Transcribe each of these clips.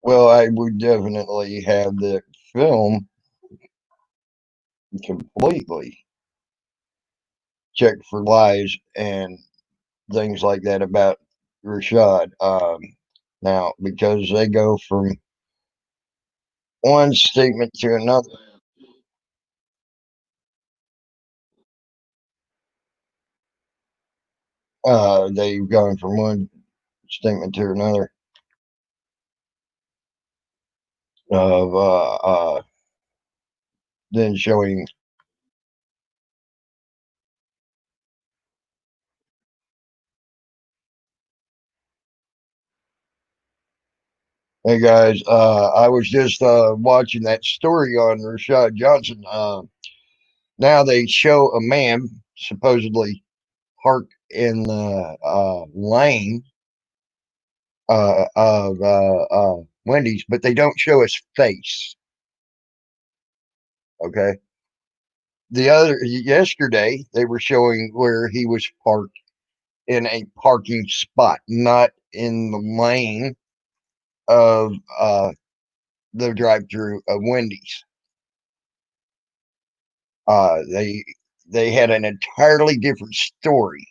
Well, I would definitely have the film completely checked for lies and things like that about Rashad. Now, because they go from one statement to another, they've gone from one statement to another of then showing. Hey guys, I was just watching that story on Rashad Johnson. Now they show a man supposedly parked in the lane of Wendy's, but they don't show his face. Okay. The other yesterday, they were showing where he was parked in a parking spot, not in the lane of the drive-through of Wendy's. They had an entirely different story.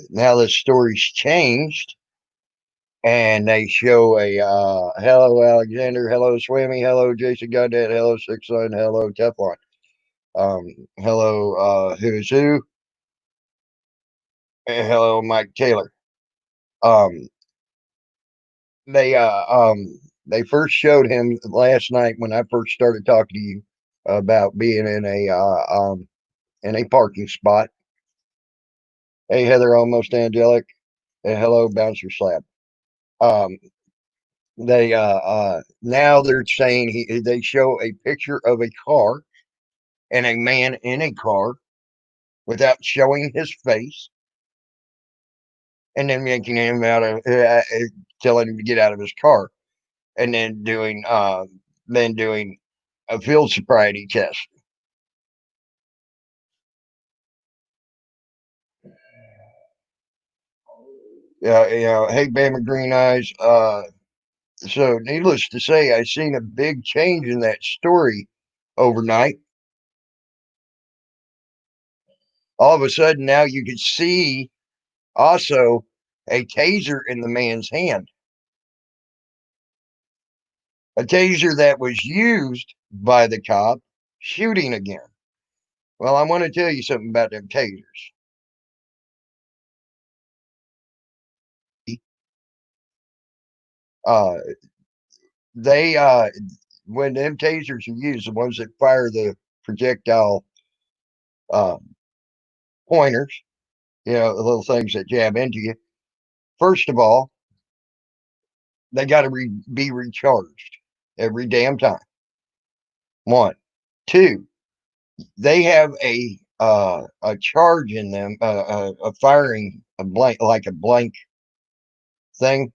Now the story's changed, and they show a hello Alexander, hello Swimmy, hello Jason Goddard, hello Six Sun, hello Teflon, hello Who's Who, and hello Mike Taylor. Um, they they first showed him last night when I first started talking to you about being in a parking spot. Hey Heather, almost angelic. Hey, hello bouncer slab. Um, they now they're saying they show a picture of a car and a man in a car without showing his face, and then making him out of telling him to get out of his car, and then doing a field sobriety test. Hey Bama Green Eyes. So needless to say, I seen a big change in that story overnight. All of a sudden now you could see also a taser in the man's hand. A taser that was used by the cop shooting again. Well, I want to tell you something about them tasers. Uh, they when them tasers are used, the ones that fire the projectile uh, pointers, the little things that jab into you. First of all, they got to be recharged every damn time. One, two, they have a charge in them, a firing a blank like a blank thing,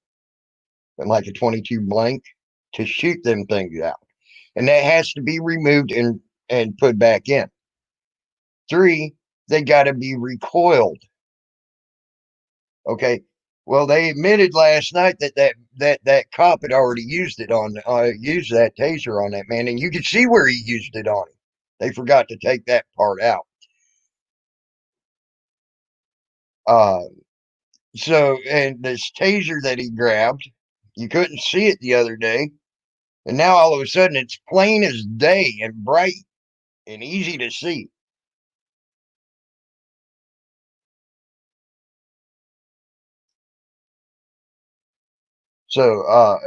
like a 22 blank to shoot them things out, and that has to be removed and put back in. Three, they got to be recoiled. Okay. Well, they admitted last night that cop had already used that taser on that man, and you could see where he used it on him. They forgot to take that part out. Uh, and this taser that he grabbed, you couldn't see it the other day, and now all of a sudden it's plain as day and bright and easy to see. So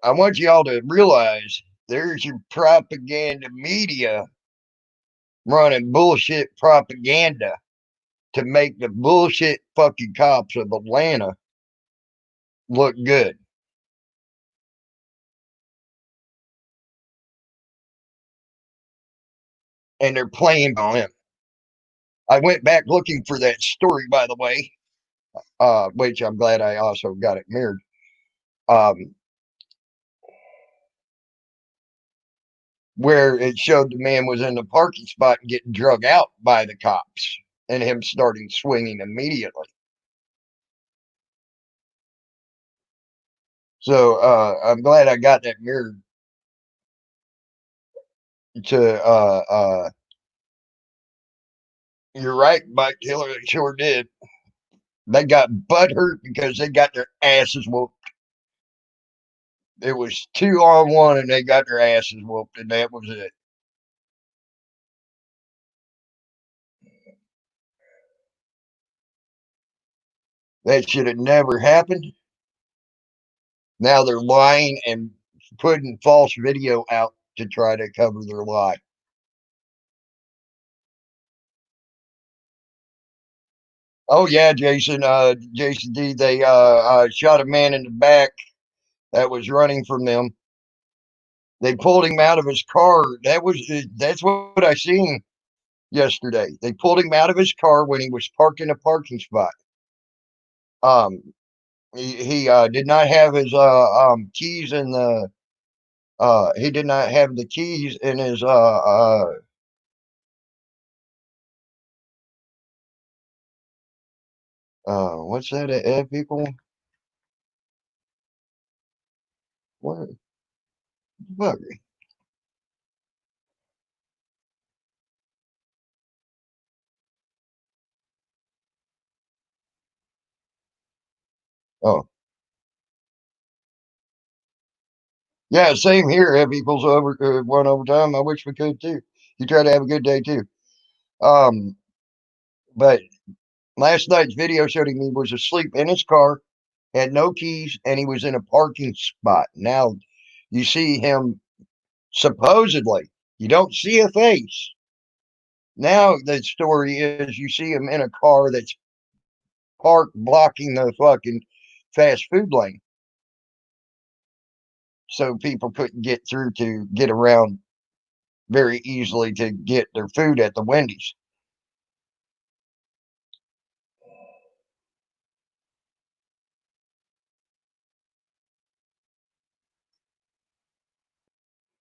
I want y'all to realize there's your propaganda media running bullshit propaganda to make the bullshit fucking cops of Atlanta look good. And they're playing on him. I went back looking for that story, by the way, which I'm glad I also got it mirrored. Um, where it showed the man was in the parking spot and getting drug out by the cops and him starting swinging immediately. So I'm glad I got that mirror to you're right, Mike. Hillary sure did. They got butthurt because they got their asses whooped. It was 2-on-1 and they got their asses whooped, and that was it. That should have never happened. Now they're lying and putting false video out to try to cover their lie. Oh yeah, Jason. Jason D. They shot a man in the back that was running from them. They pulled him out of his car. That's what I seen yesterday. They pulled him out of his car when he was parked in a parking spot. Um, he did not have his keys in the. He did not have the keys in his what's that? People. What? Fuck. Oh yeah, same here. Have equals over one overtime. I wish we could too. You try to have a good day too. Um, but last night's video showed him he was asleep in his car, had no keys, and he was in a parking spot. Now you see him supposedly. You don't see a face. Now the story is you see him in a car that's parked blocking the fucking fast food lane, so people couldn't get through to get around very easily to get their food at the Wendy's.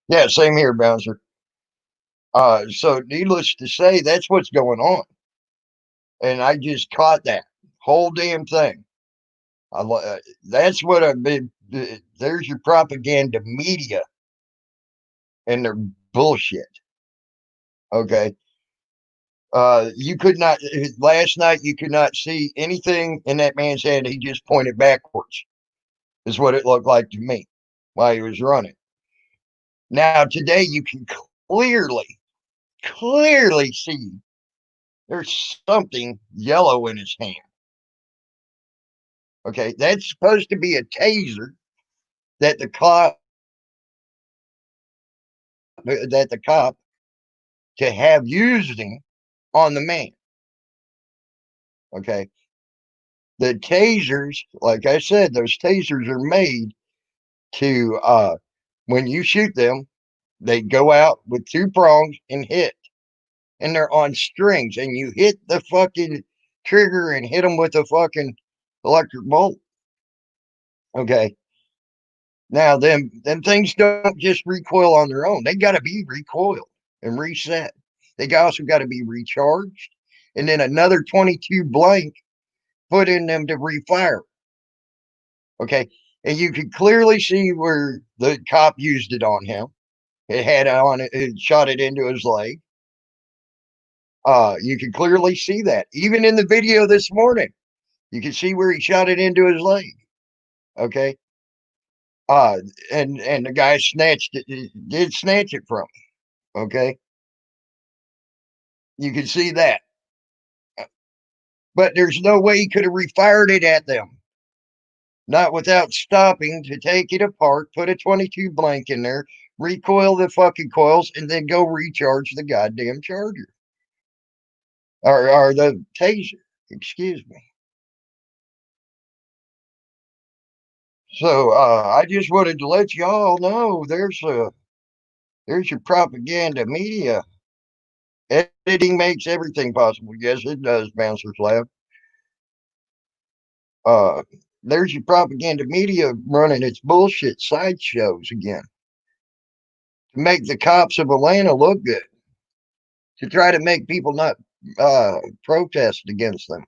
Yeah, same here, Bouncer. So needless to say, that's what's going on, and I just caught that whole damn thing. That's what I've been. There's your propaganda media and their bullshit. Okay. You could not last night. You could not see anything in that man's head. He just pointed backwards. Is what it looked like to me while he was running. Now today you can clearly see there's something yellow in his hand. Okay, that's supposed to be a taser that the cop to have using on the man. Okay, the tasers, like I said, those tasers are made to when you shoot them, they go out with two prongs and hit, and they're on strings, and you hit the fucking trigger and hit them with a fucking electric bolt. Okay, now them things don't just recoil on their own; they got to be recoiled and reset. They also got to be recharged, and then another 22 blank put in them to refire. Okay, and you could clearly see where the cop used it on him. It had on it shot it into his leg. You can clearly see that. Even in the video this morning, you can see where he shot it into his leg. Okay. Uh, and the guy snatched it, did snatch it from him. Okay. You can see that. But there's no way he could have refired it at them. Not without stopping to take it apart, put a 22 blank in there, recoil the fucking coils, and then go recharge the goddamn charger. Or the taser. Excuse me. So I just wanted to let y'all know there's your propaganda media. Editing makes everything possible. Yes, it does, Bouncer's Lab. Uh, there's your propaganda media running its bullshit sideshows again. to make the cops of Atlanta look good, to try to make people not protest against them.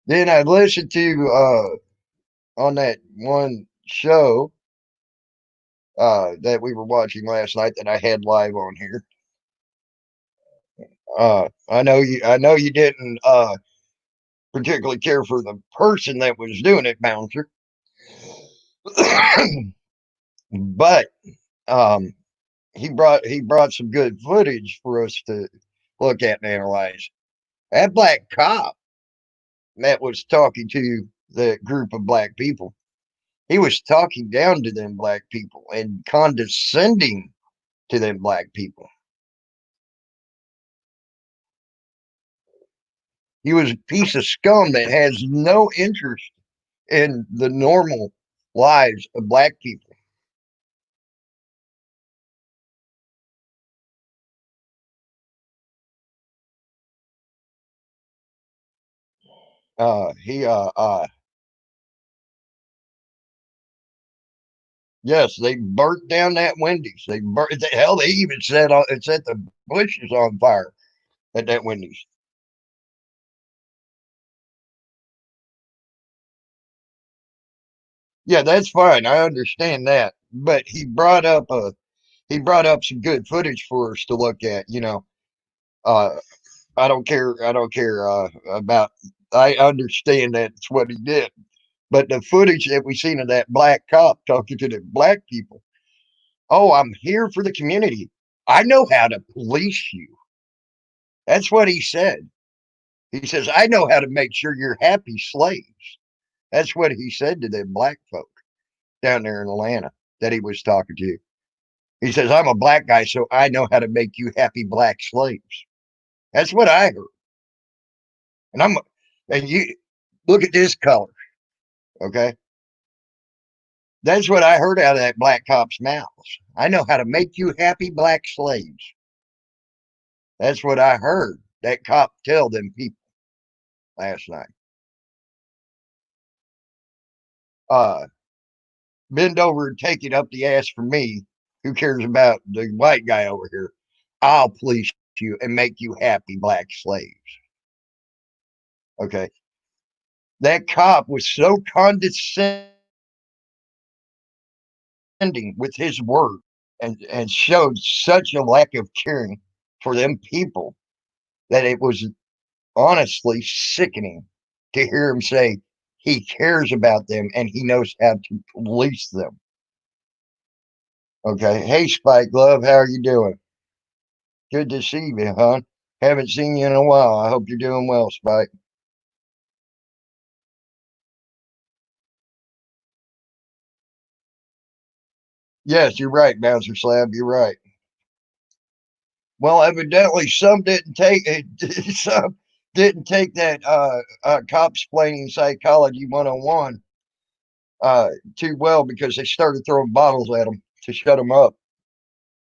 Then I listened to on that one show that we were watching last night that I had live on here. I know you didn't particularly care for the person that was doing it, Bouncer, but um, he brought some good footage for us to look at and analyze. That black cop that was talking to the group of black people, he was talking down to them black people and condescending to them black people. He was a piece of scum that has no interest in the normal lives of black people. He Yes, they burnt down that Wendy's. They burnt hell. They even set the bushes on fire at that Wendy's. Yeah, that's fine. I understand that, but he brought up some good footage for us to look at. Uh, I don't care. I don't care about. I understand that's what he did, but the footage that we seen of that black cop talking to the black people. Oh, I'm here for the community. I know how to police you. That's what he said. He says, I know how to make sure you're happy slaves. That's what he said to them black folk down there in Atlanta that he was talking to. He says, I'm a black guy, so I know how to make you happy black slaves. That's what I heard. And you look at this color, okay? That's what I heard out of that black cop's mouth. I know how to make you happy black slaves. That's what I heard that cop tell them people last night. Uh, Bend over and take it up the ass for me. Who cares about the white guy over here? I'll police you and make you happy black slaves. Okay. That cop was so condescending with his word and showed such a lack of caring for them people that it was honestly sickening to hear him say he cares about them and he knows how to police them. Okay. Hey, Spike Love, how are you doing? Good to see you, hon. Haven't seen you in a while. I hope you're doing well, Spike. Yes, you're right, Bouncer Slab. You're right. Well, evidently, some didn't take it. Some didn't take that cop explaining psychology 101 too well because they started throwing bottles at them to shut them up.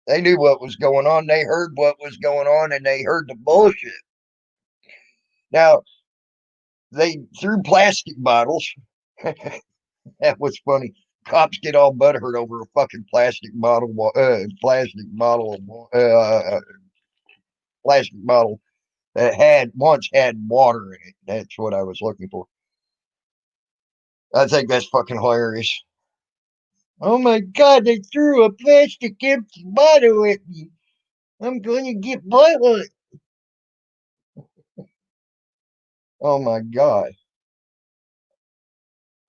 They knew what was going on. They heard what was going on, and they heard the bullshit. Now they threw plastic bottles. That was funny. Cops get all butthurt over a fucking plastic bottle that had once had water in it. That's what I was looking for. I think that's fucking hilarious. Oh my god, they threw a plastic empty bottle at me. I'm going to get blood. Oh my god.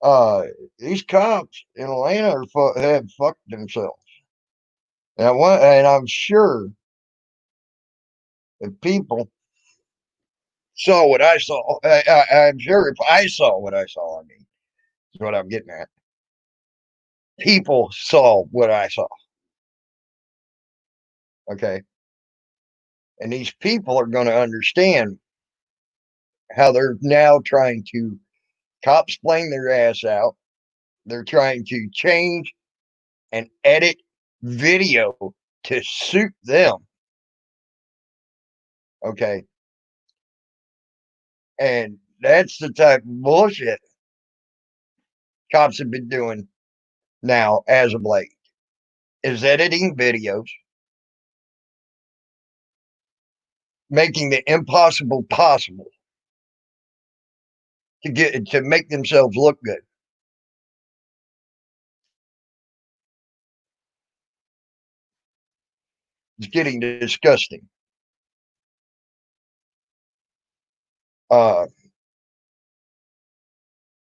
Uh, these cops in Atlanta have fucked themselves. And I'm sure if people saw what I saw, I'm sure if I saw what I saw, I mean, is what I'm getting at. People saw what I saw. Okay. And these people are going to understand how they're now trying to cops playing their ass out. They're trying to change and edit video to suit them. Okay. And that's the type of bullshit cops have been doing now as of late is editing videos, making the impossible possible to make themselves look good. It's getting disgusting. Uh,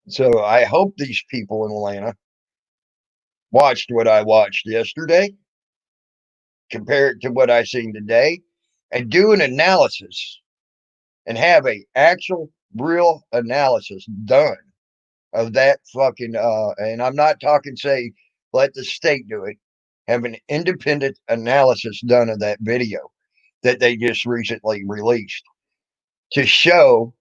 so I hope these people in Atlanta watched what I watched yesterday, compare it to what I seen today, and do an analysis and have a actual real analysis done of that fucking and I'm not talking say let the state do it. Have an independent analysis done of that video that they just recently released to show.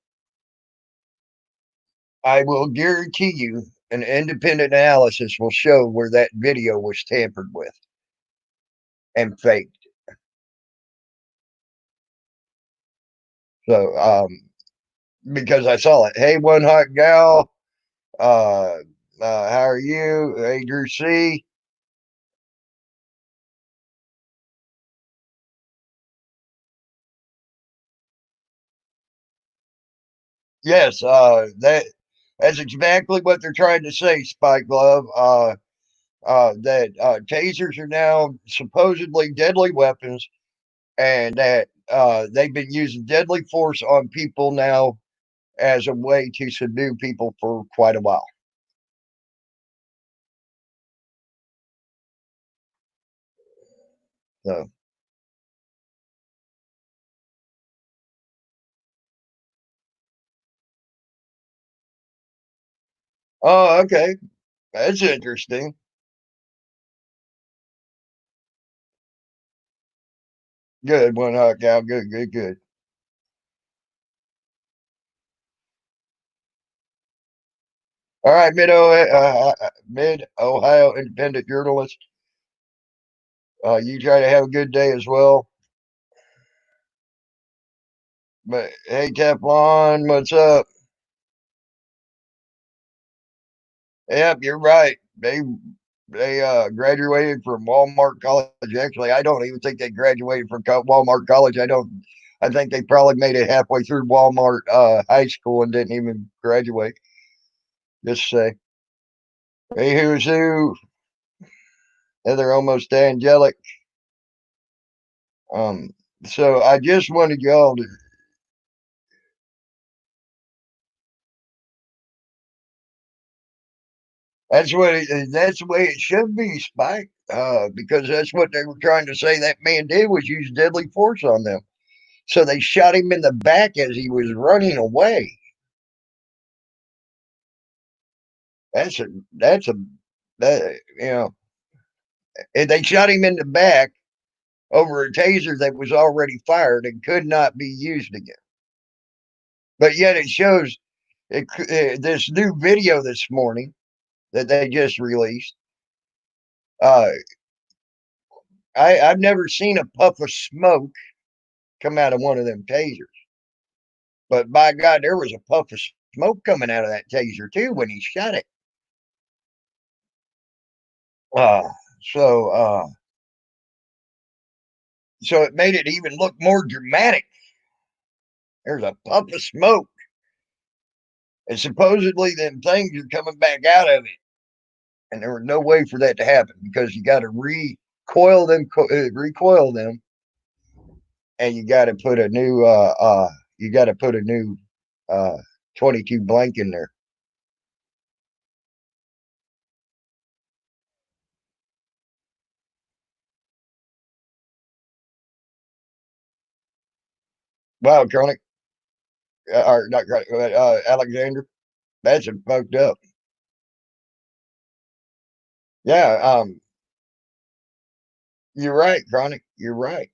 I will guarantee you an independent analysis will show where that video was tampered with and faked. So because I saw it. Hey, one hot gal. Uh, how are you? Hey, Drew C. Yes, that's exactly what they're trying to say, Spike Glove. That tasers are now supposedly deadly weapons, and that they've been using deadly force on people now as a way to subdue people for quite a while. So, oh, okay, that's interesting. Good one, hot gal. Good, good, good. All right, Mid Ohio independent journalist. You try to have a good day as well. But hey, Teflon, what's up? Yep, you're right. They graduated from Walmart College. Actually, I don't even think they graduated from Walmart College. I don't. I think they probably made it halfway through Walmart high school and didn't even graduate. Just say, hey, who's who? And they're almost angelic. Um, so I just wanted y'all to. That's the way it should be, Spike. Because that's what they were trying to say that man did was use deadly force on them. So they shot him in the back as he was running away. That's a that you know, and they shot him in the back over a taser that was already fired and could not be used again. But yet it shows this new video this morning that they just released. Uh, I've never seen a puff of smoke come out of one of them tasers, but by God, there was a puff of smoke coming out of that taser too when he shot it. Uh, so so it made it even look more dramatic. There's a puff of smoke, and supposedly them things are coming back out of it. And there was no way for that to happen because you got to recoil them, and you got to put a new you got to put a new uh 22 blank in there. Wow, Chronic, or not Chronic, Alexander, that's fucked up. Yeah, you're right, Chronic. You're right.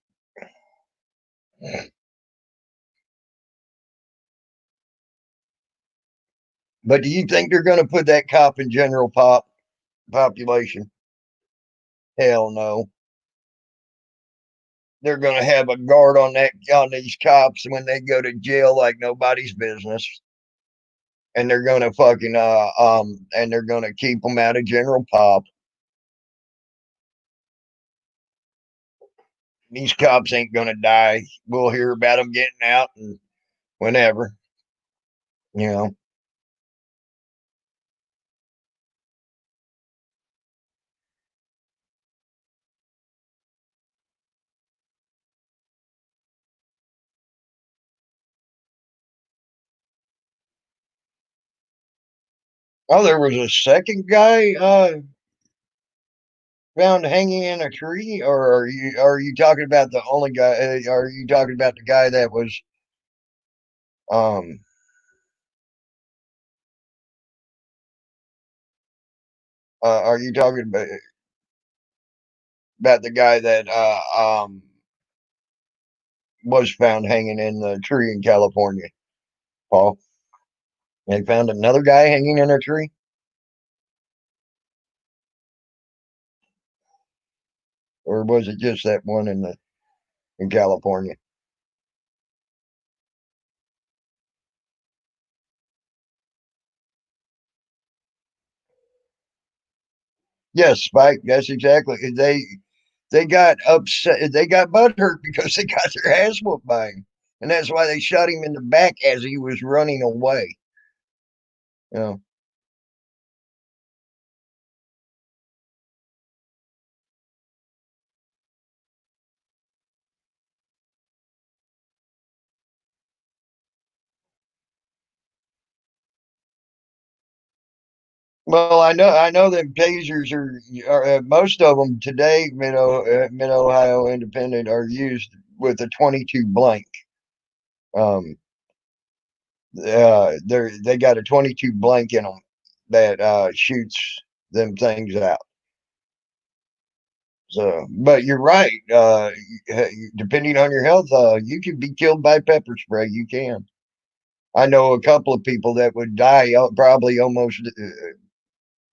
But do you think they're going to put that cop in general population? Hell no. They're going to have a guard on these cops when they go to jail like nobody's business, and they're going to fucking and they're going to keep them out of general pop. these cops ain't gonna die. We'll hear about them getting out and whenever, you know. Oh, there was a second guy found hanging in a tree, or are you talking about the only guy? Are you talking about the guy that was um are you talking about the guy that was found hanging in the tree in California, Paul? They found another guy hanging in a tree, or was it just that one in California? Yes, Spike. That's exactly. They got upset. They got butthurt because they got their ass whooped by him, and that's why they shot him in the back as he was running away. You know. Well, I know that tasers are most of them today. Mid Ohio Independent are used with a 22 blank. Um, they got a 22 blank in them that shoots them things out. So, but you're right. Depending on your health, you can be killed by pepper spray. You can. I know a couple of people that would die probably almost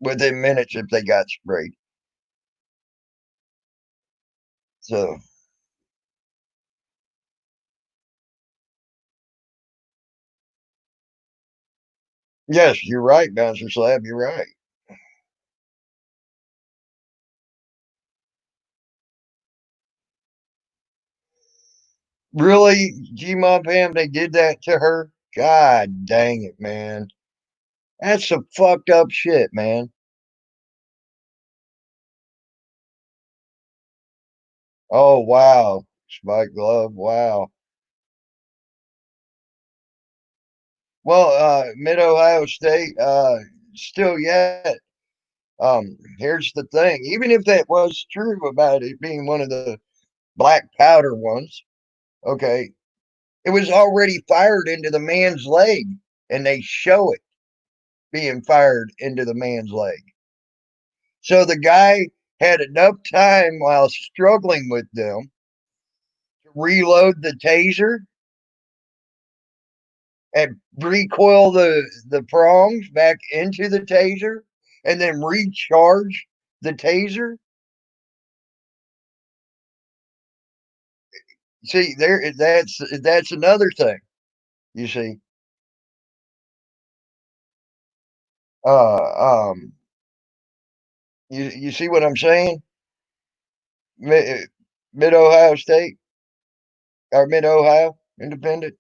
within minutes if they got sprayed. So, yes, you're right, Bouncer Slab. You're right. Really, G-Mob fam, they did that to her? God dang it, man. That's some fucked up shit, man. Oh, wow. Spike Glove, wow. Well, Mid Ohio State, still yet. Here's the thing. Even if that was true about it being one of the black powder ones, okay, it was already fired into the man's leg, and they show it being fired into the man's leg. So the guy had enough time while struggling with them to reload the taser and recoil the prongs back into the taser and then recharge the taser. See, that's another thing. You see, um, you see what I'm saying? Mid Ohio State or Mid Ohio Independent.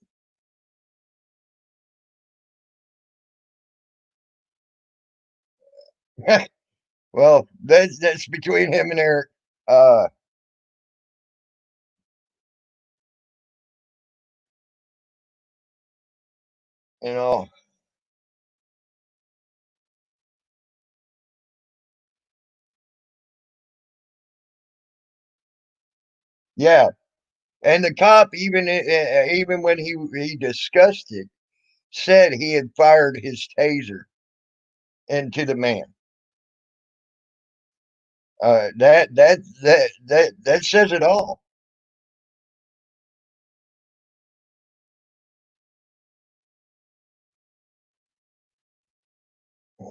Well, that's between him and Eric. Uh, you know, yeah. And the cop, even when he discussed it, said he had fired his taser into the man. That says it all.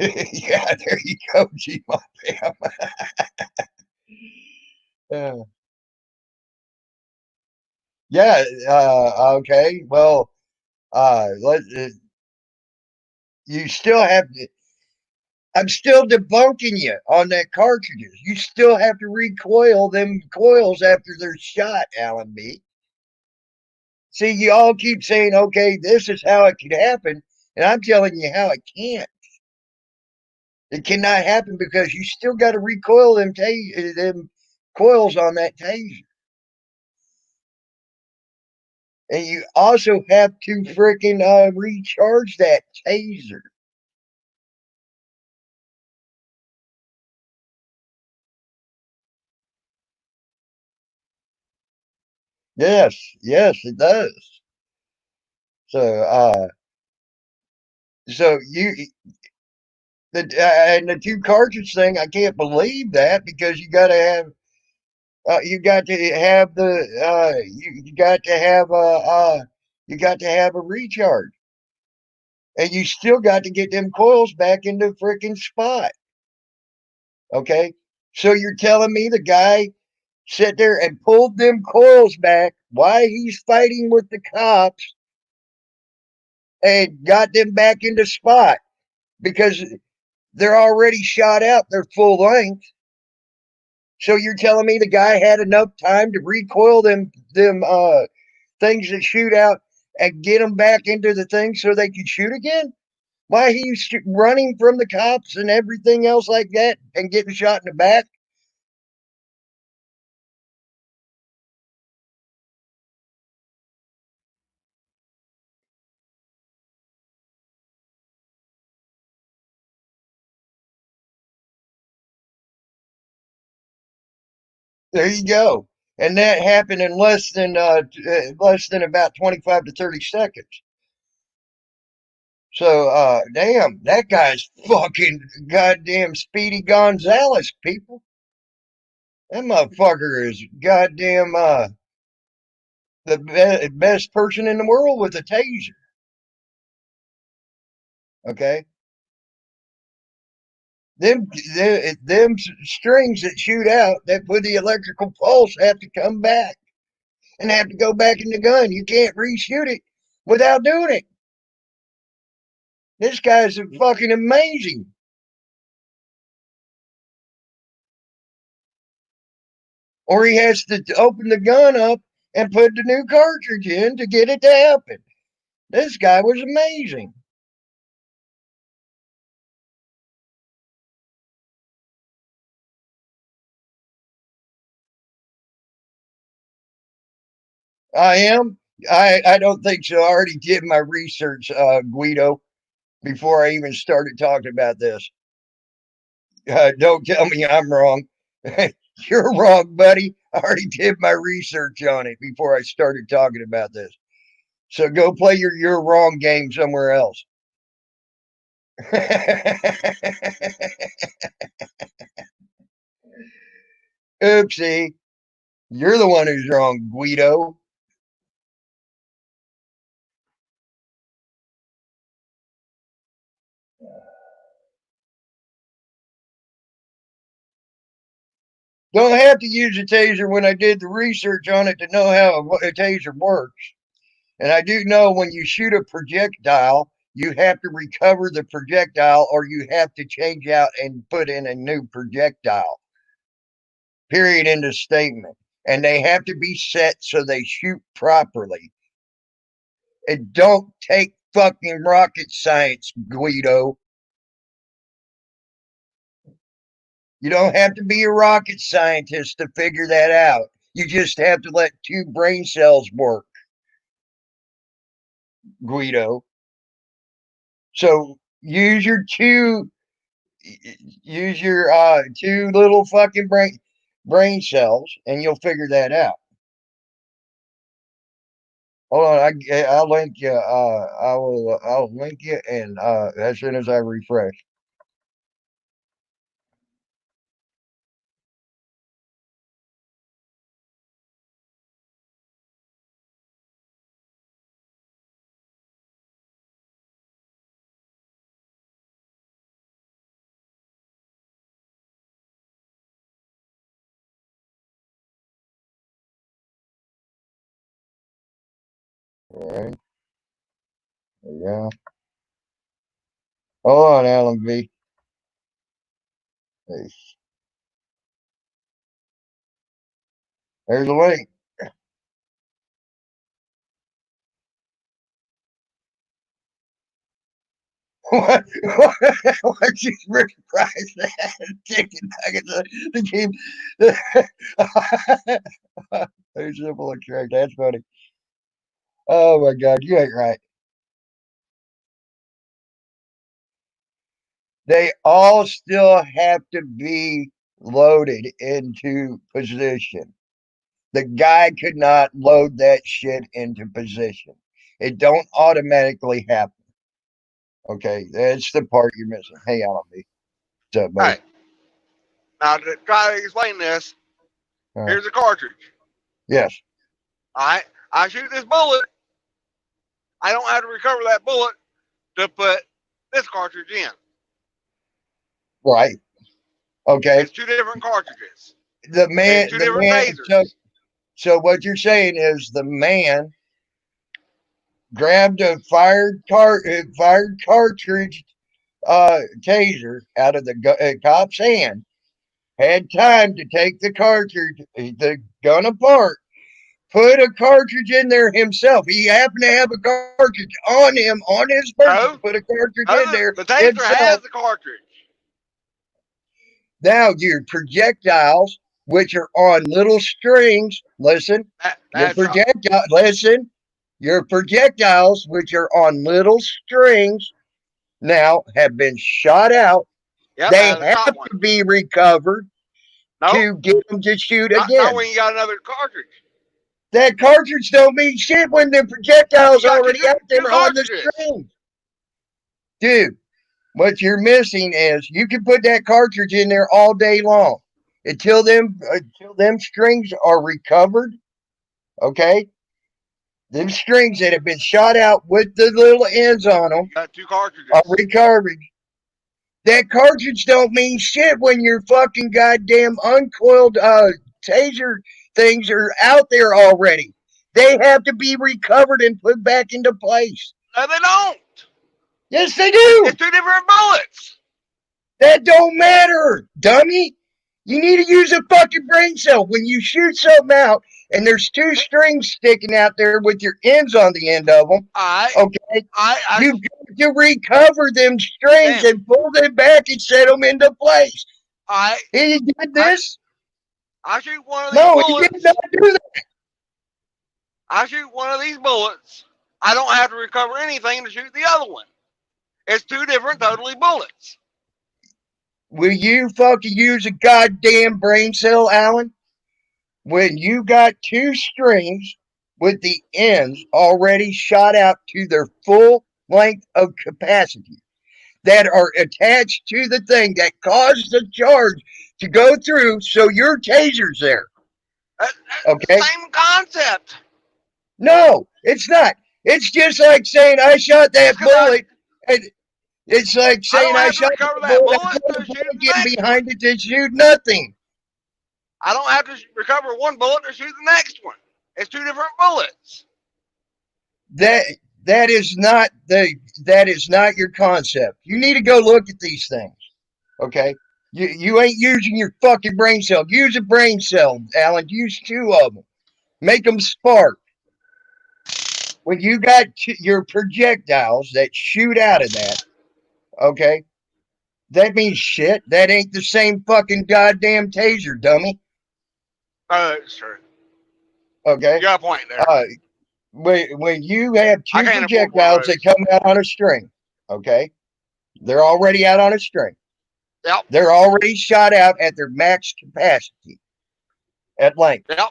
Yeah, there you go, G my fam. Uh, yeah. Okay. Well, let you still have to. I'm still debunking you on that cartridges. You still have to recoil them coils after they're shot, Alan B. See, you all keep saying, okay, this is how it could happen, and I'm telling you how it can't. It cannot happen because you still got to recoil them coils on that taser. And you also have to freaking recharge that taser. Yes, yes, it does. So, so and the two cartridge thing, I can't believe that because you got to have you got to have you got to have a recharge, and you still got to get them coils back into freaking spot. Okay, so you're telling me the guy sat there and pulled them coils back while he's fighting with the cops and got them back into spot because they're already shot out, they're full length. So you're telling me the guy had enough time to recoil them things that shoot out and get them back into the thing so they could shoot again? Why he's running from the cops and everything else like that and getting shot in the back? There you go. And that happened in less than about 25 to 30 seconds. So damn, that guy's fucking goddamn Speedy Gonzalez, people. That motherfucker is goddamn the best person in the world with a taser. Okay, them them strings that shoot out that put the electrical pulse have to come back and have to go back in the gun. You can't reshoot it without doing it. This guy's fucking amazing. Or he has to open the gun up and put the new cartridge in to get it to happen. This guy was amazing. I am. I don't think so. I already did my research, Guido, before I even started talking about this. Don't tell me I'm wrong. You're wrong, buddy. I already did my research on it before I started talking about this. So go play your you're wrong game somewhere else. Oopsie. You're the one who's wrong, Guido. Don't have to use a taser when I did the research on it to know how a taser works. And I do know when you shoot a projectile, you have to recover the projectile or you have to change out and put in a new projectile. Period. End of statement. And they have to be set so they shoot properly. It don't take fucking rocket science, Guido. You don't have to be a rocket scientist to figure that out. You just have to let two brain cells work, Guido. So use your two little fucking brain cells and you'll figure that out. Hold on, I'll link you. I'll link you, and as soon as I refresh. All right, there you go. Hold on, Alan V. There's a link. What's your first prize? Chicken nuggets. The game. There's simple extract. That's funny. Oh my God, you ain't right. They all still have to be loaded into position. The guy could not load that shit into position. It don't automatically happen. Okay, that's the part you're missing. Hey, Alan, what's up, buddy? Hey, now to try to explain this, Uh, here's a cartridge. yes, All right, I shoot this bullet. I don't have to recover that bullet to put this cartridge in. right. Okay. It's two different cartridges. The It's man, two the different man. tasers. So what you're saying is the man grabbed a fired cartridge taser out of the cop's hand, had time to take the gun apart, put a cartridge in there himself. He happened to have a cartridge on him on his person. No, Put a cartridge in no, there the taser himself. has the cartridge. Now your projectiles, which are on little strings, listen, That's right. your projectiles, which are on little strings, now have been shot out. Yep, They out of the have top one. to be recovered No, to get them to shoot not again. when you got another cartridge. That cartridge don't mean shit when the You projectile's got already out two there on the cartridges. string. Dude, what you're missing is you can put that cartridge in there all day long until them strings are recovered. Okay, them strings that have been shot out with the little ends on them You got two are cartridges. recovered. That cartridge don't mean shit when your fucking goddamn uncoiled taser things are out there already. They have to be recovered and put back into place. No, they don't. Yes, they do. It's two different bullets. That don't matter, dummy. You need to use a fucking brain cell. When you shoot something out and there's two strings sticking out there with your ends on the end of them, okay, you've got to recover them strings and pull them back and set them into place. He did this? I shoot one of these No, he bullets. did not do that. I shoot one of these bullets. I don't have to recover anything to shoot the other one. It's two different totally bullets. Will you fucking use a goddamn brain cell, Alan? When you got two strings with the ends already shot out to their full length of capacity that are attached to the thing that caused the charge to go through, so your taser's there. Okay? Same concept. No, it's not. It's just like saying I shot that bullet, and it's like saying I shot that bullet and put a blank in behind it to shoot nothing. I don't have to recover one bullet to shoot the next one. It's two different bullets. That is not your concept. You need to go look at these things. Okay? You ain't using your fucking brain cell. Use a brain cell, Alan. Use two of them. Make them spark. When you got your projectiles that shoot out of that, okay, that means shit. That ain't the same fucking goddamn taser, dummy. It's true. Okay? You got a point there. When you have two projectiles that come out on a string, okay, they're already out on a string. Yep. They're already shot out at their max capacity at length. Yep.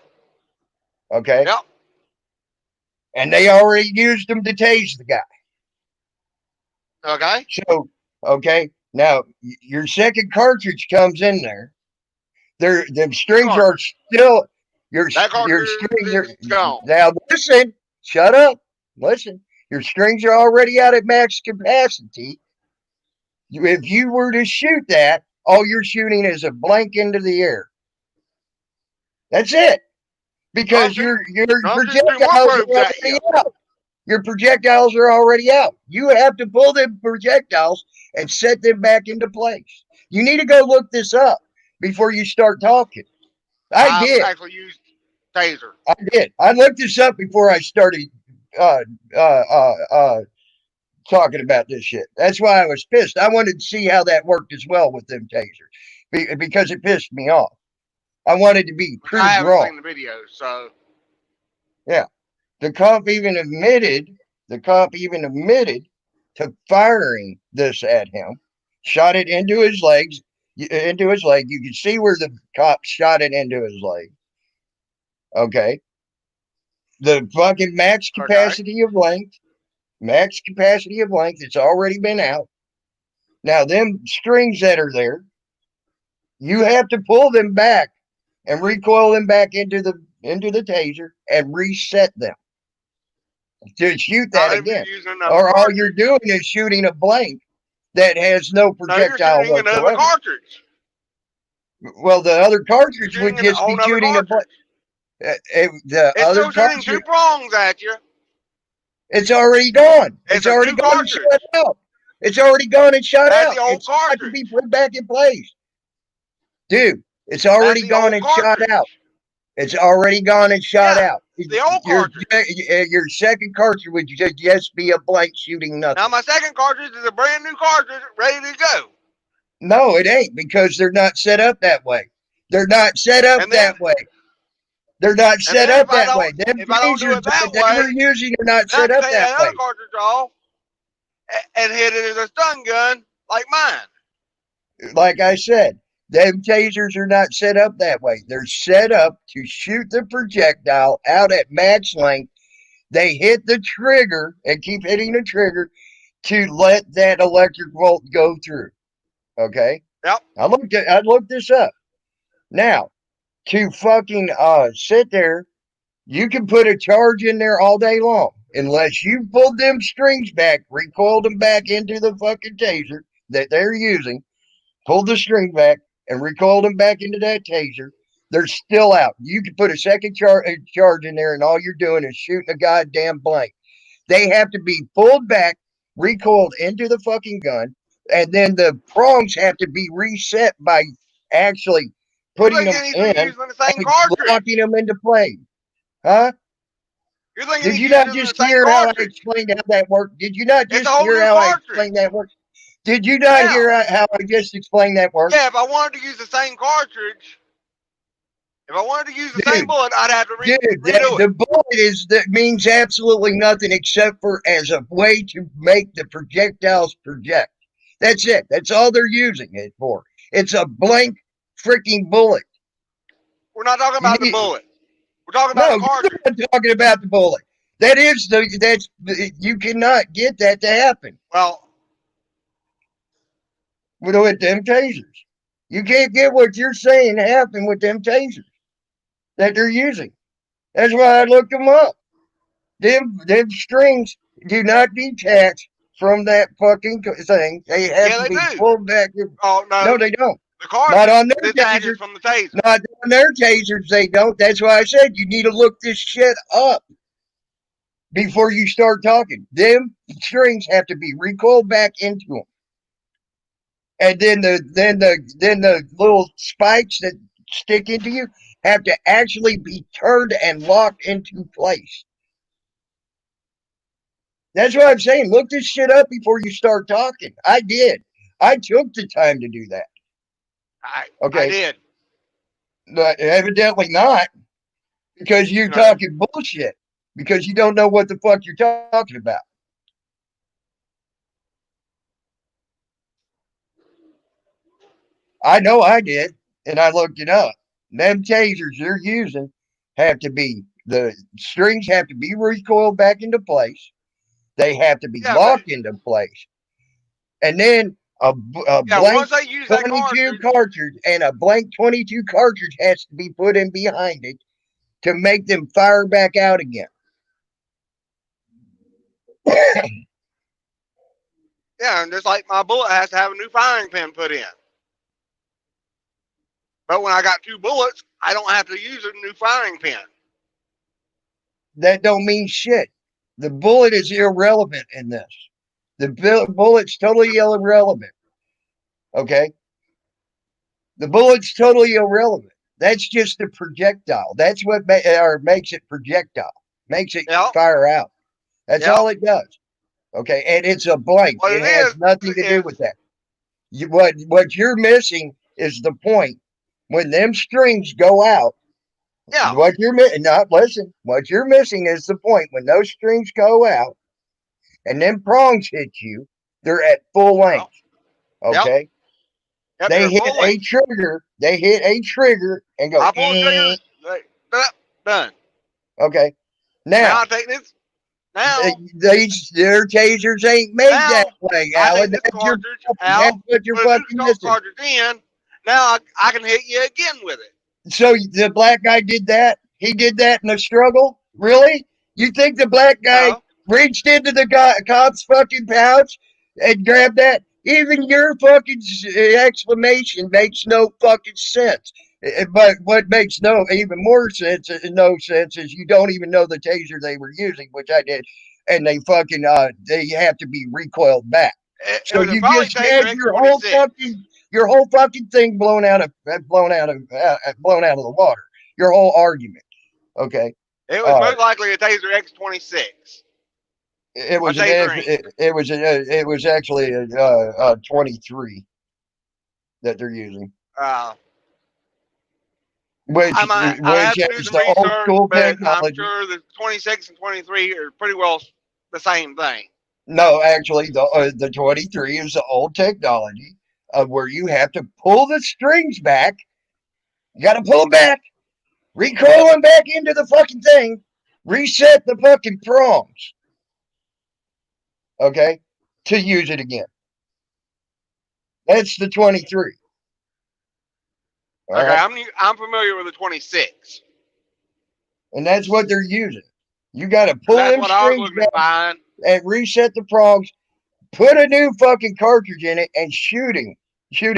Okay. Yep. And they already used them to tase the guy. Okay. So, okay, now your second cartridge comes in there. Them strings are still your strings are gone. Now listen, shut up. Listen, your strings are already out at max capacity. If you were to shoot that, all you're shooting is a blank into the air. That's it. Because your projectiles are already out. Your projectiles are already out. You have to pull them projectiles and set them back into place. You need to go look this up before you start talking. I I've did. actually used taser. I did. I looked this up before I started uh, uh, uh, uh, talking about this shit. That's why I was pissed. I wanted to see how that worked as well with them tasers because it pissed me off. I wanted to be Which I proved haven't wrong. seen the video, so Yeah. The cop even admitted, to firing this at him, shot it into his legs, into his leg. You can see where the cop shot it into his leg. Okay. The fucking okay. max capacity of length, it's already been out. Now, them strings that are there, you have to pull them back and recoil them back into the taser and reset them to shoot that Not if you're again. using another Or all you're cartridge. doing is shooting a blank that has no No, you're projectile shooting another whatsoever. cartridge. Well, the other You're cartridge would shooting a just whole be nother shooting a blank. cartridge. The It's other still shooting two cartridge, prongs at you. it's already gone. It's It's a already new gone and shot cartridge. out. It's already gone and shot That's out. the old It's got to be cartridge. put back in place. Dude, it's That's already the gone old and shot out. cartridge. It's already gone and shot Yeah, out. the old cartridge. Your second cartridge would just be a blank shooting Now nothing. my second cartridge is a brand new cartridge ready to go. No, it ain't because they're not set up that way. They're not set up And then that way. They're not and set then up that way. Them if I don't do tasers it that that they were way, using are not then I set can up take that that other way. cartridge off and hit it as a stun gun like mine. Like I said, them tasers are not set up that way. They're set up to shoot the projectile out at max length. They hit the trigger and keep hitting the trigger to let that electric volt go through. Okay? Yep. I looked this up. Now, to fucking sit there, you can put a charge in there all day long. Unless you pulled them strings back, recoiled them back into the fucking taser that they're using, pulled the string back and recoiled them back into that taser, they're still out. You can put a second charge in there and all you're doing is shooting a goddamn blank. They have to be pulled back, recoiled into the fucking gun, and then the prongs have to be reset by actually You putting think them it needs to in be using the same and locking cartridge? them into place. Huh? You think it Did needs you to be not using the just same hear how I cartridge? explained how that worked? Did you not It's a just whole hear new how I explained cartridge. that worked? Did you not Yeah. hear how I just explained that worked? Yeah, if I wanted to use the same cartridge, if I wanted to use the same Dude, bullet, I'd have to dude, redo it. the bullet that means absolutely nothing except for as a way to make the projectiles project. That's it. That's all they're using it for. It's a blank freaking bullet. We're not talking You about the need, bullet. We're talking about no, a you're the cartridge. one talking about the bullet. That's you cannot get that to happen Well, with them tasers. You can't get what you're saying to happen with them tasers that they're using. That's why I looked them up. Them strings do not detach from that fucking thing. They have yeah, to they be do. pulled back. Oh No, no, they don't. the Not cartridge on their detaches tasers. from the taser. Not on their tasers. They don't. That's why I said you need to look this shit up before you start talking. Them strings have to be recoiled back into them, and then the little spikes that stick into you have to actually be turned and locked into place. That's what I'm saying. Look this shit up before you start talking. I did. I took the time to do that. I Okay. did. But evidently not because you're No, talking bullshit because you don't know what the fuck you're talking about. I know I did. And I looked it up. Them tasers you're using the strings have to be recoiled back into place. They have to be yeah, but locked into place. And then a yeah, blank once they use that 22 cartridge, cartridge and a blank 22 cartridge has to be put in behind it to make them fire back out again. yeah, and just like my bullet has to have a new firing pin put in. But when I got two bullets, I don't have to use a new firing pin. That don't mean shit. The bullet is irrelevant in this. The bullet's totally irrelevant. Okay? The bullet's totally irrelevant. That's just a projectile. That's what makes it projectile. Makes it Yep. fire out. That's Yep. all it does. Okay, and it's a blank. What It it has nothing to do is with that. What you're missing is the point when them strings go out. yeah. What you're not listen. What you're missing is the point when those strings go out and them prongs hit you. They're at full Yep. length. Yep. Okay, Yep. they They're hit full a length. trigger. They hit a trigger and go. I pull the trigger. Done. Okay, Now now I take this. Now, their tasers ain't made that now way, I take Alan. this That's your cartridge problem. That's out, what you're put a new fucking missing. cartridge in. Now I can hit you again with it. So the black guy did that. He did that in a struggle. Really? You think the black guy No. reached into the cop's fucking pouch and grabbed that? Even your fucking exclamation makes no fucking sense. But what makes even more sense, no sense, is you don't even know the taser they were using, which I did, and they have to be recoiled back. It So was a you Probably just Taser had X26. your whole fucking thing blown out of the water. Your whole argument. Okay. It was Uh, most likely a Taser X26. it A was an Tasering. it was actually a 23 that they're using, Uh, which I have to do is some the old research, school but I'm technology. sure the 26 and 23 are pretty well the same thing. No, actually, the 23 is the old technology of where you have to pull the strings back. You got to pull them back, recoil them back into the fucking thing, reset the fucking prongs. Okay, to use it again. That's the 23. All Okay, right, I'm familiar with the 26 and that's what they're using. You got to because pull that's them what I was strings looking at back buying. and reset the prongs, put a new fucking cartridge in it, and shoot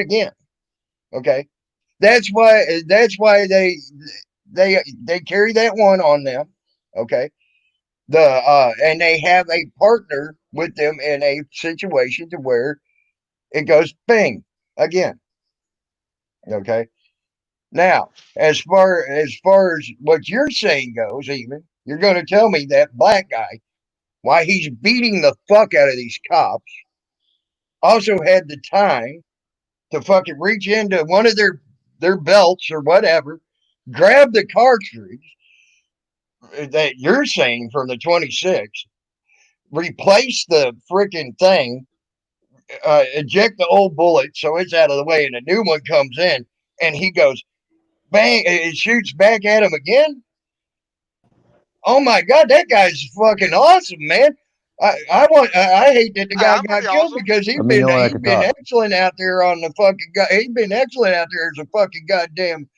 again. Okay, that's why they carry that one on them. Okay, and they have a partner with them in a situation to where it goes bing again. Okay, now as far as what you're saying goes, even you're going to tell me that black guy, why he's beating the fuck out of these cops, also had the time to fucking reach into one of their belts or whatever, grab the cartridge that you're saying from the 26, replace the freaking thing, eject the old bullet so it's out of the way, and a new one comes in, and he goes bang, it shoots back at him again. Oh my god, that guy's fucking awesome, man. I hate that the guy I'm pretty got killed awesome. because Let me know when I he's can been talk. excellent out there on the fucking guy. He's been excellent out there as a fucking goddamn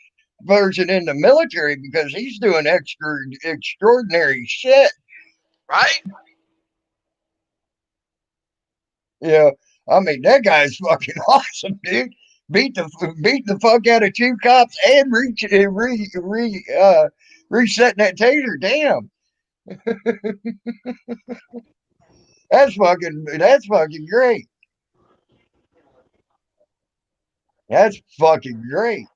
person in the military because he's doing extraordinary shit. Right? Yeah, I mean that guy's fucking awesome, dude. Beat the fuck out of two cops and resetting that taser. Damn, that's fucking great. That's fucking great.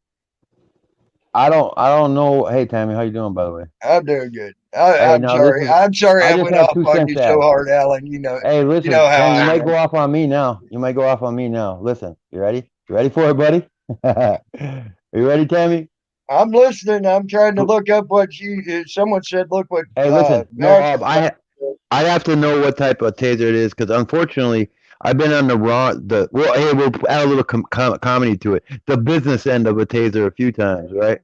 I don't know. Hey Tammy, how you doing by the way? I'm doing good. Hey, I'm now sorry. listen. I'm sorry I I just went have off two on cents you to so ask. hard, Alan. Hey, You know listen, how Tammy, you I might am. go off on me now. You might go off on me now. Listen, you ready? You ready for it, buddy? Are you ready, Tammy? I'm listening. I'm trying to look up what someone said. Look what Hey, listen. No, Max. I have to know what type of taser it is because unfortunately I've been on the wrong well. Hey, we'll add a little comedy to it. The business end of a taser a few times, right?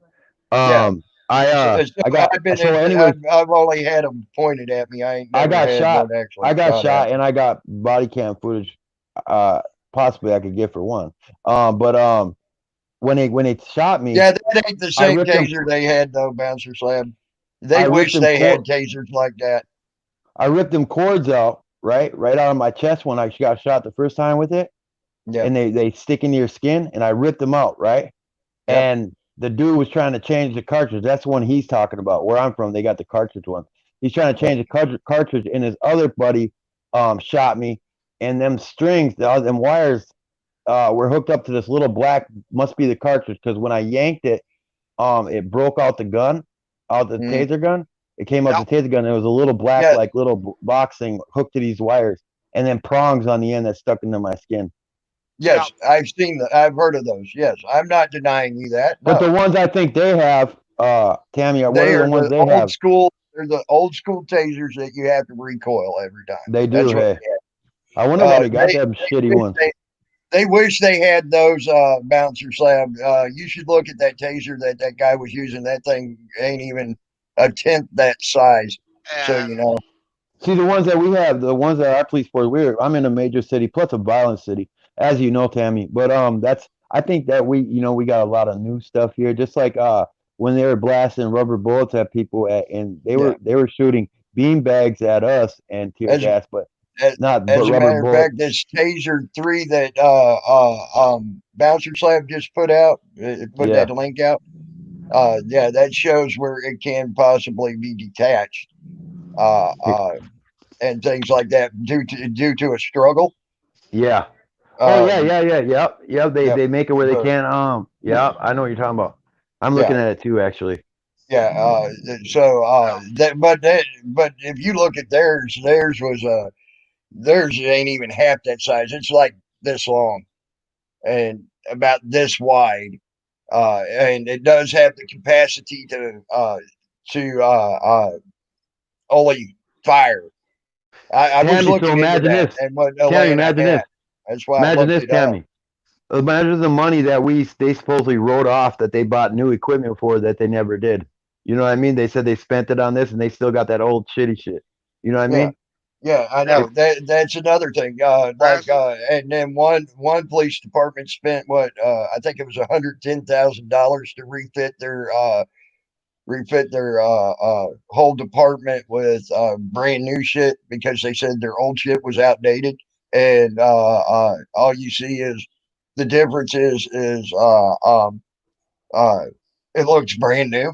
Yeah. I So I got I've been so in. anyways. I've only had them pointed at me. I ain't I never got had shot. one actually I got shot at shot, me. and I got body cam footage. Possibly I could get for one. But when they shot me, Yeah, that ain't the I same ripped them. taser they had though, Bouncer Slab. They I ripped wish them they had cord. tasers like that. I ripped them cords out. Right out of my chest when I got shot the first time with it, Yep. and they stick into your skin, and I ripped them out. Right, Yep. and the dude was trying to change the cartridge. That's the one he's talking about. Where I'm from, they got the cartridge one. He's trying to Yep. change the cartridge, and his other buddy shot me, and them strings, them wires. were hooked up to this little black, must be the cartridge, because when I yanked it, it broke out the gun, out the Mm. taser gun. It came out Yeah. the taser gun. And it was a little black, Yeah, like little box thing hooked to these wires, and then prongs on the end that stuck into my skin. Yeah. yes, I've seen that. I've heard of those. Yes, I'm not denying you that. But the No, ones I think they have, Tammy, what they are the are ones the they old have? school. They're the old school tasers that you have to recoil every time. They do. That's what. Hey, I wonder why they got They them shitty wish ones. they wish they had those bouncer slab. You should look at that taser that guy was using. That thing ain't even a tenth that size. So And you know, See, the ones that we have, the ones that our police force, I'm in a major city, plus a violent city, as you know, Tammy. But that's I think that we got a lot of new stuff here. Just like when they were blasting rubber bullets at people, and they yeah. were shooting bean bags at us and tear As gas, but as, not but as a rubber matter of bullets. fact, this Taser 3 that Bouncer Slab just put Yeah, that link out. Yeah, that shows where it can possibly be detached, uh, uh, and things like that due to a struggle. yeah. Oh yeah, Um, yep. They yeah, they make it where they so, can't. Yeah, I know what you're talking about. I'm yeah, looking at it too, actually. yeah. So yeah. but if you look at theirs ain't even half that size. It's like this long and about this wide. And it does have the capacity to only fire. I was Tammy, so looking into imagine that this. and what the Tammy, land I imagine had. this. That's why I Imagine looked this, it up. Tammy. Imagine the money that they supposedly wrote off that they bought new equipment for that they never did. You know what I mean? They said they spent it on this and they still got that old shitty shit. You know what I Yeah, mean? yeah, I Yeah. know that's another thing. Francis. And then one police department spent what I think it was $110,000 to refit their whole department with brand new shit because they said their old shit was outdated, and all you see is the difference uh, it looks brand new.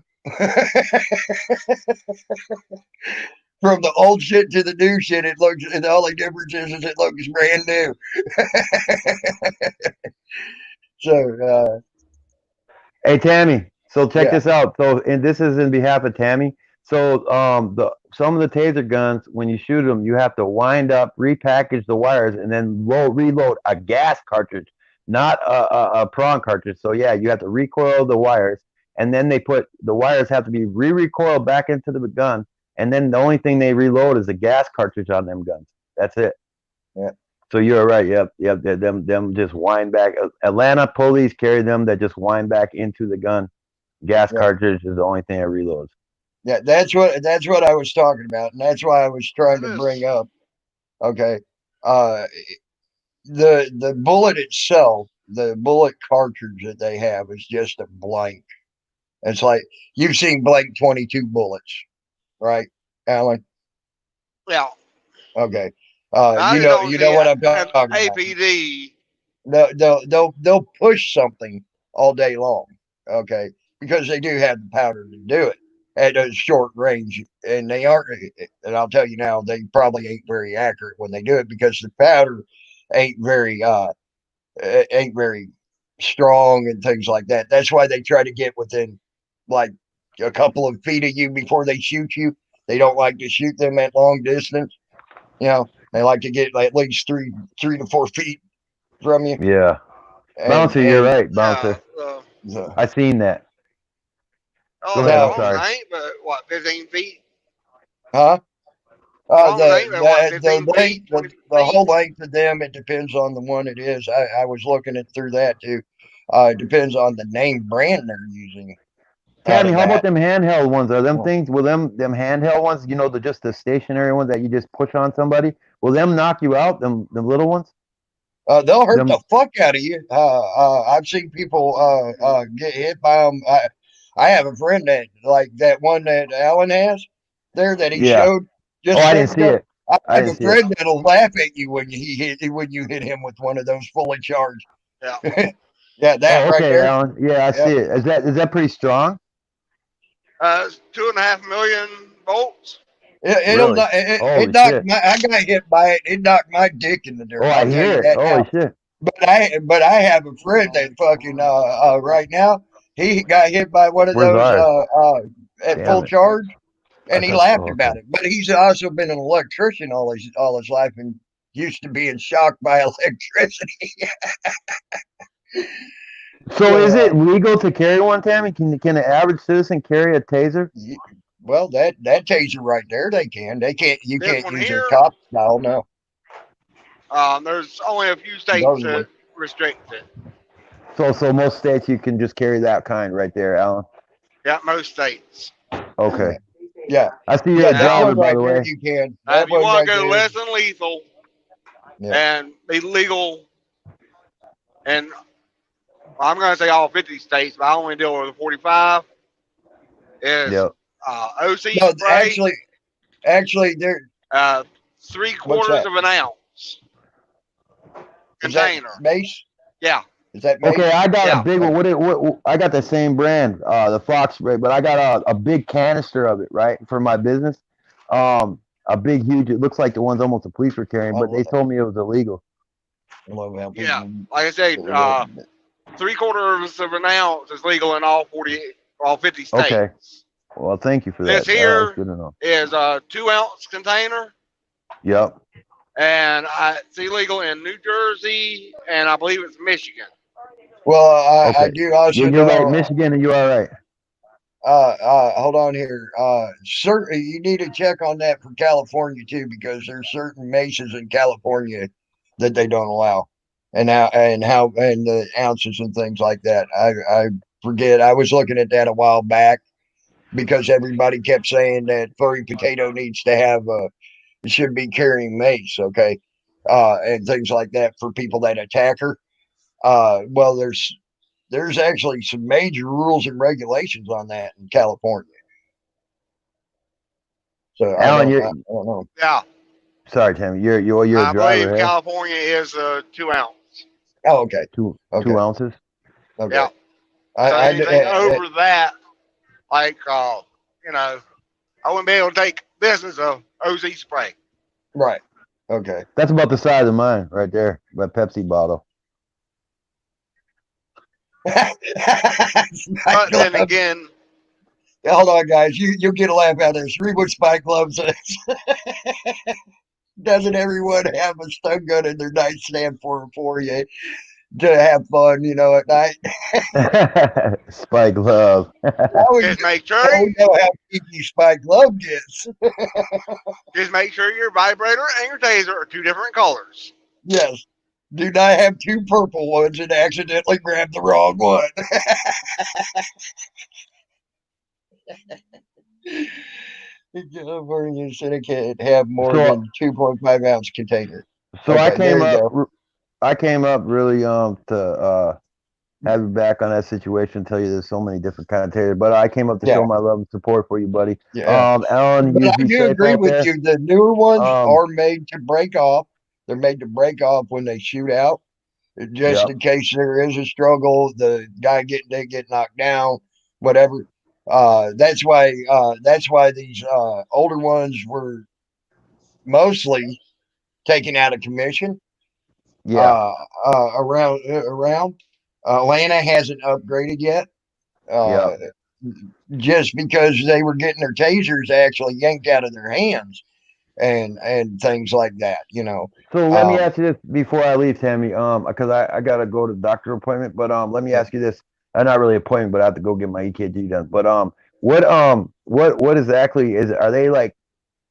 From the old shit to the new shit, it looks, and the only difference is it looks brand new. So Hey Tammy, so check yeah, this out. So and this is in behalf of Tammy. So the some of the taser guns, when you shoot them, you have to wind up, repackage the wires, and then reload a gas cartridge, not a prong cartridge. So yeah, you have to recoil the wires, and then the wires have to be recoiled back into the gun, and then the only thing they reload is the gas cartridge on them guns. That's it. yeah, So you're right. Yep. Them just wind back. Atlanta police carry them that just wind back into the gun. Gas yeah, cartridge is the only thing that reloads. yeah. That's what I was talking about, and that's why I was trying That to is. bring up. Okay, uh, the bullet itself, the bullet cartridge that they have is just a blank. It's like you've seen blank 22 bullets, right, Alan? Yeah. Okay, I just don't you know see what I'm an talking about. APD. They'll push something all day long, okay, because they do have the powder to do it at a short range, and they aren't. And I'll tell you now, they probably ain't very accurate when they do it because the powder ain't very ain't very strong and things like that. That's why they try to get within like a couple of feet of you before they shoot you. They don't like to shoot them at long distance. They like to get like at least 3 to 4 feet from you. Yeah, And bouncer, you're and right, Yeah. bouncer. the, I seen that. Go Oh, ahead. as I'm now, long as sorry. it ain't but what, 15 feet? huh? As long as it ain't but what, The 15 feet, length, 20 the feet? whole length of them, it depends on the one it is. I was looking it through that too. It depends on the name brand they're using out Tammy, of how about that. them handheld ones? Are them Well, things? Will them handheld ones? Just the stationary ones that you just push on somebody. Will them knock you out? Them little ones. they'll hurt the Them. fuck out of you. I've seen people get hit by them. I have a friend that like that one that Alan has there that he Yeah. showed Oh, just a I didn't second see ago. it. I I have didn't a see it. friend that'll laugh at you when you hit him with one of those fully charged. Yeah. Yeah, that Oh, right okay, there. Alan. Yeah, I see Yep. it. Is that pretty strong? It's 2.5 million volts. It'll Really? not. It Holy knocked shit. my. I got hit by it. It knocked my dick in the Oh, dirt. I I'll tell hear you it. that Holy now. shit. But I have a friend that fucking right now he got hit by one of Where's those ours? at Damn full it. charge, I and he thought, laughed oh, about okay. it. But he's also been an electrician all his life and used to being shocked by electricity. So is So it legal to carry one, Tammy? Can an average citizen carry a taser? well, that taser right there, they can. They can't. You This can't one use a here, cop style. No, there's only a few states supposedly. that restrict it. So most states you can just carry that kind right there, Alan. Yeah, most states. Okay. Yeah, I see you're yeah. a This Now, driver, one by right the there, way. you can. if That you one want right to go there. less than lethal Yeah. and be legal, and I'm going to say all 50 states, but I only deal with the 45, is Yep. OC No, spray, actually, there. uh, three What's quarters that? of an ounce Is that container. mace? Yeah, Is that Okay, mace? I got a yeah. big one. What I got the same brand, the Fox spray, but I got a big canister of it, right, for my business. A big, huge. It looks like the ones almost the police were carrying, but they told me it was illegal. I love how Yeah, people. like I said, three quarters of an ounce is legal in all 50 Okay. states. Well, thank you for This that. That's here good to know. is a 2 ounce container, Yep. and it's illegal in New Jersey, and I believe it's Michigan. Well, I Okay. do also You're right. know. Michigan, and you are right. Hold on here. Certain you need to check on that for California too, because there's certain maces in California that they don't allow, and and the ounces and things like that. I forget. I was looking at that a while back because everybody kept saying that furry potato needs to have should be carrying mace, okay, and things like that for people that attack her. Well, there's actually some major rules and regulations on that in California. So Alan, I don't know. Yeah, sorry, Tammy. You're a I believe driver, hey? California is a 2 ounce. Oh, okay, Two okay, ounces. okay. Yeah, so I anything over that, like I wouldn't be able to take business of OZ spray. right, okay. That's about the size of mine, right there. My Pepsi bottle. Spike But then gloves. again, Hold on, guys. You'll get a laugh out of this. Read what spike gloves is. Doesn't everyone have a stun gun in their nightstand for you to have fun, at night? Spike glove. just make Now sure we know how Kiki Spike Glove gets. your vibrator and your taser are two different colors. Yes. Do not have two purple ones and accidentally grab the wrong one. California Syndicate have more so than 2.5 ounce container. so Okay, there you go. I came up really to have you back on that situation. Tell you there's so many different kind of taters, but I came up to Yeah, show my love and support for you, buddy. yeah. Alan, But you I be do safe agree out with there. you. The newer ones Um, are made to break off. They're made to break off when they shoot out, just yep, in case there is a struggle, the guy they get knocked down, whatever. That's why these older ones were mostly taken out of commission. yeah, Uh, around Atlanta hasn't upgraded yet. Uh, yep. just because they were getting their tasers actually yanked out of their hands and things like that. So let me Um, ask you this before I leave, Tammy. Because I gotta go to the doctor appointment, but let me yeah. ask you this. Not really appointment, but I have to go get my EKG done. But what exactly is it? Are they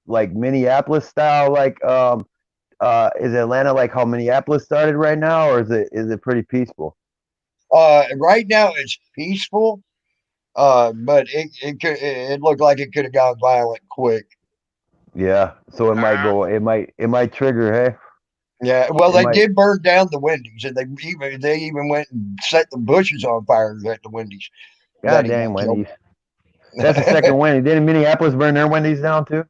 like Minneapolis style? Like is Atlanta like how Minneapolis started right now, or is it pretty peaceful? Right now it's peaceful, but it looked like it could have gone violent quick. Yeah. So it might Uh, go. It might trigger. Hey, Yeah, well, it they might. did burn down the Wendy's, and they even went and set the bushes on fire at the Wendy's that God he dang got killed. Wendy's. That's the second Wendy's. Didn't Minneapolis burn their Wendy's down too?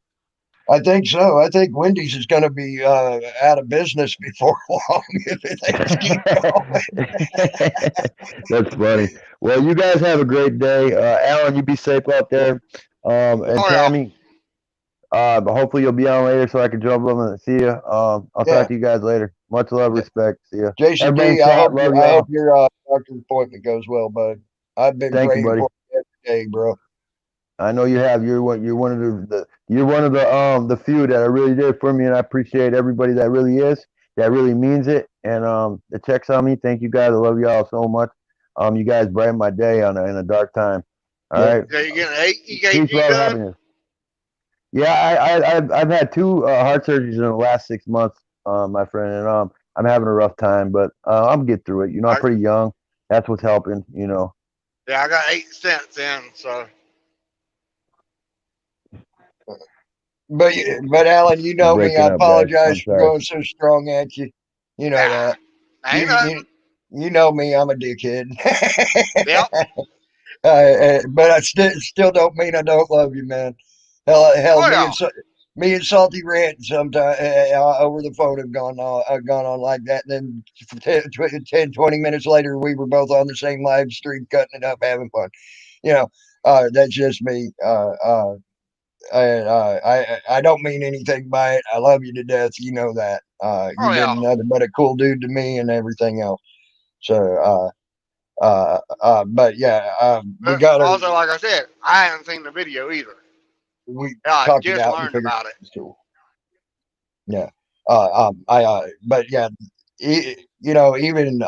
I think so. I think Wendy's is going to be out of business before long if things keep going. That's funny. Well, you guys have a great day. Alan, you be safe out there. And oh yeah, Tammy, But hopefully you'll be on later so I can jump on and see you. I'll Yeah. talk to you guys later. Much love, respect. See ya. Jason Everybody in G, chat, love I hope y'all. your doctor's appointment goes well, bud. I've been Thank you, praying buddy. for you every day, bro. I know you have. You're one of the few that really did for me, and I appreciate everybody that really is, that really means it, and that checks on me. Thank you guys. I love y'all so much. You guys brighten my day in a dark time. All Yeah. right. Yeah, you getting an Peace, EKG love, done? happiness. Yeah, I've had two heart surgeries in the last 6 months, my friend, and I'm having a rough time, but I'm get through it. I'm pretty young. That's what's helping. Yeah, I got 8 cents in, so. But Alan, you You're know me. I breaking up, guys. apologize I'm for sorry. going so strong at you. You know Yeah, that. ain't nothing. You know me. I'm a dickhead. Yep. But I still don't mean I don't love you, man. Hell, Oh yeah. me and Salty Rant sometime over the phone have gone on like that. And then 10, 20 minutes later, we were both on the same live stream, cutting it up, having fun. You know, that's just me. I don't mean anything by it. I love you to death. You know that. Oh You've yeah. been nothing but a cool dude to me and everything else. So, but yeah, we But got to also, like I said, I haven't seen the video either. we Yeah, I talked it just out and learned figured about it. it's cool. Yeah. But yeah, even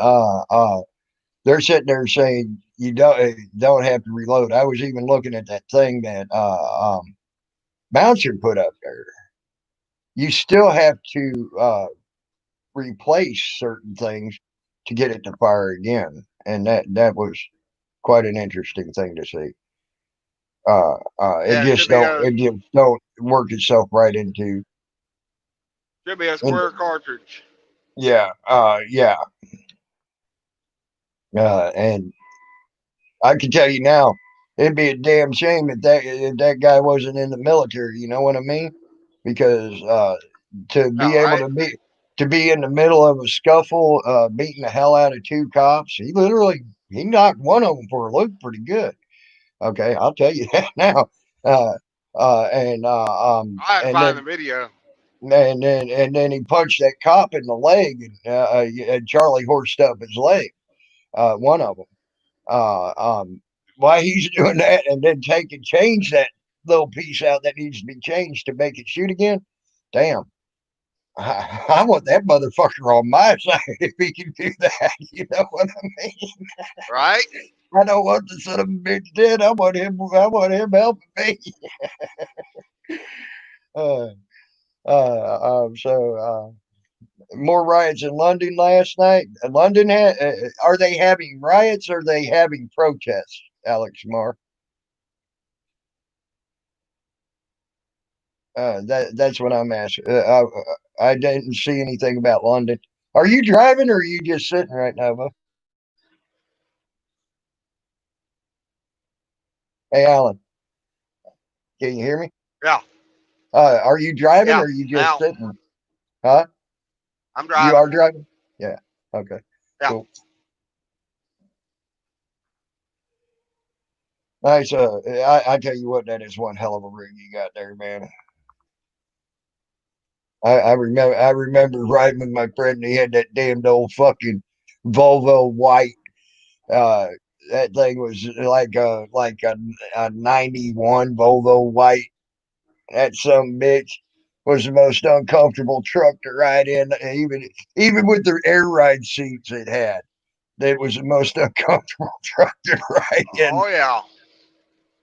they're sitting there saying you don't have to reload. I was even looking at that thing that Bouncer put up there. You still have to replace certain things to get it to fire again, and that was quite an interesting thing to see. Yeah, It just don't work itself right into. should be a And square cartridge. yeah, and I can tell you now, it'd be a damn shame if that guy wasn't in the military. You know what I mean? Because to be All able right. to be in the middle of a scuffle, beating the hell out of two cops, he knocked one of them for a loop pretty good. Okay, I'll tell you that now. Uh, I have to and find the then video. he punched that cop in the leg, and Charlie horsed up his leg. One of them. Why he's doing that, and then change that little piece out that needs to be changed to make it shoot again? Damn. I want that motherfucker on my side if he can do that. You know what I mean? Right? I don't want the son of a bitch dead. I want him. I want him helping me. Uh, more riots in London last night. Are they having riots or are they having protests, Alex Marr? That's what I'm asking. I didn't see anything about London. Are you driving or are you just sitting right now, Bo? Hey, Alan, can you hear me? Yeah. Are you driving or Yeah. are you just Now sitting? Huh? I'm You driving. are driving? Yeah. Okay. Yeah. Cool. Nice. I tell you what, that is one hell of a rig you got there, man. I remember riding with my friend. And he had that damned old fucking Volvo white. Uh, that thing was like a '91 Volvo white. That some bitch was the most uncomfortable truck to ride in. Even with the air ride seats it had, it was the most uncomfortable truck to ride in. Oh yeah.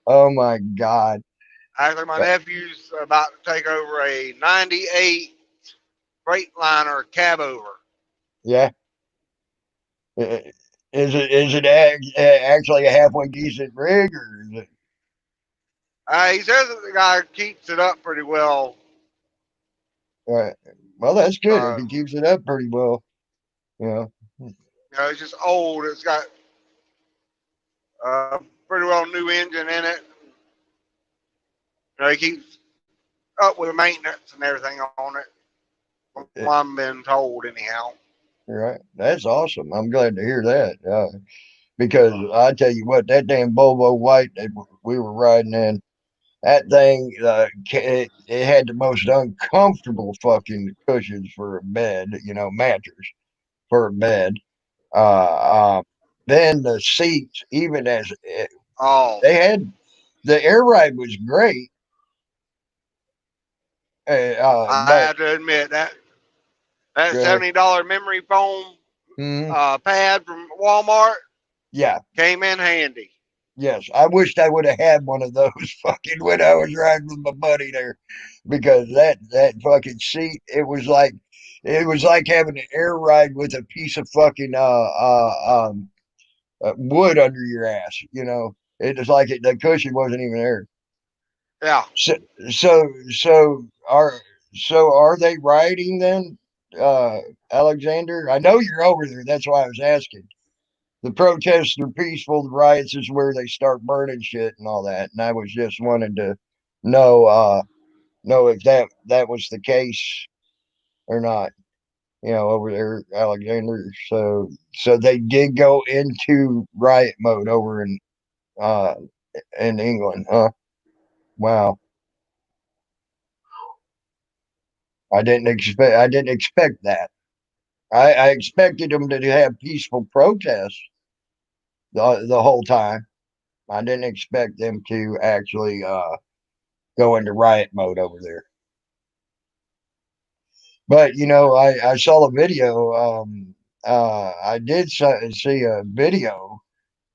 Oh my god. Actually, my Uh, nephew's about to take over a '98 Freightliner cab over. yeah. Actually a halfway decent rig, or is it? He says that the guy keeps it up pretty well. Uh, well, that's good if Uh, he keeps it up pretty well. You know. it's just old. It's got pretty well new engine in it. He keeps up with the maintenance and everything on it. From what I'm been told, anyhow. Right. That's awesome. I'm glad to hear that. Because I tell you what, that damn Volvo white that we were riding in, That thing, it had the most uncomfortable fucking cushions for a bed, mattress for a bed. Uh, then the seats, even as Oh, they had, the air ride was great, I but have to admit that uh, $70 memory foam mm, pad from Walmart yeah, came in handy. yes, I wished I would have had one of those fucking when I was riding with my buddy there, because that fucking seat, it was like having an air ride with a piece of fucking wood under your ass. It was like the cushion wasn't even there. Yeah. So so are they rioting then, uh, Alexander? I know you're over there. That's why I was asking. The protests are peaceful. The riots is where they start burning shit and all that. And I was just wanting to know know if that was the case or not. Over there, Alexander. So they did go into riot mode over uh in England, huh? Wow. I didn't expect that. I expected them to have peaceful protests the whole time. I didn't expect them to actually go into riot mode over there. But I saw a video. I did see a video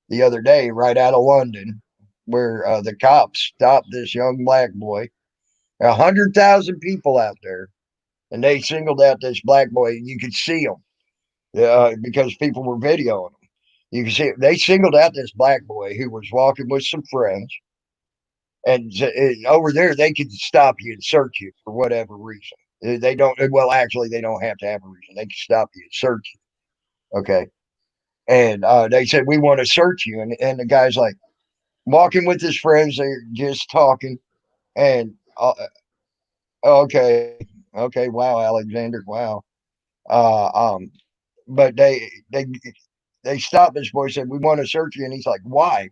the other day right out of London where the cops stopped this young black boy. 100,000 people out there, and they singled out this black boy. And you could see him because people were videoing him. You can see they singled out this black boy who was walking with some friends, and over there they could stop you and search you for whatever reason. They don't. Well, actually, they don't have to have a reason. They can stop you and search you. Okay, and they said we want to search you, and the guy's like walking with his friends. They're just talking, and okay, okay, wow, Alexander, wow. Uh, um, but they stopped this boy. Said we want to search you, and he's like, why?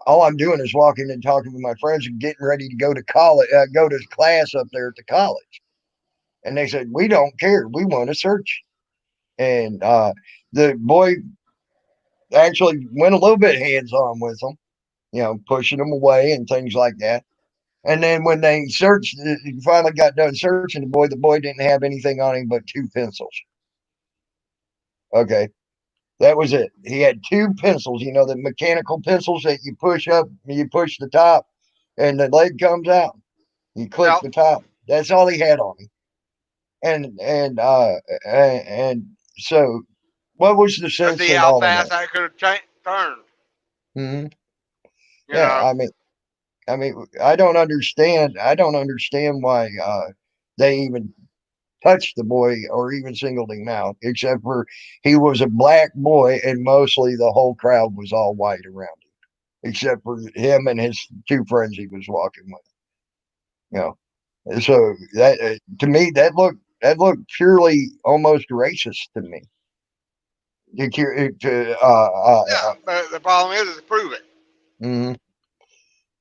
All I'm doing is walking and talking with my friends and getting ready to go to college, go to class up there at the college. And they said, we don't care. We want to search. And the boy actually went a little bit hands on with them, pushing them away and things like that. And then when they searched, finally got done searching the boy didn't have anything on him but two pencils. Okay. That was it. He had two pencils, the mechanical pencils that you push up, you push the top, and the leg comes out. You click Yep. the top. That's all he had on him. And so, what was the To sense see in how all of fast that? that could have turned. Hmm. You Yeah, know. I mean, I don't understand why they even touched the boy or even singled him out, except for he was a black boy, and mostly the whole crowd was all white around him, except for him and his two friends he was walking with. You so that to me that looked purely almost racist to me. Yeah. But the problem is to prove it. Mhm.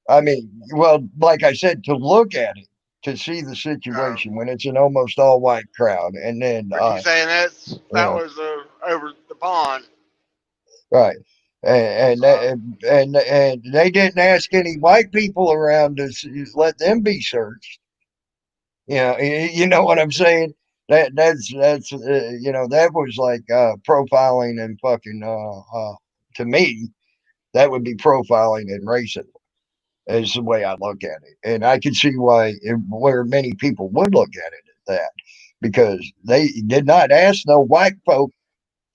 I mean, well, like I said, to look at it, to see the Uh, situation when it's an almost all white crowd, and then but you saying you that know, was over the pond? right, and So and they didn't ask any white people around to let them be searched. You know what I'm saying? That was like profiling and fucking to me that would be profiling and racism is the way I look at it, and I can see where many people would look at it at that because they did not ask no white folk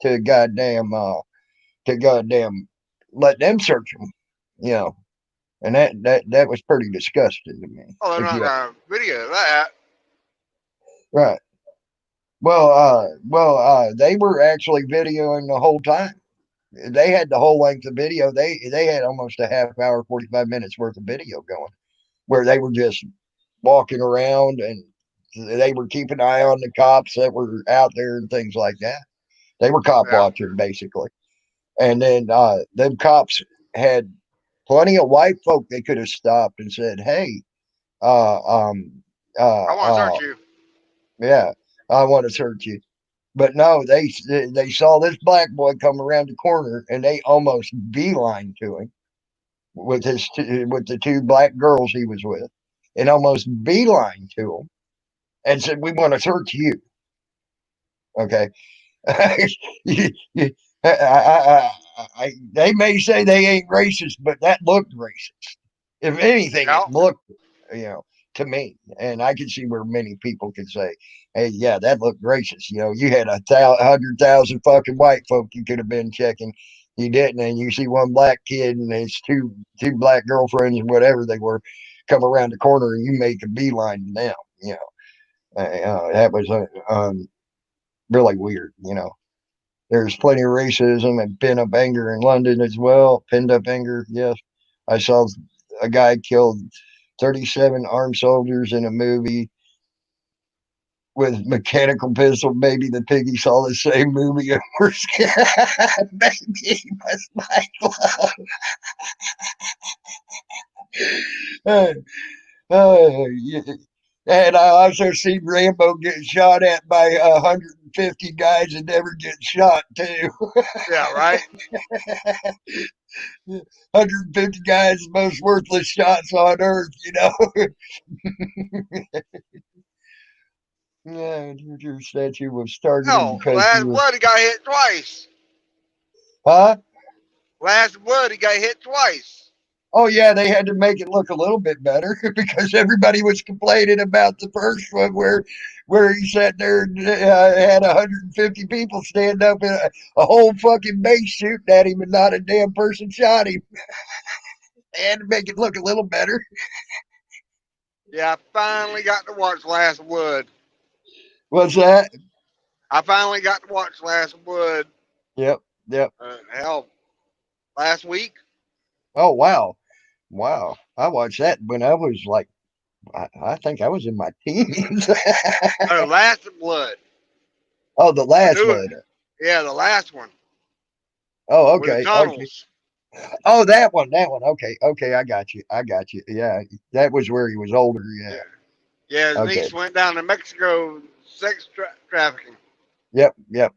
to goddamn let them search them, you know, and that was pretty disgusting to me. well, they're If not you gonna video that. right, they were actually videoing the whole time. They had the whole length of video. They had almost a half hour, 45 minutes worth of video going, where they were just walking around and they were keeping an eye on the cops that were out there and things like that. They were cop Yeah. watching basically, and then them cops had plenty of white folk they could have stopped and said, "Hey, uh, um, I want to search you. yeah, I want to search you." But no, they saw this black boy come around the corner and they almost beeline to him with with the two black girls he was with, and almost beeline to him and said, "We want to search you." Okay, you- you- they may say they ain't racist, but that looked racist. If anything, it Yeah. looked, you know, to me, and I can see where many people could say, "Hey, yeah, that looked racist." You know, you had 100,000 fucking white folk you could have been checking. You didn't, and you see one black kid and his two black girlfriends or whatever they were come around the corner, and you make a beeline to them. You know, that was really weird. You know. There's plenty of racism and pent up anger in London as well. Pent up anger, yes. I saw a guy killed 37 armed soldiers in a movie with mechanical pistol. Maybe the piggy saw the same movie. Maybe he was my glove. Uh, yeah. And I also seen Rambo get shot at by 150 guys and never get shot too. Yeah, right. 150 guys, the most worthless shots on earth, you know. Yeah, your statue was targeted No, because Last you were, Blood, he got hit twice. huh? Last Blood, he got hit twice. Oh yeah, they had to make it look a little bit better because everybody was complaining about the first one where he sat there and had 150 people stand up in a whole fucking base shooting at him and not a damn person shot him. They had to make it look a little better. Yeah, I finally got to watch Last Blood. What's that? I finally got to watch Last Blood. Yep, yep. Hell, last week. Oh wow, wow. I watched that when I was like, I think I was in my teens. Last Blood. Oh, the The last new, one. yeah, the last one Oh, with the okay, okay. tunnels. Oh, that one, that one. Okay, okay. I got you. I got you. Yeah, that was where he was older. Yeah, Yeah. yeah. His Okay. niece went down to Mexico sex trafficking. Yep. Yep.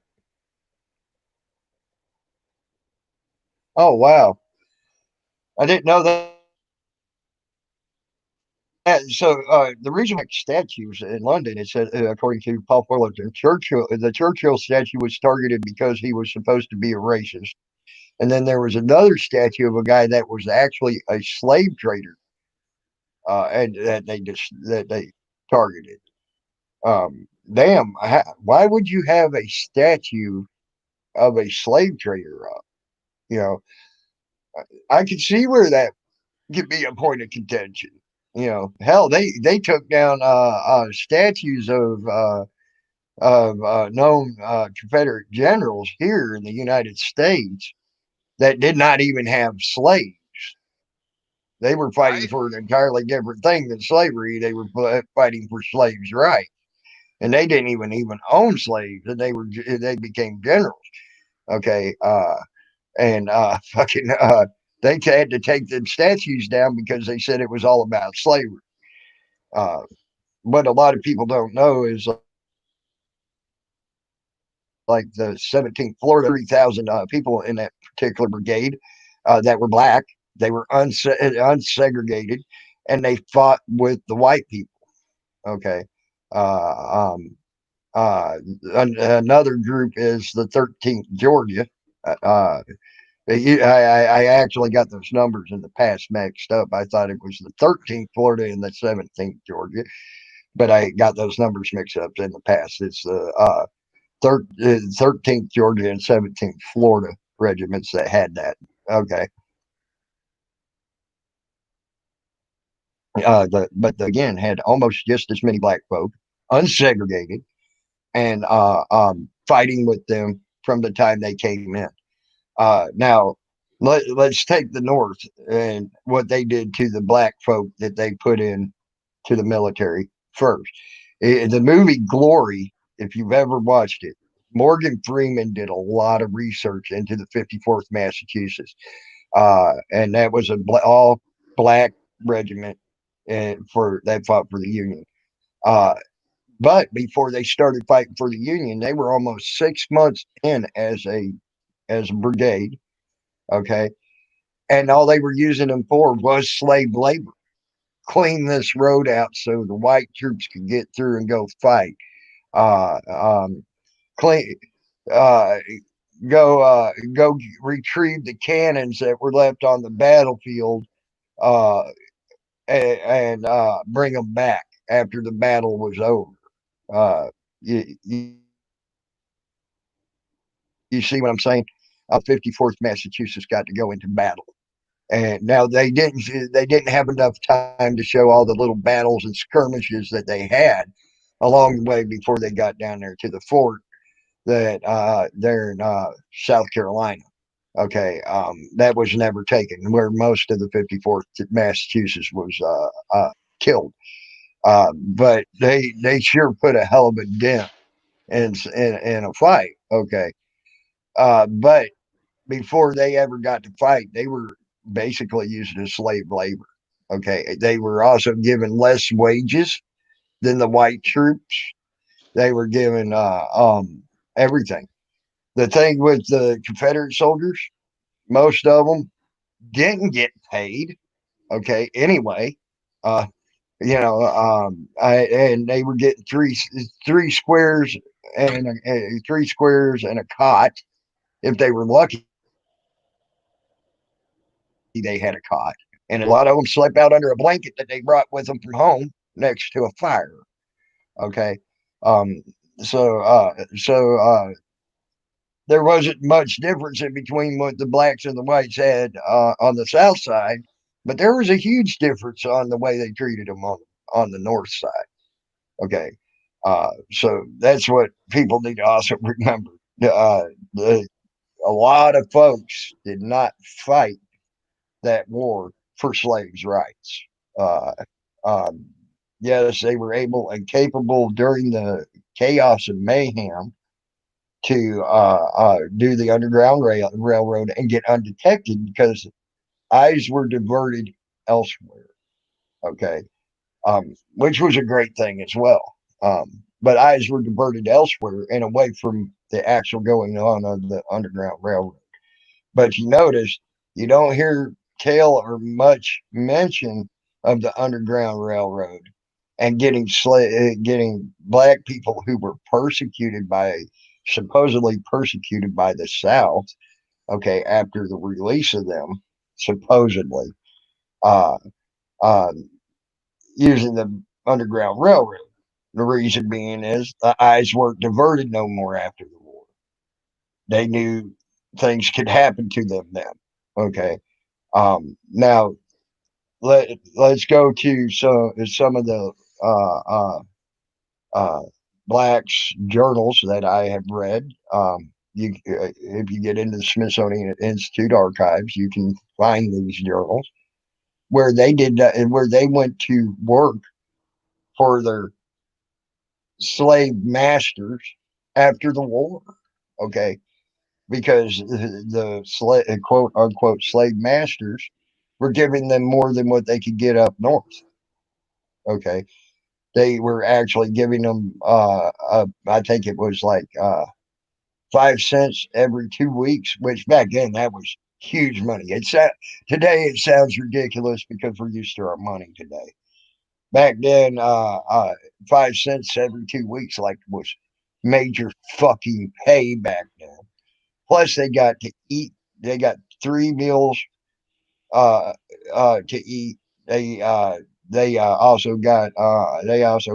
Oh, wow. I didn't know that. So the reason why statues in London, it said, according to Paul Fullerton, Churchill, the Churchill statue was targeted because he was supposed to be a racist. And then there was another statue of a guy that was actually a slave trader, and that they targeted. Damn, why would you have a statue of a slave trader up? You know, I could see where that could be a point of contention. You know, hell, they took down statues of known Confederate generals here in the United States that did not even have slaves. They were fighting Right? for an entirely different thing than slavery. They were fighting for slaves' rights, and they didn't even own slaves, and they became generals. Okay, and fucking they had to take the statues down because they said it was all about slavery. Uh, what a lot of people don't know is like the 17th Florida, 3,000 people in that particular brigade that were black. They were unsegregated, and they fought with the white people. Okay. Uh, um, uh, Another group is the 13th Georgia. Uh, uh, I actually got those numbers in the past mixed up. I thought it was the 13th Florida and the 17th Georgia, but I got those numbers mixed up in the past. It's the 13th Georgia and 17th Florida regiments that had that. Okay. But again, had almost just as many black folk, unsegregated, and fighting with them from the time they came in. Now, let's take the North and what they did to the black folk that they put in to the military first. The movie Glory, if you've ever watched it, Morgan Freeman did a lot of research into the 54th Massachusetts. And that was a all black regiment, and for that fought for the Union. Uh, but before they started fighting for the Union, they were almost 6 months in as a brigade. Okay, and all they were using them for was slave labor. Clean this road out so the white troops could get through and go fight. Uh, um, clean, uh, go retrieve the cannons that were left on the battlefield, uh, and bring them back after the battle was over. You see what I'm saying? 54th Massachusetts got to go into battle, and now they didn't have enough time to show all the little battles and skirmishes that they had along the way before they got down there to the fort that there in South Carolina. Okay, that was never taken, where most of the 54th Massachusetts was killed. But they sure put a hell of a dent in a fight. Okay, but before they ever got to fight, they were basically used as slave labor. Okay, they were also given less wages than the white troops. They were given everything. The thing with the Confederate soldiers, most of them didn't get paid. Okay, anyway, uh, and they were getting three squares and 3 squares and a cot. If they were lucky, they had a cot, and a lot of them slept out under a blanket that they brought with them from home next to a fire. Okay, so there wasn't much difference in between what the blacks and the whites had on the south side, but there was a huge difference on the way they treated them on the north side. Okay, so that's what people need to also remember. The, a lot of folks did not fight that war for slaves' rights. Uh, um, yes, they were able and capable during the chaos and mayhem to do the railroad and get undetected because eyes were diverted elsewhere. Okay, which was a great thing as well. But eyes were diverted elsewhere and away from the actual going on of the Underground Railroad. But you notice you don't hear tale or much mention of the Underground Railroad and getting black people who were supposedly persecuted by the South. Okay, after the release of them, supposedly, uh, uh, using the Underground Railroad. The reason being is the eyes weren't diverted no more after the war. They knew things could happen to them then. Okay. Now let's go to some of the uh, uh, uh, blacks journals that I have read. If you get into the Smithsonian Institute archives, you can find these journals where they went to work for their slave masters after the war. Okay, because the quote unquote slave masters were giving them more than what they could get up north. Okay, they were actually giving them I think it was like 5 cents every 2 weeks, which back then that was huge money. Today it sounds ridiculous because we're used to our money today. Back then, 5 cents every 2 weeks like was major fucking pay back then. Plus, they got to eat. They got 3 meals uh, to eat. They uh, they also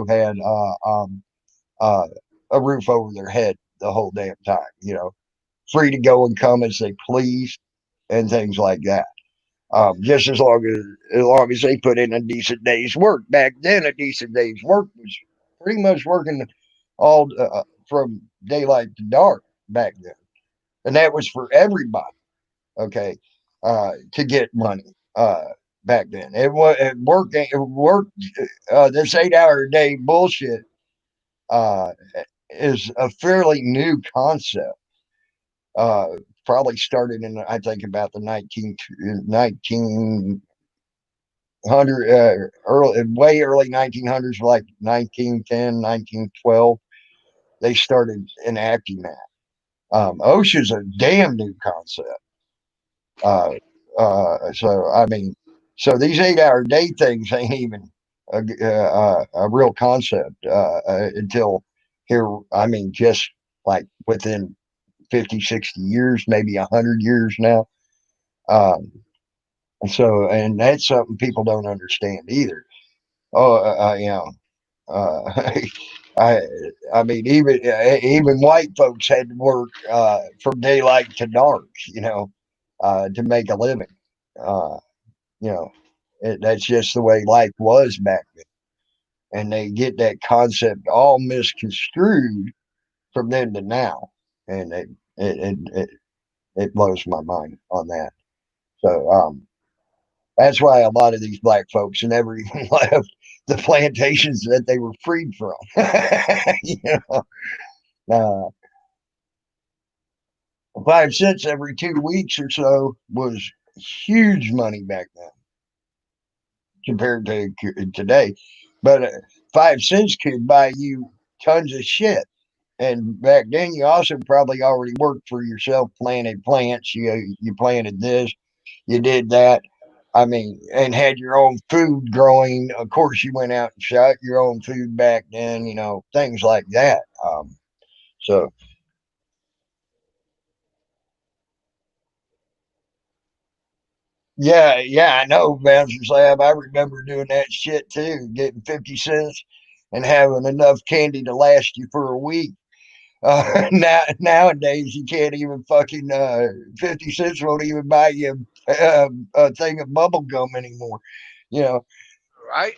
had uh, a roof over their head the whole damn time. Free to go and come as they please and things like that. Just as long as they put in a decent day's work. Back then, a decent day's work was pretty much working all from daylight to dark back then, and that was for everybody. Okay, to get money. Back then, it work. This 8 hour a day bullshit uh, is a fairly new concept probably started in, I think, about the 1900, way early 1900s, like 1910, 1912. They started enacting that. OSHA's a damn new concept. So I mean, so these 8-hour day things ain't even a real concept until here. I mean, just like within 50, 60 years, maybe 100 years now. Um, and that's something people don't understand either. Oh, you know, uh, I, I mean, even white folks had to work from daylight to dark, to make a living. Uh, you know, that's just the way life was back then, and they get that concept all misconstrued from then to now, and it blows my mind on that. So that's why a lot of these black folks never even left the plantations that they were freed from. you know, uh, 5 cents every 2 weeks or so was huge money back then compared to today. But 5 cents could buy you tons of shit. And back then, you also probably already worked for yourself, planted plants. You planted this, you did that. I mean, and had your own food growing. Of course, you went out and shot your own food back then. Things like that. So yeah, I know, Bouncer Slab. I remember doing that shit too, getting 50 cents and having enough candy to last you for a week. Nowadays, you can't even fucking 50 cents won't even buy you a thing of bubble gum anymore. You know, Right?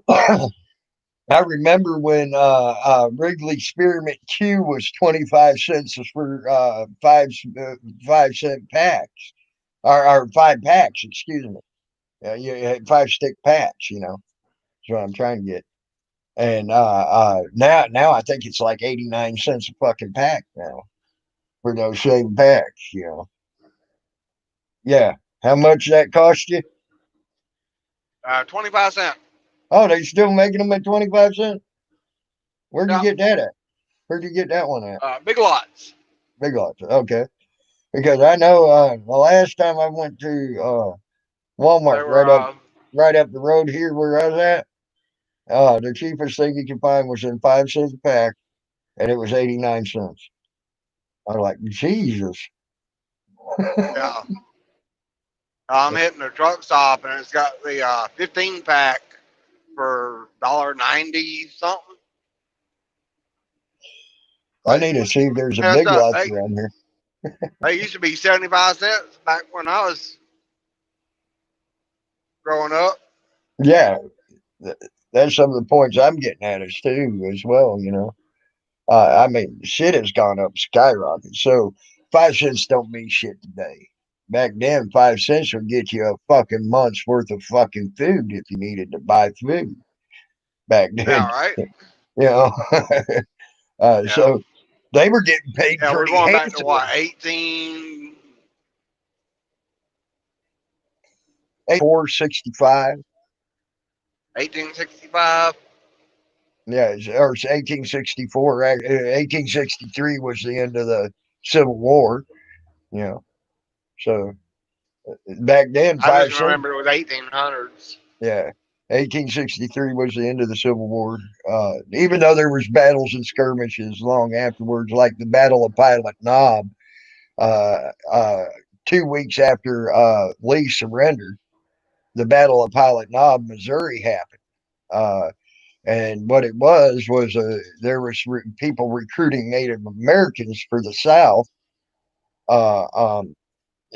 uh, I remember when Wrigley Spearmint Q was 25 cents for 5 cent packs, or 5 packs, excuse me. You had 5 stick packs. That's what I'm trying to get. And now I think it's like 89 cents a fucking pack now for those same packs. Yeah. How much that cost you? 25 cents. Oh, they still making them at 25 cents? Where'd you Yeah. get that at? Where'd you get that one at? Big lots. Big Lots. Okay. Because I know the last time I went to They Walmart were right up the road here where I was at, the cheapest thing you could find was in 5 cents a pack, and it was 89 cents. I was like, Jesus. yeah. I'm hitting the truck stop and it's got the 15 pack for $1.90 something. I need to see if there's a Messed Big up. Lots around here. They used to be 75 cents back when I was growing up. Yeah, that's some of the points I'm getting at is too as well. I mean, shit has gone up skyrocket. So 5 cents don't mean shit today. Back then, 5 cents would get you a fucking month's worth of fucking food if you needed to buy food. Back Yeah, then, right? you know. Yeah. So they were getting paid Yeah, we're pretty going back to what, handsomely. 465. 1865? Yeah, or it's 1864. 1863 was the end of the Civil War. You know, so back then, I just 5 cents. remember it was 1800s. Yeah, 1863 was the end of the Civil War. Even though there was battles and skirmishes long afterwards, like the Battle of Pilot Knob, uh, uh, 2 weeks after Lee surrendered, the Battle of Pilot Knob, Missouri happened. Uh, and what it was there was people recruiting Native Americans for the South uh, um,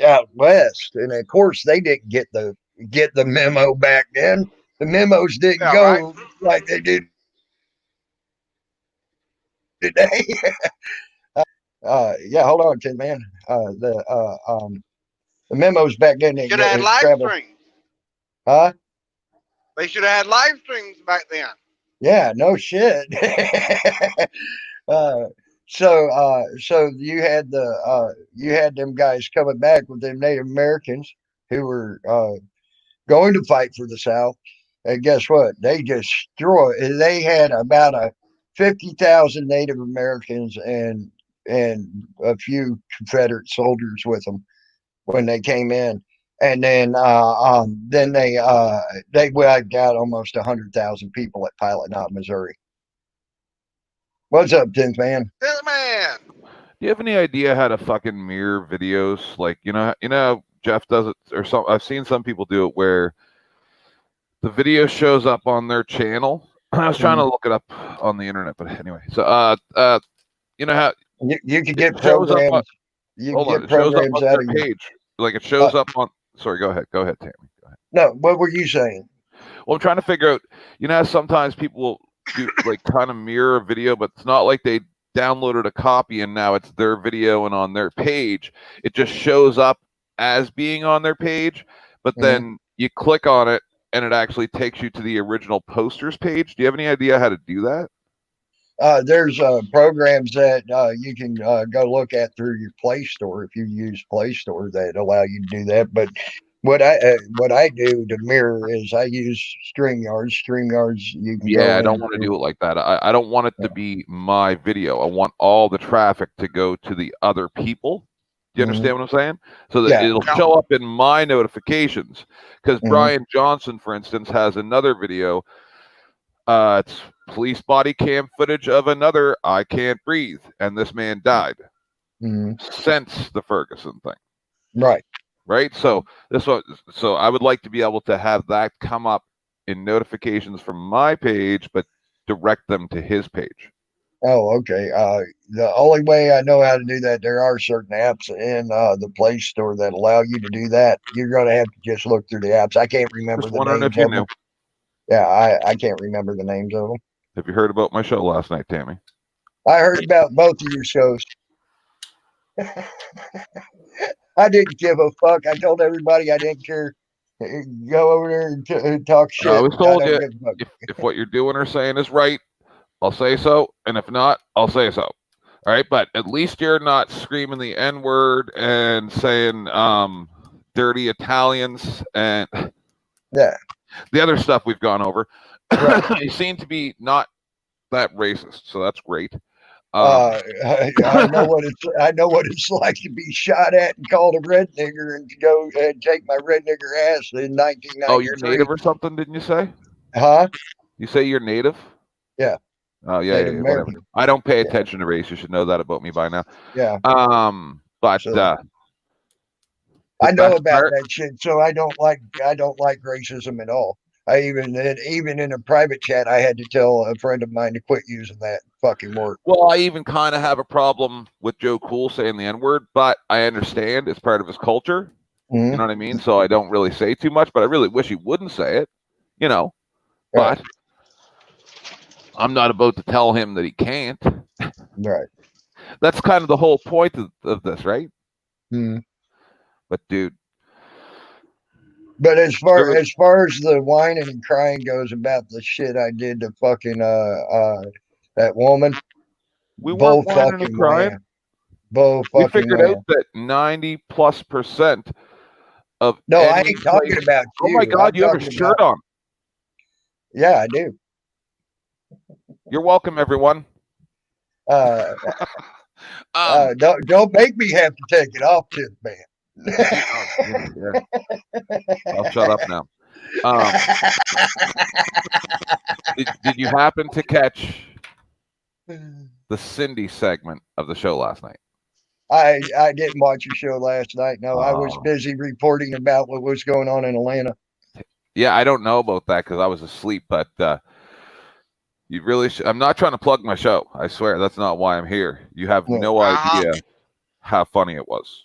out west, and of course they didn't get the memo back then. The memos didn't Yeah, right? go like they do today. Yeah, hold on, Tin Man. The memos back then They didn't should have had live travel, streams. huh? They should have had live streams back then. Yeah, no shit. uh, So you had them guys coming back with them Native Americans who were going to fight for the South, and guess what? They destroyed. They had about 50,000 Native Americans and a few Confederate soldiers with them when they came in, and then they wiped out almost 100,000 people at Pilot Knot, Missouri. What's up, 10th man? Yeah, man. Do you have any idea how to fucking mirror videos? Like, how Jeff does it, or some. I've seen some people do it where the video shows up on their channel. I was trying to look it up on the internet, but anyway. So, you know how You could get it shows up programs. on, You hold can on, get it shows up programs on out their of your. page. Like it shows up on. Sorry, go ahead, Tammy. Go ahead. No, what were you saying? Well, I'm trying to figure out. How sometimes people will do like kind of mirror a video, but it's not like they downloaded a copy and now it's their video and on their page. It just shows up as being on their page, but then you click on it and it actually takes you to the original posters page. Do you have any idea how to do that? There's programs that you can go look at through your Play Store if you use Play Store that allow you to do that. But what I do to mirror is I use StreamYards. StreamYards, you can Yeah, go I don't in. want to do it like that. I don't want it to be my video. I want all the traffic to go to the other people. Do you understand what I'm saying? So that it'll show up in my notifications. Because Brian Johnson, for instance, has another video. It's police body cam footage of another I can't breathe, and this man died since the Ferguson thing. Right. So I would like to be able to have that come up in notifications from my page, but direct them to his page. Oh, okay. The only way I know how to do that, there are certain apps in the Play Store that allow you to do that. You're going to have to just look through the apps. I can't remember Just the wondering names if you of knew. them. Yeah, I can't remember the names of them. Have you heard about my show last night, Tammy? I heard about both of your shows. I didn't give a fuck. I told everybody I didn't care. Go over there and talk shit. I was told you give a fuck. if what you're doing or saying is right, I'll say so, and if not, I'll say so. All right, but at least you're not screaming the N-word and saying dirty Italians and the other stuff we've gone over. Right. You seem to be not that racist, so that's great. I know what it's like to be shot at and called a red nigger and to go and take my red nigger ass in 1993. Oh, you're native or something? Didn't you say? Huh? You say you're native? Yeah. Oh yeah, whatever. I don't pay attention to race. You should know that about me by now. Yeah. But I know about that shit, so I don't like racism at all. I even in a private chat, I had to tell a friend of mine to quit using that fucking word. Well, I even kind of have a problem with Joe Cool saying the N-word, but I understand it's part of his culture. You know what I mean? So I don't really say too much, but I really wish he wouldn't say it. But I'm not about to tell him that he can't. Right. That's kind of the whole point of this, right? But dude. But as far as the whining and crying goes about the shit I did to fucking that woman, we weren't whining and crying. We figured out that 90+% of I ain't talking about you. Oh my God, you have a shirt on. Yeah, I do. You're welcome, everyone. Don't make me have to take it off, Tip Man. I'll shut up now. Did you happen to catch the Cindy segment of the show last night? I didn't watch your show last night. No, I was busy reporting about what was going on in Atlanta. Yeah, I don't know about that because I was asleep, but you really I'm not trying to plug my show. I swear that's not why I'm here. You have no idea how funny it was.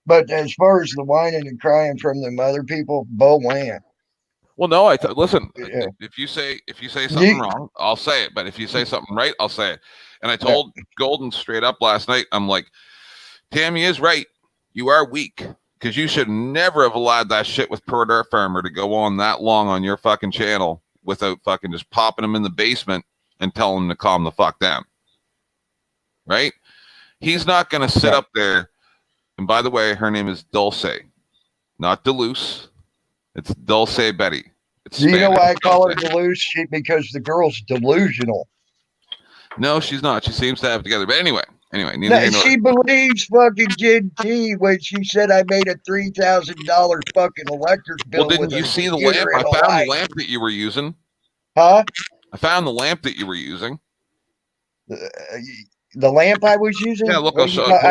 But as far as the whining and crying from them other people, Bo Wan. Well, no, listen. If you say something wrong, I'll say it. But if you say something right, I'll say it. And I told Golden straight up last night. I'm like, Tammy is right. You are weak because you should never have allowed that shit with Pure Dirt Farmer to go on that long on your fucking channel without fucking just popping him in the basement and telling him to calm the fuck down. right? He's not going to sit up there. And by the way, her name is Dulce, not Duluce. It's Dulce Betty. It's Do you know Spanish. why I call her Duluce? Because the girl's delusional. No, she's not. She seems to have it together. But anyway, No, she believes fucking Jen T when she said I made a $3,000 fucking electric bill. Well, didn't you see the lamp? I found the lamp that you were using. Huh? I found the lamp that you were using. The lamp I was using? Yeah, look, I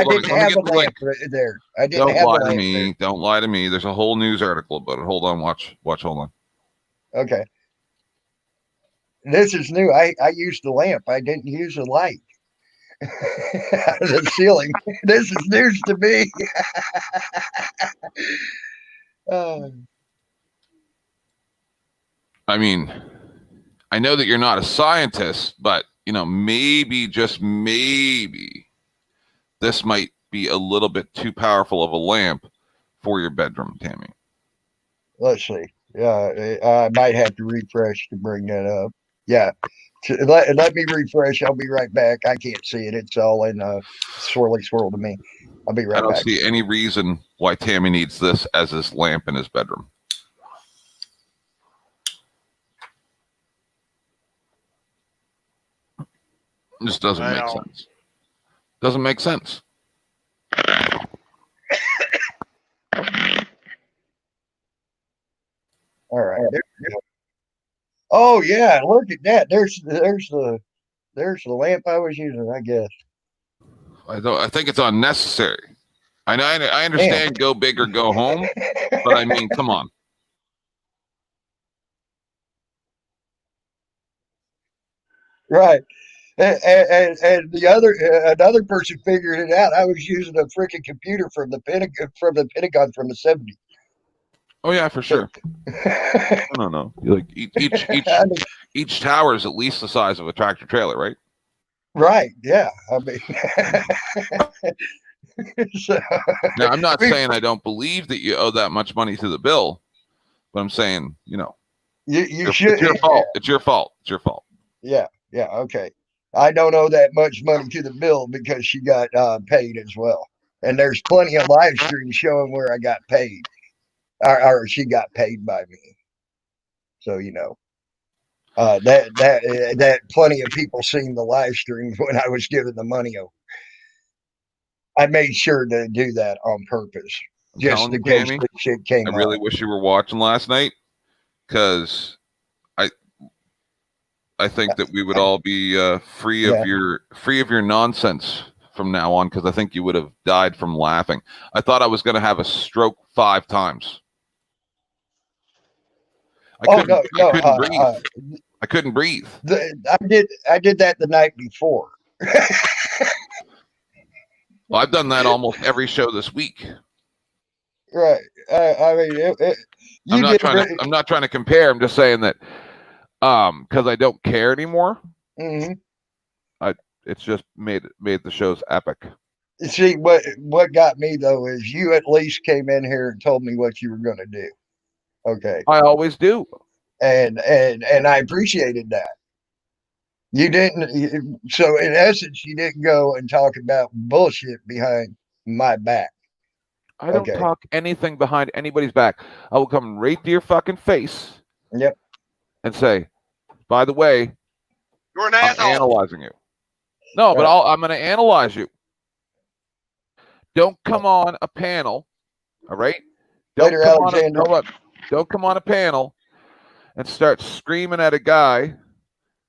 didn't have a lamp there. I didn't have a lamp there. Don't lie to me. There's a whole news article about it. Hold on, watch, hold on. Okay. This is new. I used the lamp. I didn't use a light. Out of the ceiling. This is news to me. I mean, I know that you're not a scientist, but maybe, just maybe, this might be a little bit too powerful of a lamp for your bedroom, Tammy. Let's see. Yeah, I might have to refresh to bring that up. Yeah. Let me refresh. I'll be right back. I can't see it. It's all in swirly swirl to me. I'll be right back. I don't see any reason why Tammy needs this as his lamp in his bedroom. It just doesn't make sense. Doesn't make sense. All right. Oh yeah, look at that. There's the lamp I was using, I guess. I think it's unnecessary. I understand. Damn. Go big or go home, but I mean, come on. Right. And another person figured it out. I was using a freaking computer from the Pentagon from the 70s. Oh yeah, for sure. No. Like each tower is at least the size of a tractor trailer, right? Right. Yeah. I mean, so, now I'm not saying I don't believe that you owe that much money to the bill, but I'm saying you should. It's your fault. It's your fault. It's your fault. Yeah. Yeah. Okay. I don't owe that much money to the bill because she got paid as well, and there's plenty of live streams showing where I got paid. Or she got paid by me. So that plenty of people seen the live streams when I was giving the money over. I made sure to do that on purpose, just in case the shit came I really wish you were watching last night, because I think that we would all be free of your nonsense from now on, because I think you would have died from laughing. I thought I was going to have a stroke 5 times. I couldn't breathe. I couldn't breathe. I did that the night before. Well, I've done that almost every show this week. Right. I mean, I'm not trying to compare. I'm just saying that because I don't care anymore. Mm-hmm. It's just made the shows epic. See, what got me though is you at least came in here and told me what you were going to do. Okay. I always do. And I appreciated that. You didn't. So in essence, you didn't go and talk about bullshit behind my back. I don't talk anything behind anybody's back. I will come right to your fucking face. Yep. And say, by the way, you're an asshole. I'm analyzing you. No, but I'm going to analyze you. Don't come on a panel. All right. Don't come on a panel and start screaming at a guy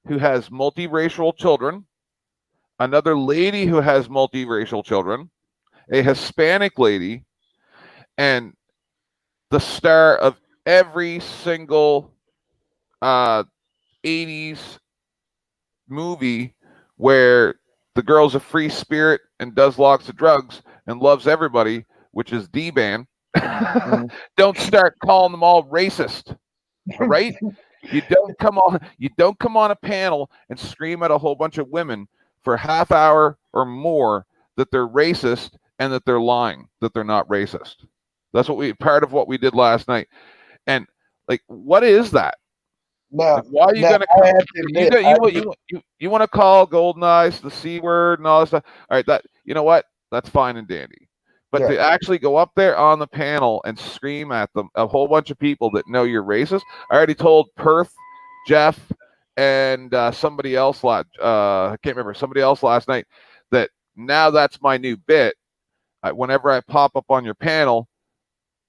who has multiracial children, another lady who has multiracial children, a Hispanic lady, and the star of every single 80s movie where the girl's a free spirit and does lots of drugs and loves everybody, which is D-Ban. Don't start calling them all racist. All right? You don't come on a panel and scream at a whole bunch of women for a half hour or more that they're racist and that they're lying, that they're not racist. That's part of what we did last night. And like, what is that? No, Like, why are you no, gonna? I have to admit, You want to call Golden Eyes the C word and all this stuff? All right, that you know what? That's fine and dandy. But to actually go up there on the panel and scream at them, a whole bunch of people that know you're racist. I already told Perth, Jeff, and somebody else. I can't remember, somebody else last night, that now that's my new bit. Whenever I pop up on your panel,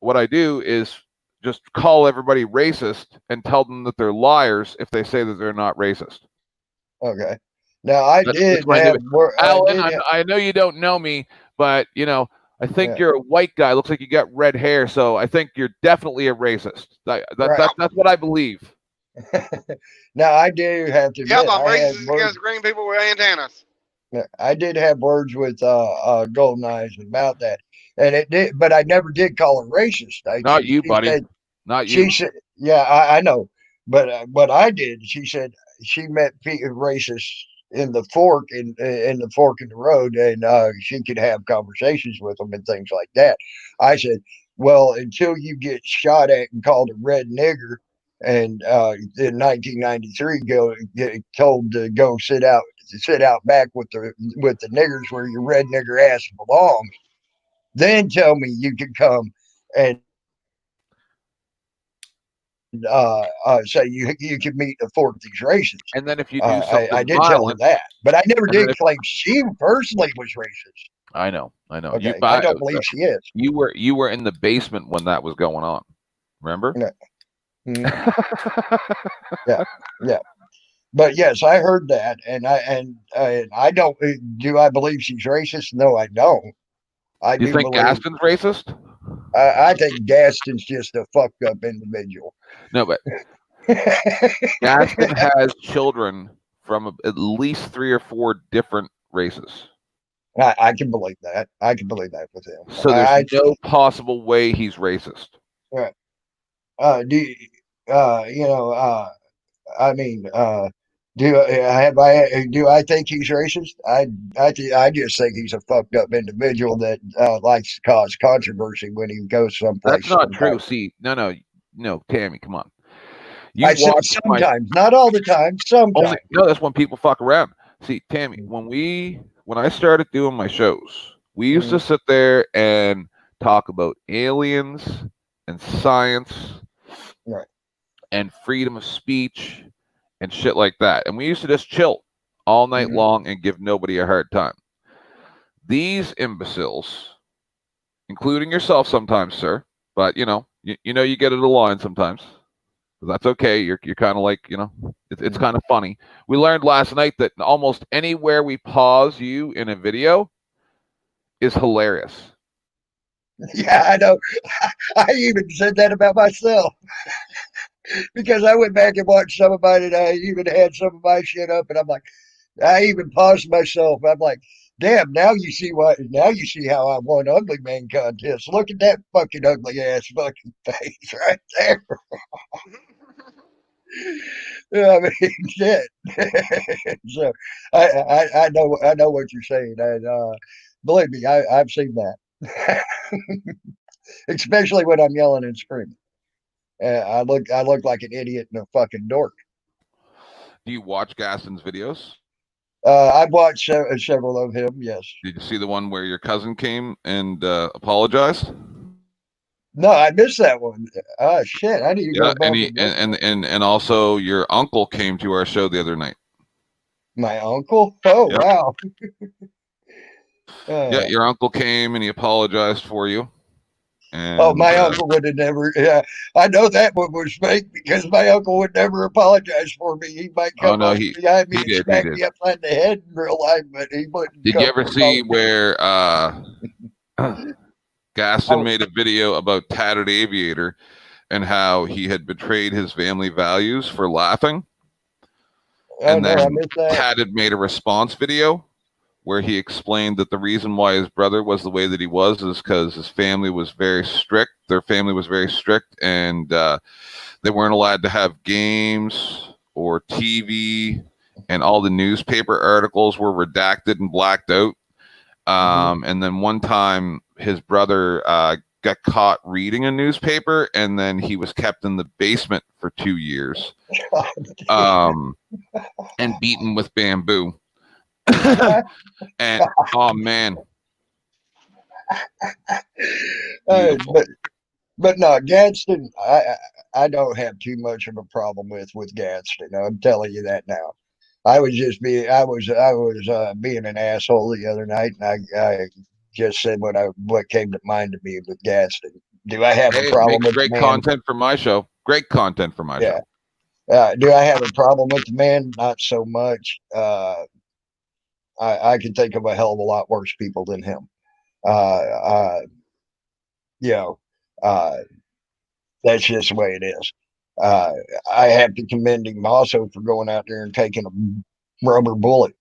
what I do is just call everybody racist and tell them that they're liars if they say that they're not racist. Okay. Now I did have. Alan, I know you don't know me, but you know, I think you're a white guy. Looks like you got red hair, so I think you're definitely a racist. That's what I believe. Now I do have to admit, Yep, I'm racist against green people with antennas. I did have words with Golden Eyes about that, and it did, but I never did call her racist. Not you, buddy. Not you. She said, "Yeah, I know," but what I did, she said she met racists in the fork in the fork in the road, and she could have conversations with them and things like that. I said, "Well, until you get shot at and called a red nigger." And in 1993, get told to go sit out back with the niggers where your red nigger ass belongs. Then tell me you can come and say you can meet the fork of these racists. And then if you do something I did violent, tell her that, but I never did claim she personally was racist. I know. Okay, I don't believe she is. You were in the basement when that was going on. Remember? Yeah. Yeah. But yes, I heard that, and I don't. Do I believe she's racist? No, I don't. I do think Gaston's racist? I think Gaston's just a fucked up individual. No, but Gaston has children from at least 3 or 4 different races. I can believe that. I can believe that with him. So there's no possible way he's racist. Right. I mean, do I think he's racist? I just think he's a fucked up individual that likes to cause controversy when he goes someplace. That's not true. See, no, Tammy, come on. I said sometimes, not all the time. Sometimes. No, that's when people fuck around. See, Tammy, when I started doing my shows, we used to sit there and talk about aliens and science, right, and freedom of speech and shit like that. And we used to just chill all night long and give nobody a hard time. These imbeciles, including yourself sometimes, sir, but you get it a line sometimes. That's okay. You're kind of like, it's kind of funny. We learned last night that almost anywhere we pause you in a video is hilarious. Yeah, I know. I even said that about myself. Because I went back and watched some of mine, and I even had some of my shit up, and I'm like, I even paused myself. I'm like, damn, now you see how I won Ugly Man contest. Look at that fucking ugly ass fucking face right there. I mean, shit. So I know what you're saying, and believe me, I've seen that, especially when I'm yelling and screaming. I look like an idiot and a fucking dork. Do you watch Gaston's videos? I've watched several of him. Yes. Did you see the one where your cousin came and apologized? No, I missed that one. Oh shit! I need to go back. And also your uncle came to our show the other night. My uncle? Oh yep. Wow. Yeah, your uncle came and he apologized for you. And, my uncle would have never. Yeah, I know that one was fake because my uncle would never apologize for me. He might come behind me and smack me upside the head in real life, but he wouldn't. Did you ever see where Gaston made a video about Tatted Aviator and how he had betrayed his family values for laughing? And then Tatted made a response video where he explained that the reason why his brother was the way that he was is because his family was very strict. Their family was very strict, and they weren't allowed to have games or TV, and all the newspaper articles were redacted and blacked out. And then one time his brother got caught reading a newspaper, and then he was kept in the basement for 2 years, and beaten with bamboo. And oh man, but no, Gadsden, I don't have too much of a problem with Gadsden. I'm telling you that now. I was being an asshole the other night, and I just said what came to mind to me with Gadsden. Do I have a problem with great the man? content for my show? Great content for my show. Do I have a problem with the man? Not so much. I can think of a hell of a lot worse people than him. That's just the way it is. I have to commend him also for going out there and taking a rubber bullet,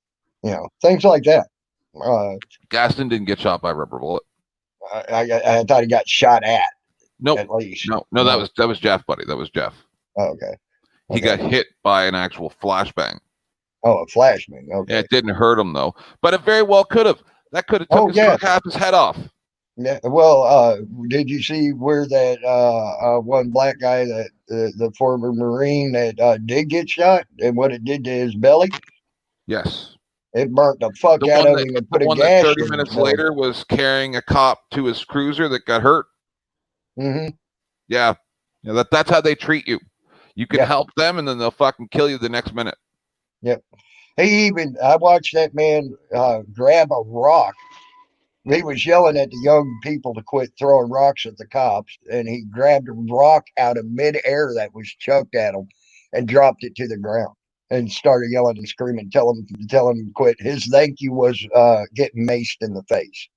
things like that. Gaston didn't get shot by a rubber bullet. I thought he got shot at. Nope. At least. No, that was Jeff, buddy. That was Jeff. Oh, okay. He got hit by an actual flashbang. Oh, a flashbang. Okay. Yeah, it didn't hurt him though, but it very well could have. That could have took half his head off. Yeah. Well, did you see where that one black guy, that the former Marine that did get shot, and what it did to his belly? Yes. It burnt the fuck out of him and put a gash. 30 minutes later was carrying a cop to his cruiser that got hurt. Mm-hmm. Yeah. That's how they treat you. You can help them, and then they'll fucking kill you the next minute. Yep. I watched that man grab a rock. He was yelling at the young people to quit throwing rocks at the cops, and he grabbed a rock out of midair that was chucked at him and dropped it to the ground and started yelling and screaming, tell him to quit. His thank you was getting maced in the face.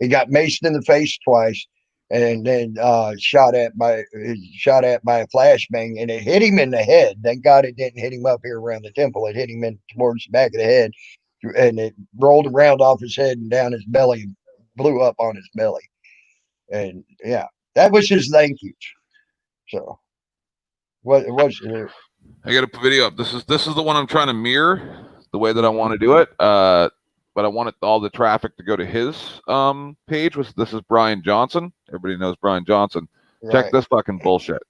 He got maced in the face twice, and then shot at by a flashbang, and it hit him in the head. Thank God it didn't hit him up here around the temple. It hit him towards the back of the head, and it rolled around off his head and down his belly, and blew up on his belly. And yeah, that was his thank you. So what was it? I got a video up. This is the one I'm trying to mirror the way that I want to do it. But I wanted all the traffic to go to his page. This is Brian Johnson. Everybody knows Brian Johnson. Right. Check this fucking bullshit.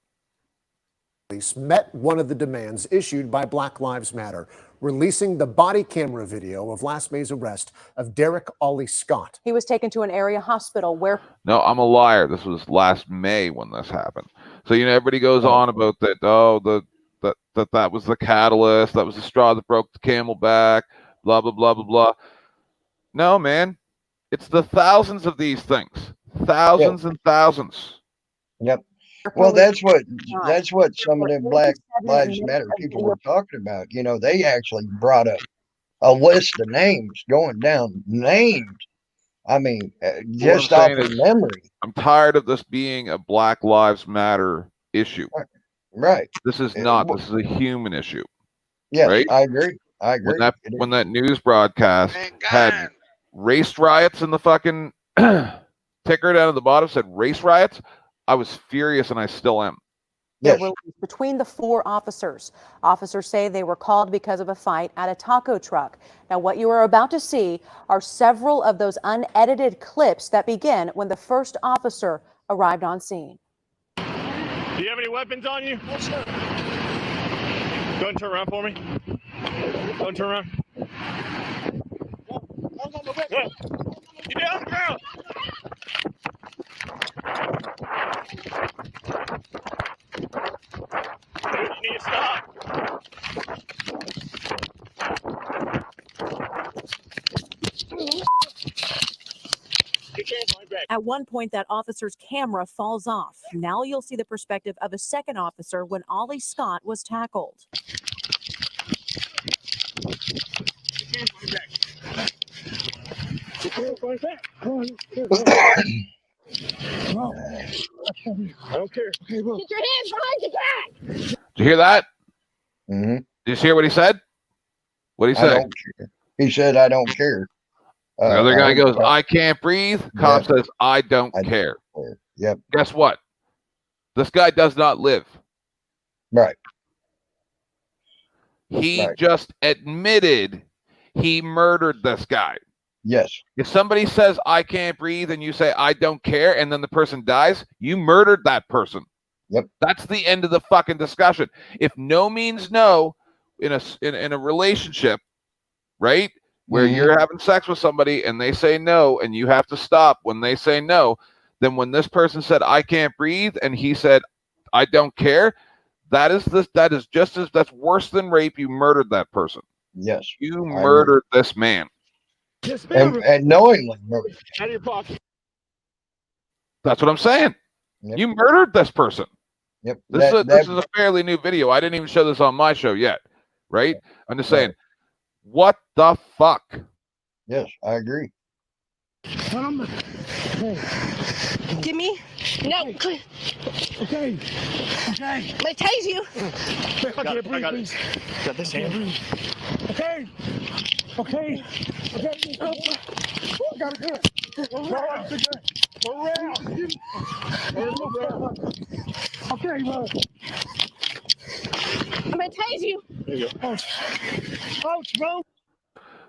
Police met one of the demands issued by Black Lives Matter, releasing the body camera video of last May's arrest of Derek Ollie Scott. He was taken to an area hospital where... No, I'm a liar. This was last May when this happened. So, everybody goes on about that. Oh, that was the catalyst. That was the straw that broke the camel back. Blah, blah, blah, blah, blah. No, man. It's the thousands of these things. Thousands and thousands. Yep. Well, that's what some of them Black Lives Matter people were talking about. They actually brought up a list of names, going down names. I mean, just off of memory. I'm tired of this being a Black Lives Matter issue. Right. This is not. This is a human issue. Yes, right? I agree. When that news broadcast had race riots in the fucking ticker down at the bottom said race riots, I was furious, and I still am. Yes. Between the four officers. Officers say they were called because of a fight at a taco truck. Now, what you are about to see are several of those unedited clips that begin when the first officer arrived on scene. Do you have any weapons on you? Yes, sir. Go ahead and turn around for me. Go and turn around. Get down on the ground. You need to stop. At one point, that officer's camera falls off. Now you'll see the perspective of a second officer when Ollie Scott was tackled. I don't care. Get your hands behind your back. Did you hear that? Mm-hmm. Did you hear what he said? What did he say? He said, "I don't care." The other guy goes, "I can't breathe." Cop says, "I don't care." Yep. Guess what? This guy does not live. Right. He just admitted he murdered this guy. Yes. If somebody says, I can't breathe, and you say, I don't care, and then the person dies, you murdered that person. Yep. That's the end of the fucking discussion. If no means no in a relationship, right, where you're having sex with somebody and they say no, and you have to stop when they say no, then when this person said, I can't breathe, and he said, I don't care, that's worse than rape. You murdered that person. Yes. You murdered this man. And knowingly murdered. Out of your pocket. That's what I'm saying. Yep. You murdered this person. Yep. This is a fairly new video. I didn't even show this on my show yet, right? I'm just saying, what the fuck? Yes, I agree. Give me. No. Okay. Okay. Let's tase you. I can't breathe, please. Got this hand. Okay. Okay. Okay. Oh, I got a gun. Around. Okay, bro. I'm gonna tase you. There you go. Ouch, bro.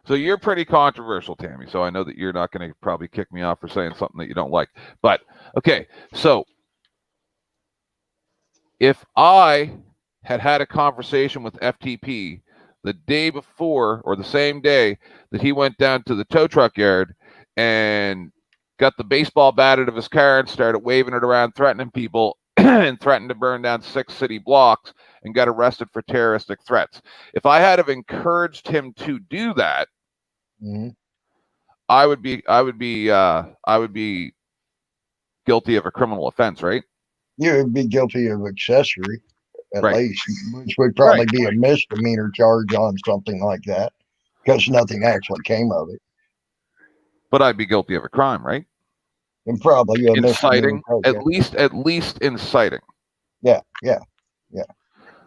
So you're pretty controversial, Tammy. So I know that you're not going to probably kick me off for saying something that you don't like. But, okay, so if I had a conversation with FTP the day before or the same day that he went down to the tow truck yard and got the baseball bat out of his car and started waving it around, threatening people and threatened to burn down 6 city blocks and got arrested for terroristic threats. If I had have encouraged him to do that, I would be guilty of a criminal offense, right? You would be guilty of accessory, at Right. least, which would probably be a misdemeanor charge on something like that, because nothing actually came of it. But I'd be guilty of a crime, right? And probably a inciting, misdemeanor. at least inciting. Yeah. At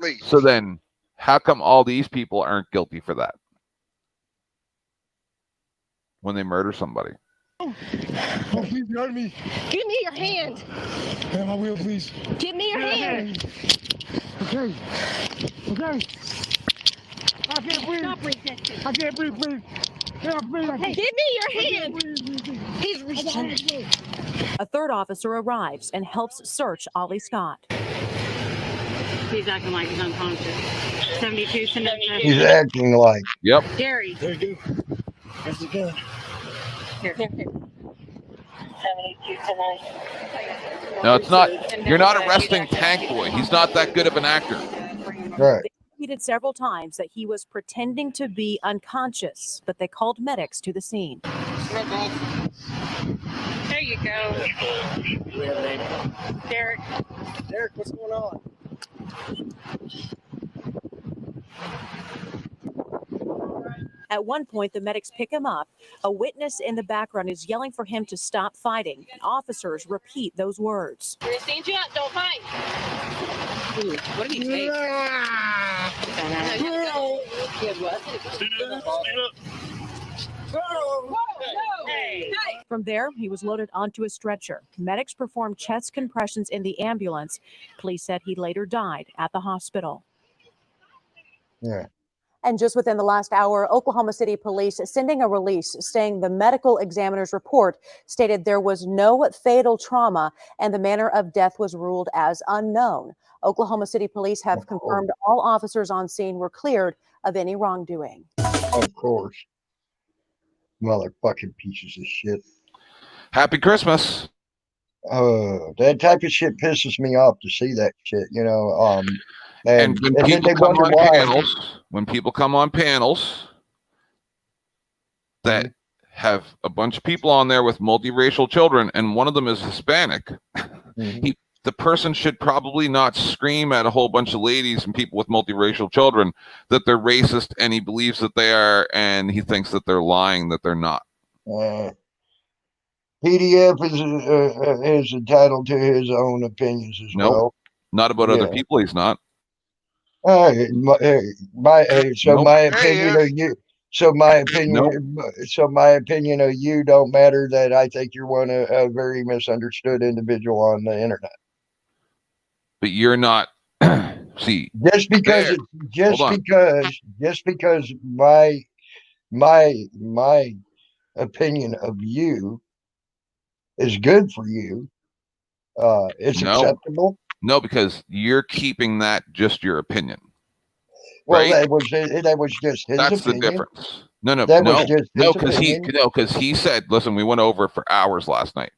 least. So then, how come all these people aren't guilty for that when they murder somebody? Oh, please hurt me. Give me your hand. Damn, I will, please. Give me your hand. Okay. Okay. I can't breathe. Stop resisting. I can't breathe, please. Help me. Hey, give me your hand. He's resisting. A third officer arrives and helps search Ollie Scott. He's acting like he's unconscious. 72 Sinatra. He's acting like. Yep. Jerry. There you go. That's the gun. Here. 72 tonight. No, it's not. You're not arresting Tank Boy. He's not that good of an actor. Right. They repeated several times that he was pretending to be unconscious, but they called medics to the scene. There you go. Derek. Derek, what's going on? At one point, the medics pick him up. A witness in the background is yelling for him to stop fighting. And officers repeat those words. We're gonna stand you up. Don't fight. Ooh, what did he take? From there, he was loaded onto a stretcher. Medics performed chest compressions in the ambulance. Police said he later died at the hospital. Yeah. And just within the last hour, Oklahoma City police sending a release saying the medical examiner's report stated there was no fatal trauma and the manner of death was ruled as unknown. Oklahoma City police have confirmed all officers on scene were cleared of any wrongdoing. Of course. Motherfucking pieces of shit. Happy Christmas. That type of shit pisses me off to see that shit, you know. And when people come on panels, that have a bunch of people on there with multiracial children, and one of them is Hispanic, the person should probably not scream at a whole bunch of ladies and people with multiracial children that they're racist, and he believes that they are, and he thinks that they're lying, that they're not. PDF is entitled to his own opinions as well. Not about other people. He's not. My opinion of you. So my opinion of you don't matter. That I think you're a very misunderstood individual on the internet. But you're not. See, just because my opinion of you is good for you, it's acceptable. No, because you're keeping that just your opinion. Well, right? that was just his That's opinion. the difference. No, because he said, listen, we went over it for hours last night.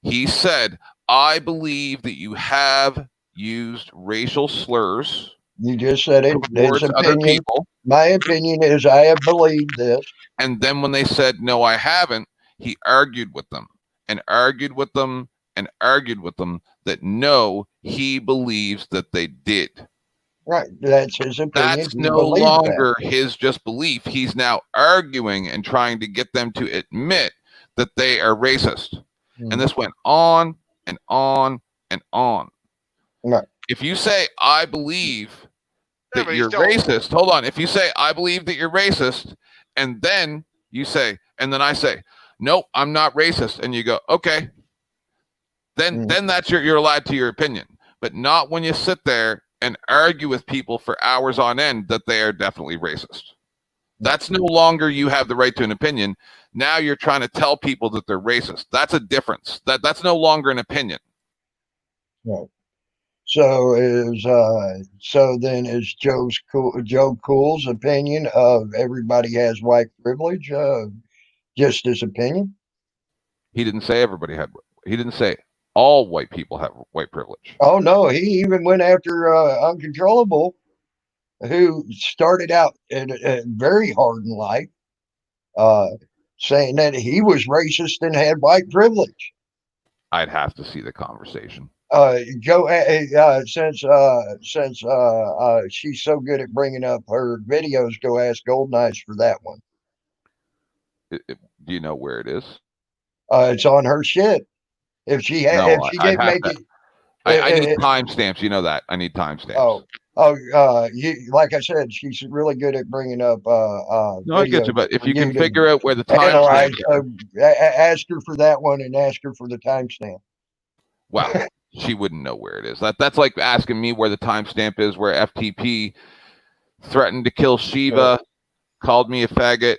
He said, I believe that you have used racial slurs. You just said it. Towards other people. My opinion is I have believed this. And then when they said, no, I haven't, he argued with them and argued with them and argued with them that no, he believes that they did. Right. That's his opinion. That's no longer his just belief. He's now arguing and trying to get them to admit that they are racist. And this went on and on and on. Right. If you say, I believe that you're racist, hold on. If you say, I believe that you're racist, and then you say, and then I say, nope, I'm not racist. And you go, okay. Then that's you're allowed to your opinion, but not when you sit there and argue with people for hours on end that they are definitely racist. That's no longer you have the right to an opinion. Now you're trying to tell people that they're racist. That's a difference. That's no longer an opinion. Right. So then is Joe Cool's opinion of everybody has white privilege just his opinion? He didn't say everybody had. He didn't say all white people have white privilege. Oh no, he even went after Uncontrollable, who started out very hard in life, saying that he was racist and had white privilege. I'd have to see the conversation. Joe, since she's so good at bringing up her videos, go ask Golden Eyes for that one. Do you know where it is? It's on her shit. If she didn't make it, I need timestamps. You know that I need timestamps. Like I said, she's really good at bringing up. No, I get you, but if you can figure out where the timestamp is, ask her for that one and ask her for the timestamp. Wow, she wouldn't know where it is. That's like asking me where the timestamp is, where FTP threatened to kill Shiva, called me a faggot,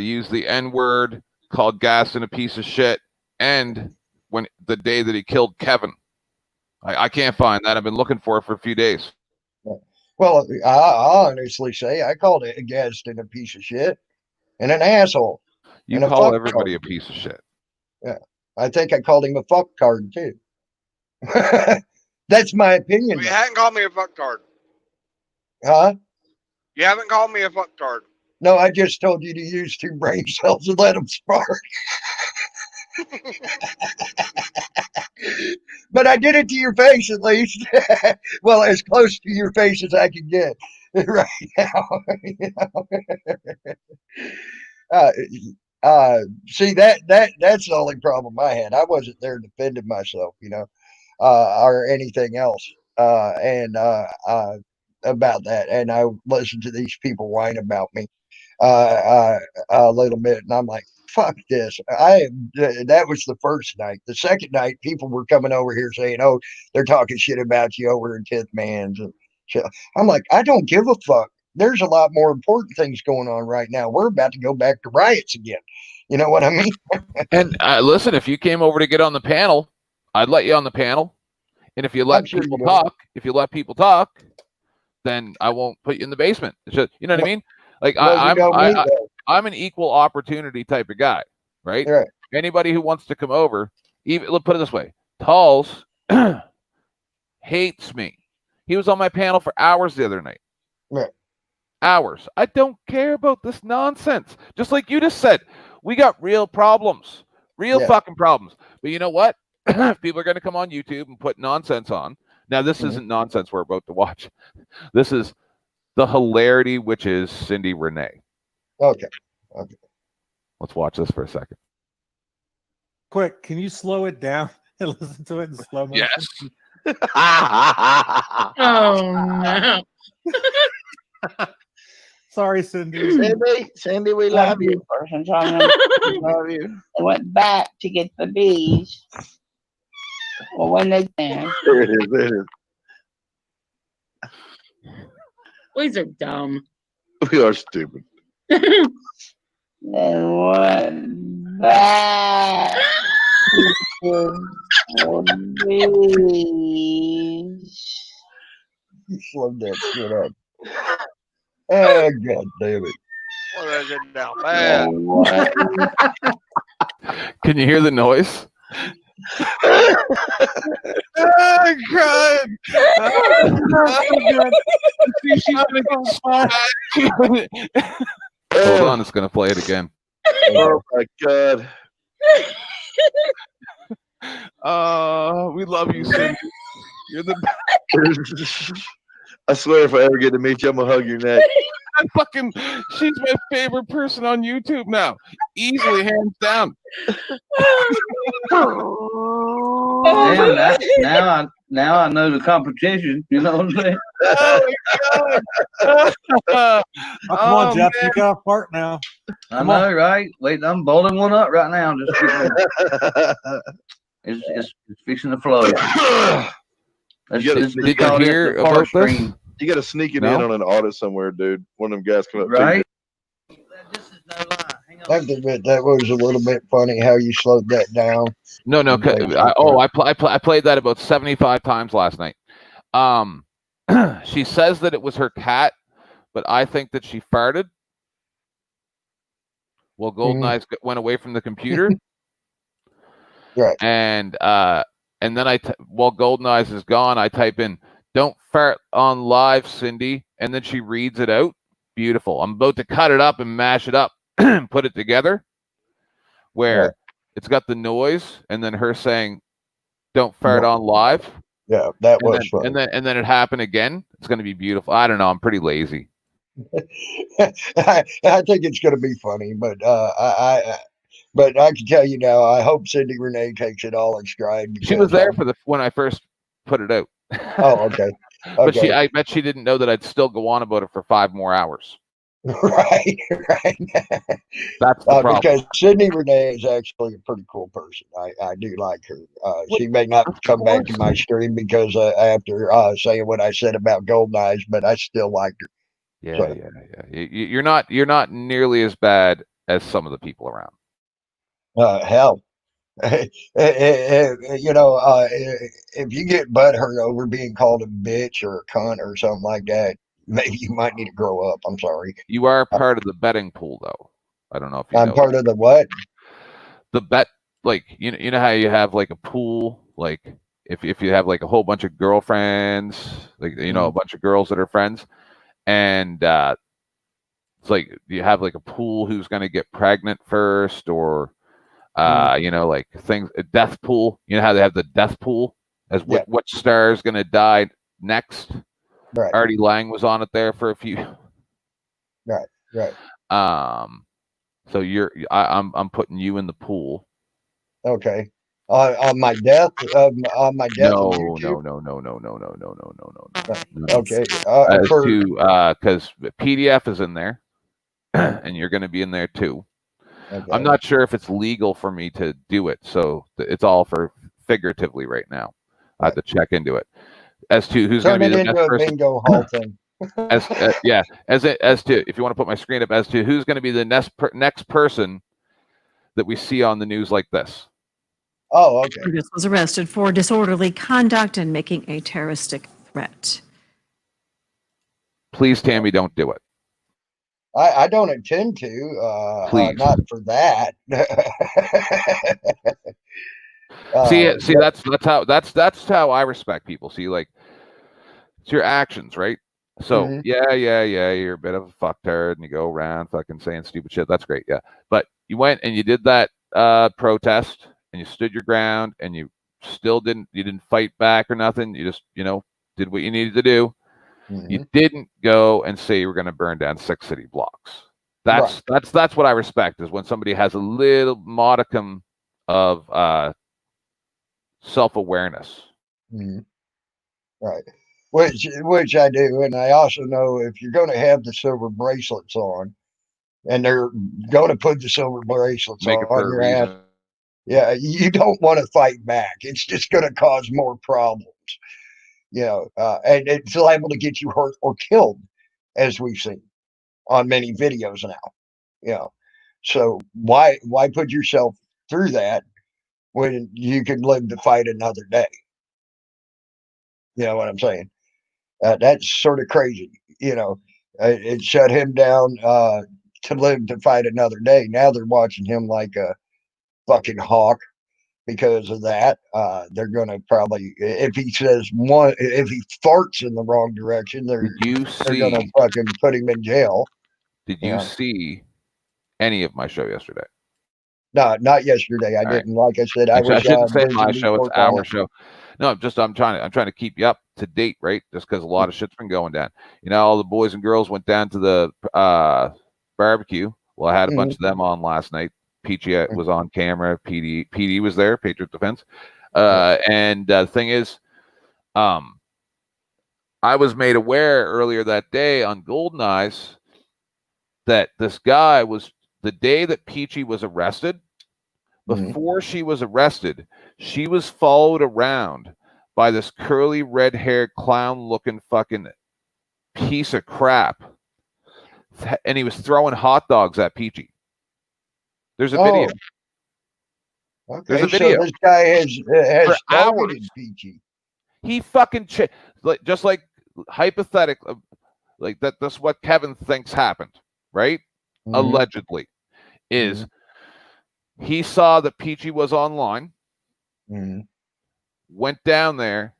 used the N-word, called Gaston a piece of shit, and when the day that he killed Kevin. I can't find that. I've been looking for it for a few days. Well, I honestly say I called it Gaston a piece of shit and an asshole. You call everybody a piece of shit. Yeah. I think I called him a fuck card too. That's my opinion. Well, you hadn't called me a fuck card. Huh? You haven't called me a fuck card. No, I just told you to use 2 brain cells and let them spark. But I did it to your face at least. Well, as close to your face as I can get right now. See, that's the only problem I had. I wasn't there defending myself, or anything else. About that, and I listened to these people whine about me a little bit, and I'm like, fuck this. That was the first night. The second night, people were coming over here saying, oh, they're talking shit about you over in 10th Man's and shit. I'm like, I don't give a fuck. There's a lot more important things going on right now. We're about to go back to riots again. You know what I mean? And listen, if you came over to get on the panel, I'd let you on the panel. And if you let people talk, then I won't put you in the basement. Just, you know what I mean? Like I'm an equal opportunity type of guy, right? Right. Anybody who wants to come over, even let's put it this way, Talls hates me. He was on my panel for hours the other night. Right. Hours. I don't care about this nonsense. Just like you just said, we got real problems, fucking problems. But you know what? People are going to come on YouTube and put nonsense on. Now, this isn't nonsense we're about to watch. This is the Hilarity, which is Cindy Renee. Okay. Let's watch this for a second. Quick, can you slow it down and listen to it in slow motion? Yes. Oh, no. Sorry, Cindy. Cindy, we love you. Person telling them we love you. They went back to get the bees. Well, when they can. There it is. Boys are dumb. We are stupid. then went back to the beach. Slow that shit up. Oh, God damn it. Well, there's it down bad. Can you hear the noise? Oh, God. Hold on, it's gonna play it again. Oh my God. We love you, Cindy. You're the best. I swear, if I ever get to meet you, I'm gonna hug your neck. She's my favorite person on YouTube now, easily, hands down. Damn, now I know the competition. You know what I'm saying? Oh my God! Oh, come on, Jeff. Man. You got a part now. I know, right? Wait, I'm boiling one up right now. Just it's fixing to flow. Did you hear about this? You got to sneak it No? in on an audit somewhere, dude. One of them guys come up, right? I have to admit, that was a little bit funny how you slowed that down. No. I played that about 75 times last night. She says that it was her cat, but I think that she farted. Well, Golden Eyes went away from the computer. Right. And then while Golden Eyes is gone, I type in "Don't fart on live, Cindy," and then she reads it out. Beautiful. I'm about to cut it up and mash it up and put it together where it's got the noise and then her saying "Don't fart on live." Yeah, that was fun. And then it happened again. It's going to be beautiful. I don't know. I'm pretty lazy. I think it's going to be funny, but but I can tell you now, I hope Cindy Renee takes it all in stride. She was there for when I first put it out. Oh, okay. But I bet she didn't know that I'd still go on about it for 5 more hours. Right. That's the problem. Because Cindy Renee is actually a pretty cool person. I do like her. She may not come back to my stream because after saying what I said about Golden Eyes, but I still like her. Yeah. You're not nearly as bad as some of the people around. Hell, you know, if you get butthurt over being called a bitch or a cunt or something like that, maybe you might need to grow up. I'm sorry. You are part of the betting pool, though. I don't know if you know. I'm part of the what? The bet, like you know how you have like a pool, like if you have like a whole bunch of girlfriends, like a bunch of girls that are friends, and it's like you have like a pool who's going to get pregnant first, or like things, a death pool. You know how they have the death pool as what star is going to die next. Right. Artie Lang was on it there for a few. Right. So I'm putting you in the pool. Okay. On my death. On my death. No. Okay. Because PDF is in there, and you're going to be in there too. Okay. I'm not sure if it's legal for me to do it, so it's all for figuratively right now. I have to check into it. As to who's going to be the next person. Bingo hall thing. As to if you want to put my screen up, as to who's going to be the next person that we see on the news like this. Oh, okay. This was arrested for disorderly conduct and making a terroristic threat. Please, Tammy, don't do it. I don't intend to. Please. Not for that. See, that's how I respect people. See, like, it's your actions, right? So yeah, you're a bit of a fucktard, and you go around fucking saying stupid shit. That's great, yeah. But you went and you did that protest, and you stood your ground, and you still didn't fight back or nothing. You just did what you needed to do. You didn't go and say you were going to burn down 6 city blocks. That's what I respect, is when somebody has a little modicum of self-awareness. Right. Which I do, and I also know if you're going to have the silver bracelets on, and they're going to put the silver bracelets on your ass, you don't want to fight back. It's just going to cause more problems, and it's liable to get you hurt or killed, as we've seen on many videos now, So why put yourself through that when you can live to fight another day? You know what I'm saying? That's sort of crazy. It shut him down to live to fight another day. Now they're watching him like a fucking hawk because of that. They're going to probably, if he farts in the wrong direction, they're going to fucking put him in jail. Did you see any of my show yesterday? No, not yesterday. I didn't. Like I said, I was shouldn't say my busy show. It's before our show. No, I'm trying to keep you up to date, right? Just because a lot of shit's been going down. All the boys and girls went down to the barbecue. Well, I had a bunch of them on last night. Peachy was on camera. PD was there. Patriot Defense. And the thing is, I was made aware earlier that day on Golden Eyes that this guy was the day that Peachy was arrested. Before she was arrested, she was followed around by this curly, red-haired, clown-looking fucking piece of crap. And he was throwing hot dogs at Peachy. There's a video. Okay, There's a video. So this guy has targeted Peachy. He fucking just like hypothetical, like that's what Kevin thinks happened, right? Allegedly, is he saw that Peachy was online, went down there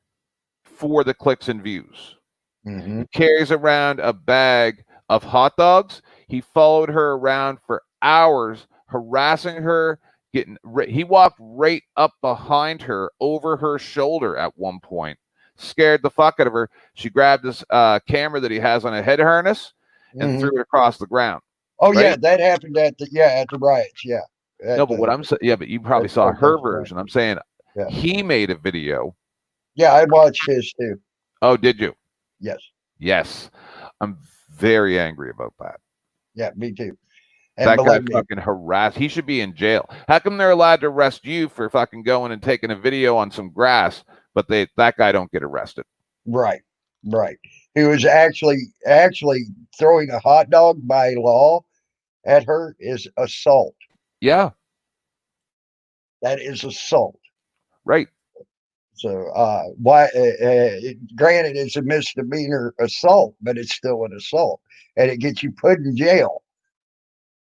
for the clicks and views. He carries around a bag of hot dogs. He followed her around for hours, harassing her. He walked right up behind her, over her shoulder at one point, scared the fuck out of her. She grabbed this camera that he has on a head harness and threw it across the ground. Oh, right? Yeah, that happened at the riots. Yeah. No, but what I'm saying, but you probably saw her version. I'm saying he made a video. Yeah, I watched his too. Oh, did you? Yes. Yes. I'm very angry about that. Yeah, me too. And that guy fucking harassed. He should be in jail. How come they're allowed to arrest you for fucking going and taking a video on some grass, but that guy don't get arrested? Right. He was actually throwing a hot dog by law at her is assault. Yeah. That is assault. Right. So why granted it's a misdemeanor assault, but it's still an assault and it gets you put in jail.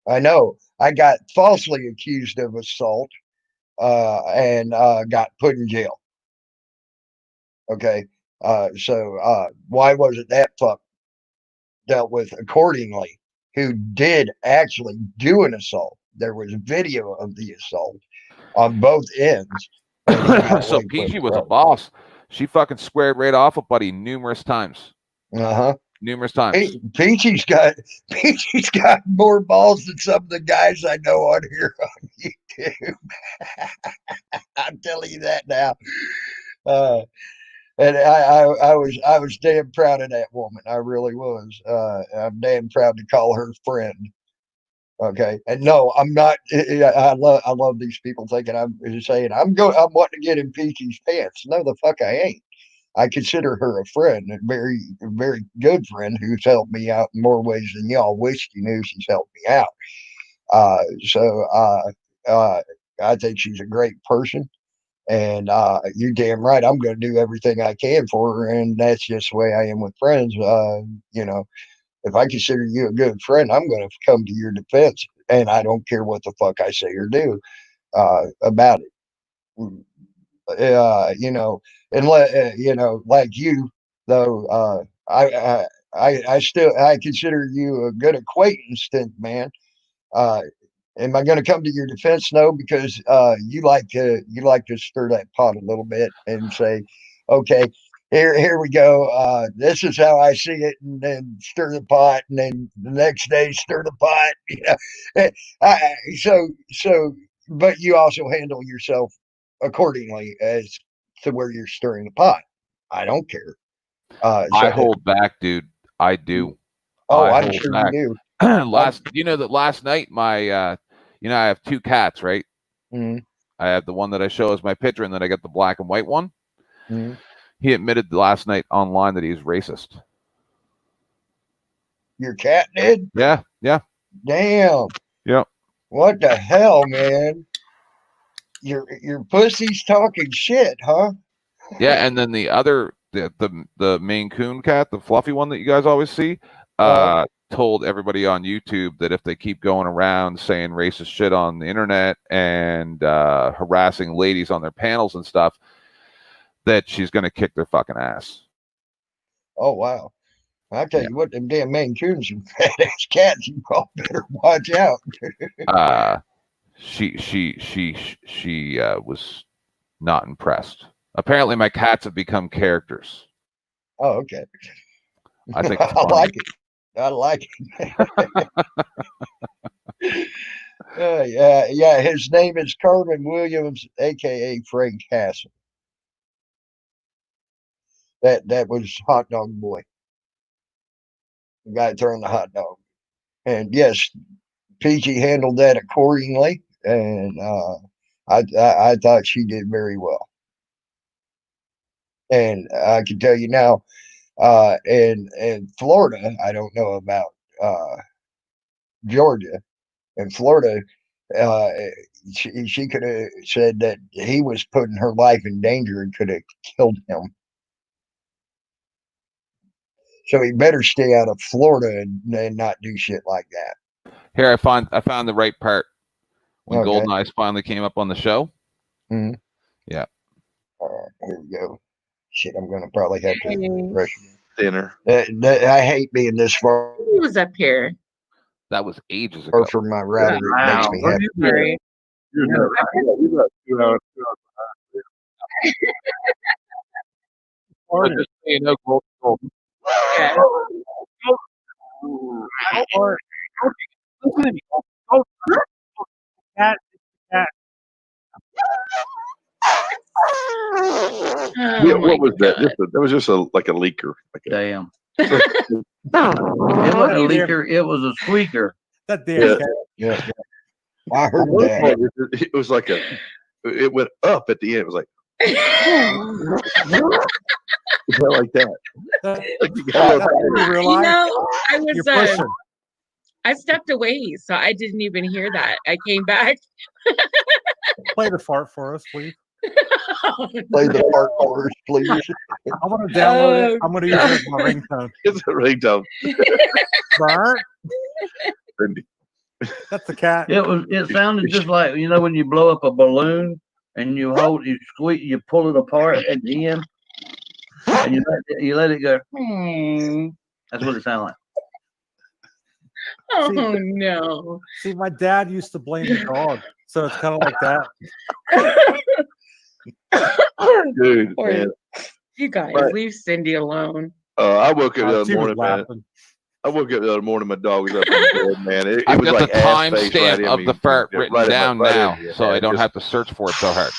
I know. I got falsely accused of assault and got put in jail. Okay. So why wasn't that fuck dealt with accordingly? Who did actually do an assault? There was video of the assault on both ends. So Peachy was a boss. She fucking squared right off a buddy numerous times. Numerous times. Peachy's got more balls than some of the guys I know on here on YouTube. I'm telling you that now. And I was damn proud of that woman. I really was. I'm damn proud to call her friend. Okay, and no, I'm not. I love these people thinking I'm saying I'm wanting to get in Peachy's pants. No, the fuck I ain't. I consider her a friend, a very, very good friend who's helped me out in more ways than y'all wish you knew. She's helped me out. So I think she's a great person, and you're damn right. I'm going to do everything I can for her, and that's just the way I am with friends. If I consider you a good friend, I'm going to come to your defense, and I don't care what the fuck I say or do about it. And like you though, I still consider you a good acquaintance, man. Am I going to come to your defense? No, because you like to stir that pot a little bit and say, okay, here we go. This is how I see it, and then stir the pot, and then the next day stir the pot. But you also handle yourself accordingly as to where you're stirring the pot. I don't care. I hold back, dude. I do. Oh, I'm sure you do. Last night, my, I have two cats, right? Mm-hmm. I have the one that I show as my picture, and then I got the black and white one. Mm-hmm. He admitted last night online that he's racist. Your cat did? Yeah. Damn. Yeah. What the hell, man? Your pussy's talking shit, huh? Yeah, and then the other, the Maine Coon cat, the fluffy one that you guys always see, told everybody on YouTube that if they keep going around saying racist shit on the internet and harassing ladies on their panels and stuff, that she's going to kick their fucking ass. Oh, wow. I tell you what, them damn Maine Coons and fat ass cats, you all better watch out. She was not impressed. Apparently, my cats have become characters. Oh, okay. I think it's I funny. like it. I like it. Yeah. His name is Carmen Williams, aka Frank Castle. That was Hot Dog Boy. The guy turned the hot dog. And yes, Peachy handled that accordingly, and I thought she did very well. And I can tell you now, in Florida, I don't know about Georgia. In Florida, she could have said that he was putting her life in danger and could have killed him. So he better stay out of Florida and not do shit like that. Here, I found the right part when Okay. Golden Eyes finally came up on the show. Mm-hmm. Yeah. All right, here we go. Shit, I'm gonna probably have to refresh dinner. I hate being this far. He was up here. That was ages ago. Or from my router, it makes me happy. Sorry. Just so you know, Golden. Yeah. What was that? That was just like a leaker. Damn. It wasn't a leaker. It was a squeaker. That damn cat. Yeah. I heard that. It was like it went up at the end. It was like, like that. I stepped away, so I didn't even hear that. I came back. Play the fart for us, please. Play the fart for us, please. I want to download it. I'm going to use it as my ringtone. It's a ringtone. Fart. That's the cat. It sounded just like, you know, when you blow up a balloon and you pull it apart at the end, and you let it go. That's what it sounded like. Oh no! See, my dad used to blame the dog, so it's kind of like that. Dude, man. You guys, leave Cindy alone. I woke up the other morning, man. I woke up the other morning, my dog was up in bed, man. It I've was got like the timestamp of the fart written down now, so I don't have to search for it so hard.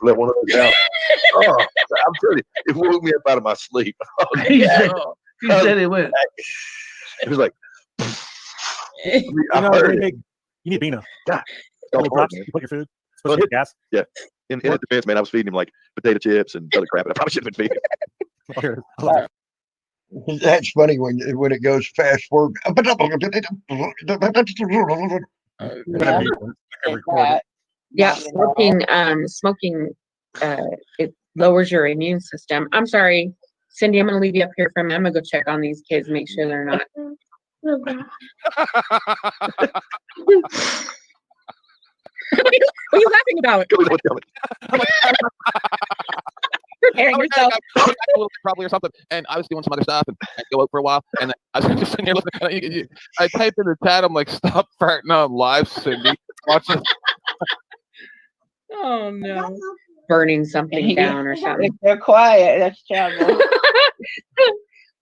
Let one of those out. Oh, I'm telling you, it woke me up out of my sleep. He said it went. It was like, you need Beano. God, you put your food. Supposed to be gas. Yeah. In defense, man, I was feeding him like potato chips and other crap, and I probably shouldn't have been feeding him. That's funny when it goes fast forward. Yeah, smoking it lowers your immune system. I'm sorry, Cindy, I'm gonna leave you up here for a minute. I'm gonna go check on these kids, make sure they're not. What are you laughing about? Preparing yourself. Probably or something. And I was doing some other stuff and go out for a while. And I was just sitting here looking. I typed in the chat. I'm like, stop farting on live, Cindy. Watch it. Oh no. Burning something down or something. If they're quiet, that's trouble.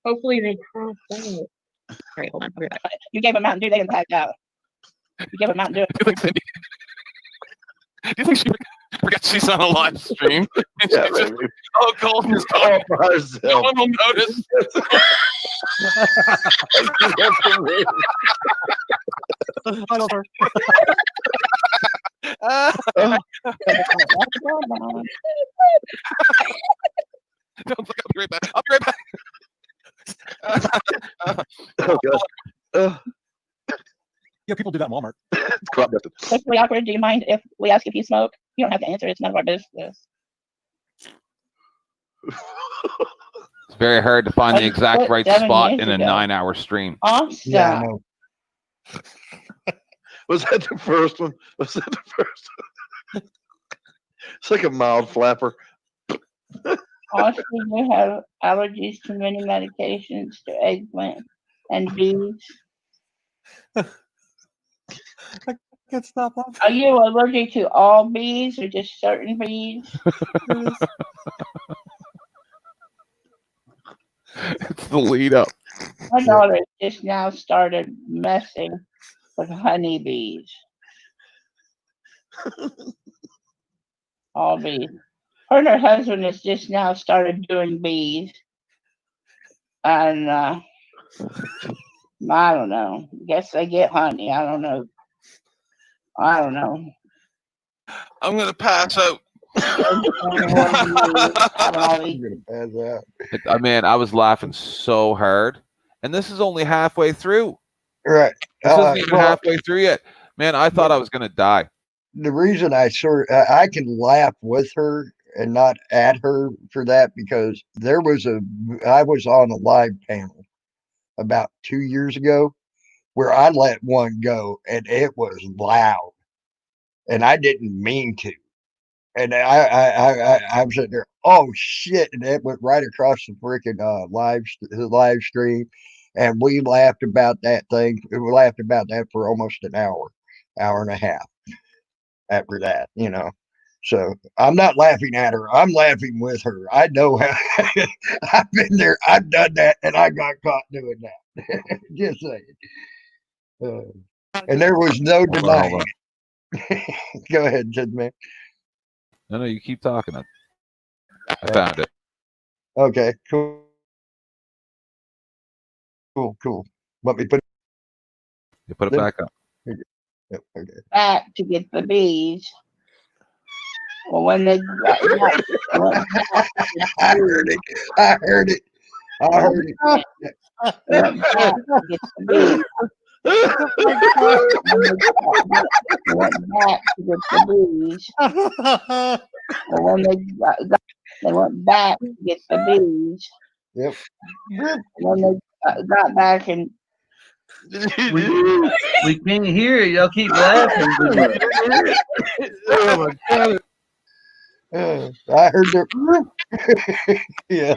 Hopefully they crawl quiet. All right, hold on. I'll be back. You gave them Mountain Dew, they didn't pack out. You gave them Mountain Dew. Do you think she forgets she's on a live stream? And Yeah, she's just, oh, Golden's all gone. for herself. No one will notice. I love her. Don't look, I'll be right back. I'll be right back. Oh, God. Yeah, people do that in Walmart. It's crop dusted. Socially awkward. Do you mind if we ask if you smoke? You don't have to answer. It's none of our business. It's very hard to find the That's exact what, right 7 spot years in a ago. 9-hour stream. Awesome. Yeah, I know. Was that the first one? Was that the first one? It's like a mild flapper. Also, you have allergies to many medications, to eggplant and bees. I can't stop laughing. Are you allergic to all bees or just certain bees? It's the lead up. My daughter just now started messing with honeybees. All bees. Her and her husband has just now started doing bees. And I don't know. Guess they get honey. I don't know. I'm gonna pass out. I'm gonna pass out. Man, I was laughing so hard, and this is only halfway through. Right. This isn't even halfway through yet. Man, I thought I was gonna die. The reason I can laugh with her and not at her for that, because I was on a live panel about 2 years ago where I let one go and it was loud, and I didn't mean to. And I'm sitting there, oh shit, and it went right across the freaking live stream, and we laughed about that thing. We laughed about that for almost an hour and a half after that, you know. So I'm not laughing at her. I'm laughing with her. I know how. I've been there. I've done that, and I got caught doing that. Just saying. And there was no denying it. Go ahead, Ted, man. No, you keep talking. I found it. Okay, cool. Cool. Let me put You put it back up. Yep, okay. Back to get the bees. Well, when they I heard it. I heard it. went back to get the bees. Went back to get the bees. Well, when they went back to get the bees. Yep. When they got back and we can't hear it. Y'all keep laughing. Oh my God. I heard the yeah.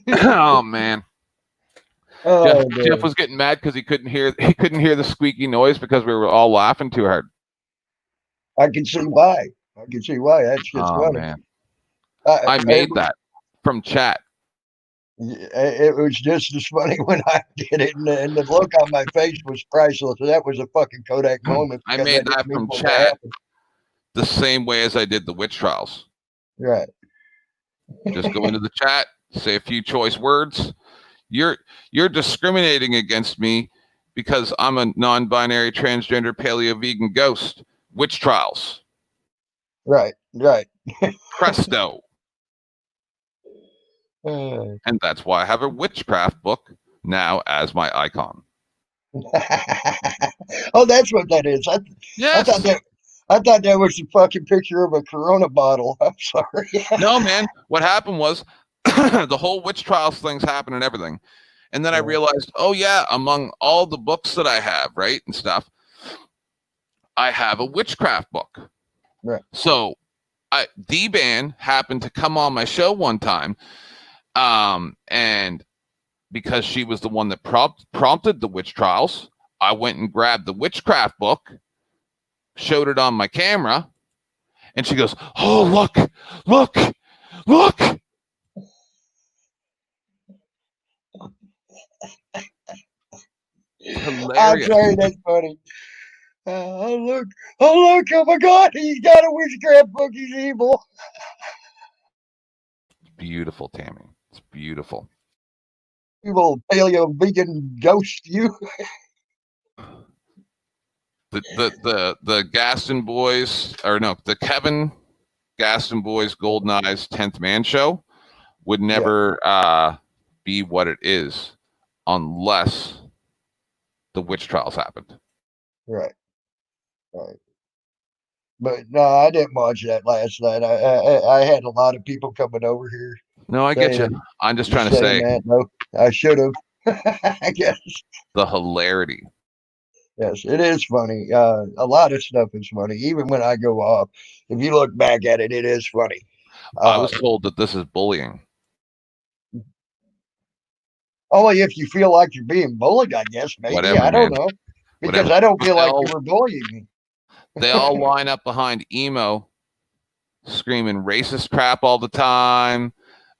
Oh man. Oh, Jeff was getting mad because he couldn't hear the squeaky noise because we were all laughing too hard. I can see why. That's just funny. Man. I made that from chat. It was just as funny when I did it, and the look on my face was priceless. That was a fucking Kodak moment. I made that from chat the same way as I did the witch trials. Right. Just go into the chat, say a few choice words. You're discriminating against me because I'm a non-binary, transgender, paleo, vegan ghost. Witch trials. Right. Presto. And that's why I have a witchcraft book now as my icon. Oh, that's what that is. Yes. I thought that was a fucking picture of a Corona bottle. I'm sorry. No, man. What happened was the whole witch trials things happened and everything. And then I realized, oh yeah, among all the books that I have, right, and stuff, I have a witchcraft book. Right. So D-Ban happened to come on my show one time. And because she was the one that prompted the witch trials, I went and grabbed the witchcraft book, showed it on my camera, and she goes, oh, look. Hilarious. I'm sorry, that's funny. Oh look, oh my God, he's got a witchcraft book, he's evil. Beautiful, Tammy. It's beautiful. Evil paleo vegan ghost, you. The Gaston Boys, or no, the Kevin Gaston Boys Golden Eyes 10th Man show would never be what it is unless the witch trials happened. Right. But no, I didn't watch that last night. I had a lot of people coming over here. No, I get you. I'm just trying to say that. No, I should have. I guess the hilarity. Yes, it is funny. A lot of stuff is funny. Even when I go off, if you look back at it, it is funny. I was told that this is bullying. Only if you feel like you're being bullied, I guess. Maybe. Whatever, I don't man. know. Because Whatever. I don't feel like you were bullying me. They all line up behind emo, screaming racist crap all the time.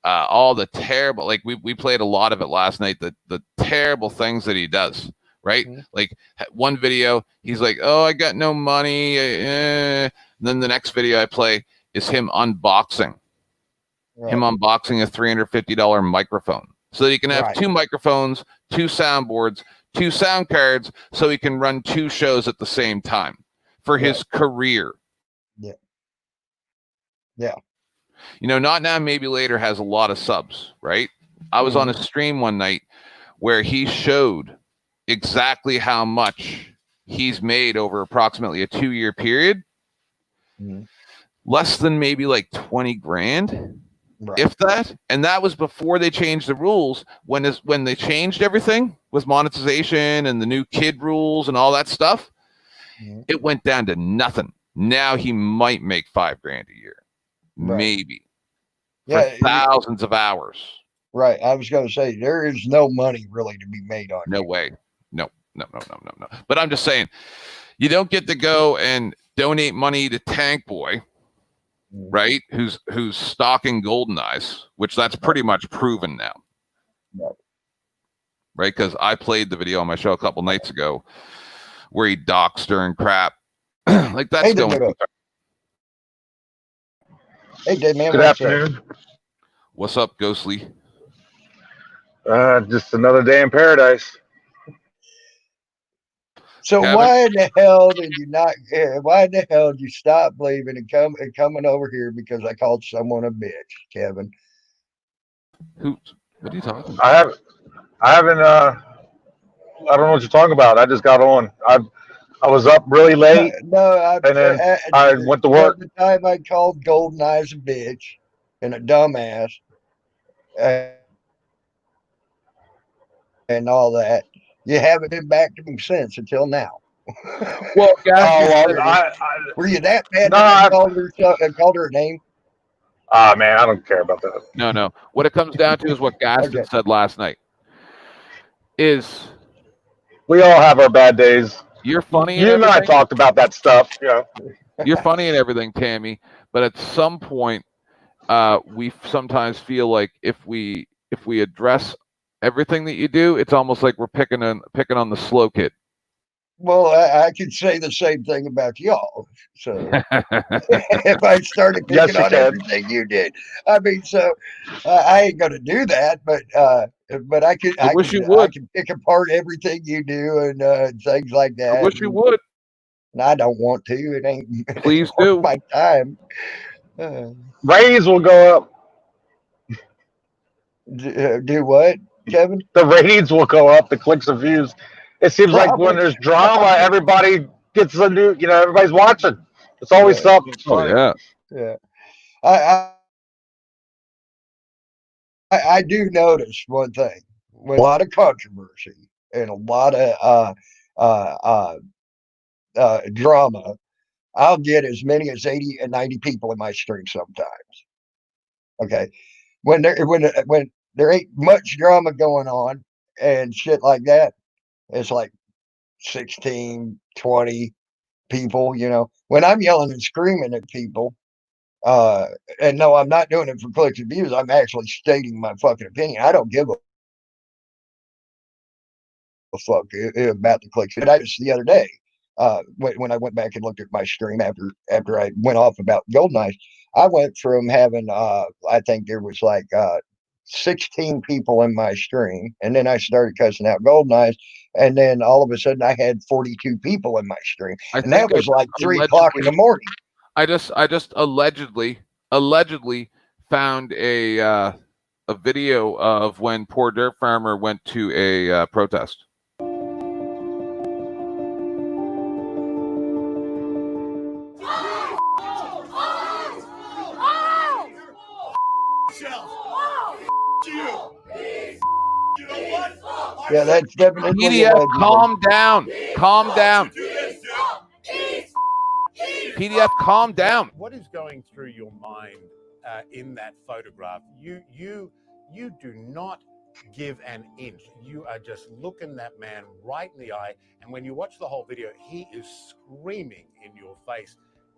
All the terrible, like we played a lot of it last night. The terrible things that he does. Right? Like one video, he's like, "Oh, I got no money." And then the next video I play is him unboxing. Him unboxing a $350 microphone so that he can have 2 microphones, 2 soundboards, 2 sound cards, so he can run 2 shows at the same time for his career. Yeah. You know, Not Now, Maybe Later has a lot of subs, right? I was on a stream one night where he showed exactly how much he's made over approximately a 2-year period. Less than maybe like 20 grand. If that, and that was before they changed the rules. When they changed everything with monetization and the new kid rules and all that stuff, it went down to nothing. Now he might make 5 grand a year, maybe, for thousands of hours. Right. I was going to say there is no money really to be made on. No way. No. But I'm just saying, you don't get to go and donate money to Tank Boy. Right, who's stalking Golden Eyes, which that's pretty much proven now. Right, because I played the video on my show a couple nights ago where he doxed her and crap. Like that's going. Hey, Dave, man. Good afternoon. What's up, Ghostly? Just another day in paradise. So Kevin? why in the hell did you not? Why in the hell did you stop believing and coming over here because I called someone a bitch, Kevin? What are you talking about? I haven't. I don't know what you're talking about. I just got on. I was up really late. And then I went to work. The time I called Golden Eyes a bitch and a dumbass and all that, you haven't been back to me since until now. Well, were you that mad No, that I called her a name? Man, I don't care about that. No. What it comes down to is what Gaston said last night. Is we all have our bad days. You're funny. You and I talked about that stuff. Yeah. You're funny and everything, Tammy. But at some point, we sometimes feel like if we address everything that you do, it's almost like we're picking on the slow kid. Well, I could say the same thing about y'all. So if I started picking on everything you did, I mean, so I ain't gonna do that. But I could. I wish you would. I can pick apart everything you do and things like that. I wish you would. And I don't want to. It ain't. Please do. My time. Ratings will go up. Do what, Kevin? The ratings will go up. The clicks and views. It seems like when there's drama, everybody gets a new. Everybody's watching. It's always something. Oh yeah. Yeah. I do notice one thing with a lot of controversy and a lot of drama. I'll get as many as 80 and 90 people in my stream sometimes. Okay, when there ain't much drama going on and shit like that, it's like 16, 20 people. When I'm yelling and screaming at people. And no, I'm not doing it for clicks and views. I'm actually stating my fucking opinion. I don't give a fuck about the clicks. And I just the other day, when I went back and looked at my stream after I went off about Golden Eyes, I went from having I think there was like 16 people in my stream, and then I started cussing out Golden Eyes, and then all of a sudden I had 42 people in my stream, and that was like 3 o'clock in the morning. I just allegedly found a a video of when poor dirt farmer went to a protest. Yeah, that's definitely PDF, allegedly. calm down. Calm down. PDF, calm down. What is going through your mind in that photograph? You do not give an inch. You are just looking that man right in the eye. And when you watch the whole video, he is screaming in your face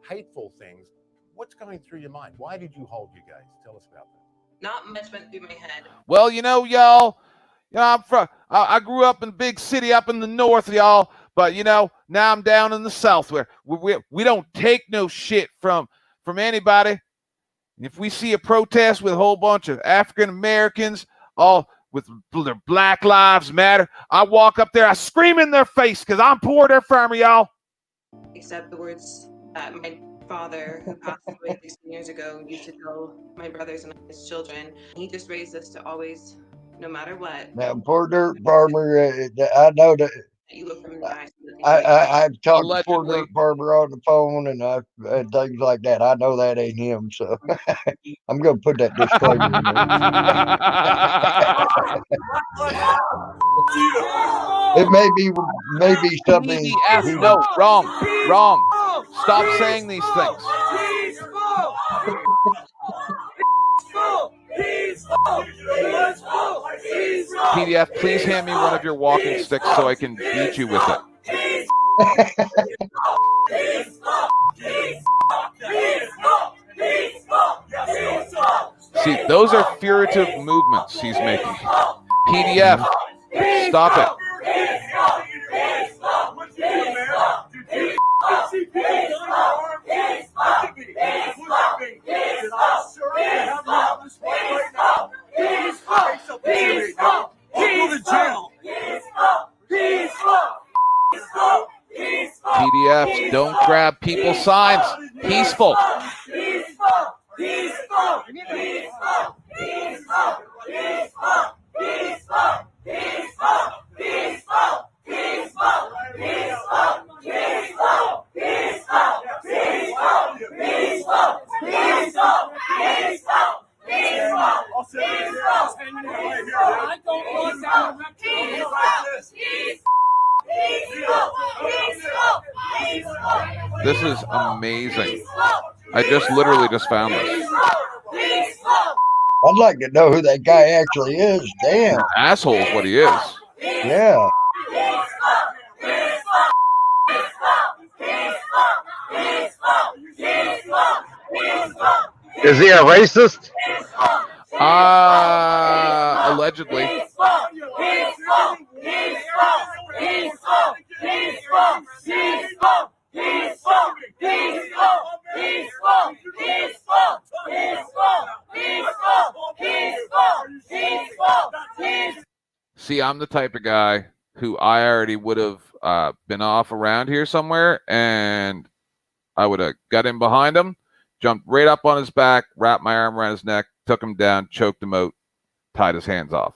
hateful things. What's going through your mind? Why did you hold your gaze? Tell us about that. Not much went through my head. Well, y'all, I grew up in a big city up in the north, y'all. But now I'm down in the south where we don't take no shit from anybody. If we see a protest with a whole bunch of African Americans, all with their Black Lives Matter, I walk up there, I scream in their face because I'm poor dirt farmer, y'all. Except the words that my father, who passed away 16 years ago, used to tell my brothers and his children. He just raised us to always, no matter what. Now, poor dirt farmer, I know that. You look them in the eyes. I've talked Allegedly. to poor dirt farmer on the phone and things like that. I know that ain't him, so I'm going to put that disclaimer in there. It may be something. PDF, no, wrong. Stop saying these things. PDF, please hand me one of your walking sticks so I can beat you with it. See, those are furtive movements he's making. PDF, stop it. PDFs, don't grab people's signs. Peaceful. This is amazing. I literally just found this. I'd like to know who that guy actually is. Damn. Asshole is what he is. Yeah. Is he a racist? Allegedly. See, I'm the type of guy who I already would have been off around here somewhere, and I would have got in behind him, jumped right up on his back, wrapped my arm around his neck, took him down, choked him out, tied his hands off.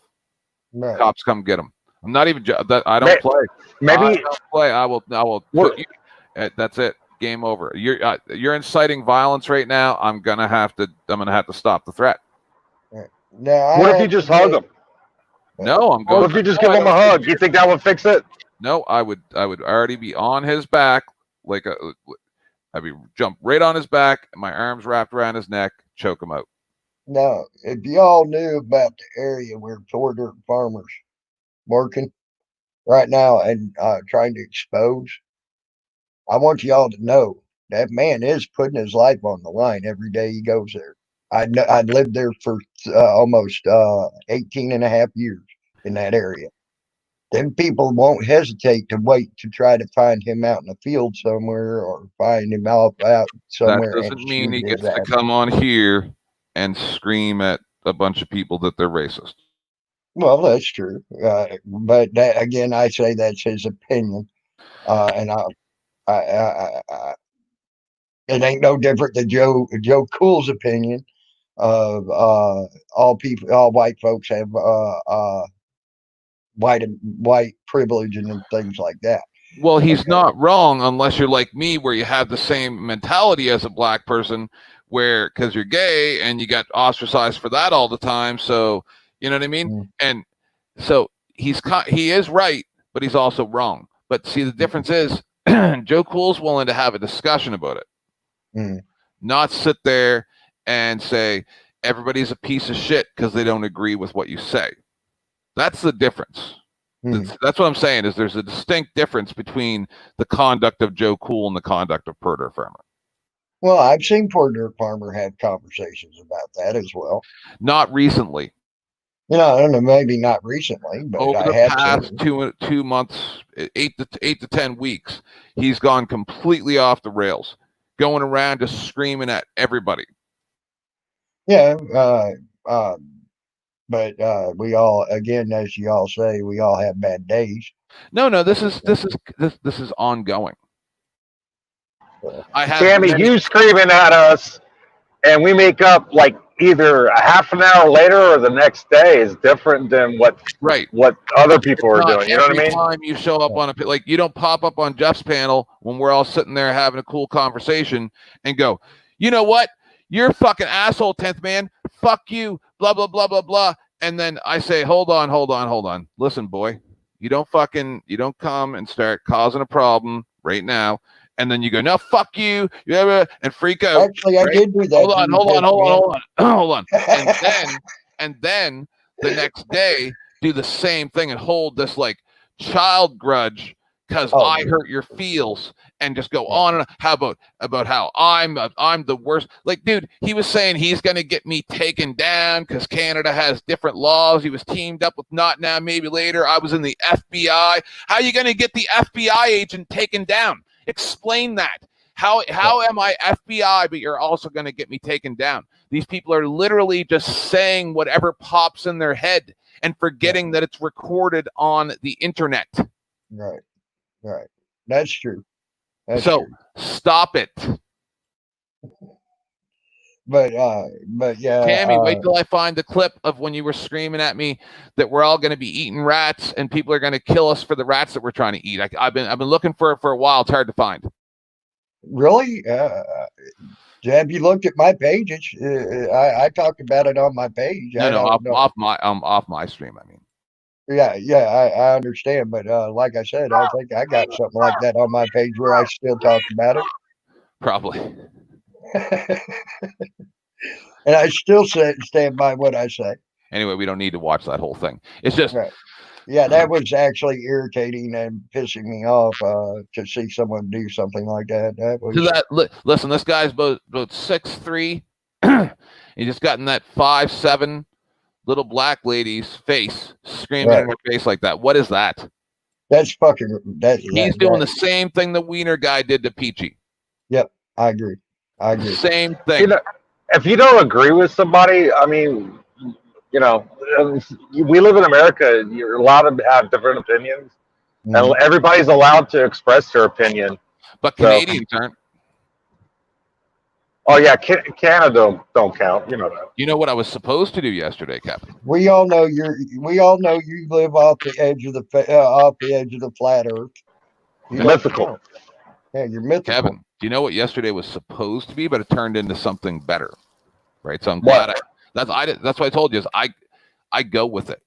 Right. Cops come get him. I'm not even. I don't play. Maybe I don't play. I will. Put you, that's it. Game over. You're inciting violence right now. I'm gonna have to stop the threat. Now, what if you just hug him? No, I'm going. What if you just give him a hug? You think that would fix it? No, I would already be on his back, I'd be jump right on his back, my arms wrapped around his neck, choke him out. Now, if y'all knew about the area where poor dirt farmers working right now and trying to expose, I want y'all to know that man is putting his life on the line every day he goes there. I lived there for almost 18 and a half years in that area. Then people won't hesitate to wait to try to find him out in the field somewhere or find him out somewhere. That doesn't mean he gets to come on here and scream at a bunch of people that they're racist. Well, that's true. But that, again, I say that's his opinion. And it ain't no different than Joe Cool's opinion. of all white folks have white privilege and things like that. Well, he's not wrong unless you're like me, where you have the same mentality as a black person, where because you're gay and you got ostracized for that all the time. So you know what I mean. And so he is right, but he's also wrong. But see, the difference is Joe Cool's willing to have a discussion about it, not sit there and say everybody's a piece of shit because they don't agree with what you say. That's the difference. That's what I'm saying, is there's a distinct difference between the conduct of Joe Cool and the conduct of Poor Dirt Farmer. Well, I've seen Poor Dirt Farmer have conversations about that as well. Not recently. I don't know, maybe not recently, but over I the have past seen 2 months, 8 to 10 weeks, he's gone completely off the rails, going around just screaming at everybody. Yeah, but we all, again, as you all say, we all have bad days. No, this is ongoing. I have Tammy, you screaming at us, and we make up like either a half an hour later or the next day is different than what other people are doing. You know what I mean? Every time you show up on like you don't pop up on Jeff's panel when we're all sitting there having a cool conversation and go, you know what? You're a fucking asshole, 10th man. Fuck you. Blah blah blah blah blah. And then I say, hold on. Listen, boy, you don't come and start causing a problem right now. And then you go, no, fuck you, and freak out. Actually, I did do that. Hold on. And then the next day, do the same thing and hold this like child grudge because I hurt your feels, and just go on and on. How about how I'm the worst? Like, dude, he was saying he's gonna get me taken down because Canada has different laws. He was teamed up with Not Now, Maybe Later. I was in the FBI. How are you gonna get the FBI agent taken down? Explain that. How am I FBI, but you're also going to get me taken down? These people are literally just saying whatever pops in their head and forgetting that it's recorded on the internet. Right. That's true. Stop it. But yeah, Tammy, wait till I find the clip of when you were screaming at me that we're all going to be eating rats and people are going to kill us for the rats that we're trying to eat. I've been looking for it for a while. It's hard to find. Really? Have you looked at my page? I talked about it on my page. Off my stream. I mean. Yeah, I understand, but like I said, I think I got something like that on my page where I still talk about it. Probably. And I still stand by what I say. Anyway, we don't need to watch that whole thing. It's just, yeah, that was actually irritating and pissing me off to see someone do something like that. That was. Listen, this guy's about 6'3". He just got in that 5'7" little black lady's face, screaming in her face like that. What is that? That's fucking. He's doing the same thing the Wiener guy did to Peachy. Yep, I agree. Same thing. You know, if you don't agree with somebody, I mean, we live in America. You're allowed to have different opinions, and everybody's allowed to express their opinion. But Canadians aren't. Oh yeah, Canada don't count. You know that. You know what I was supposed to do yesterday, Captain? We all know you live off the edge of the flat Earth. Mythical. Yeah, you're mythical. Kevin, do you know what yesterday was supposed to be, but it turned into something better, right? So I'm glad that's why I told you is I go with it,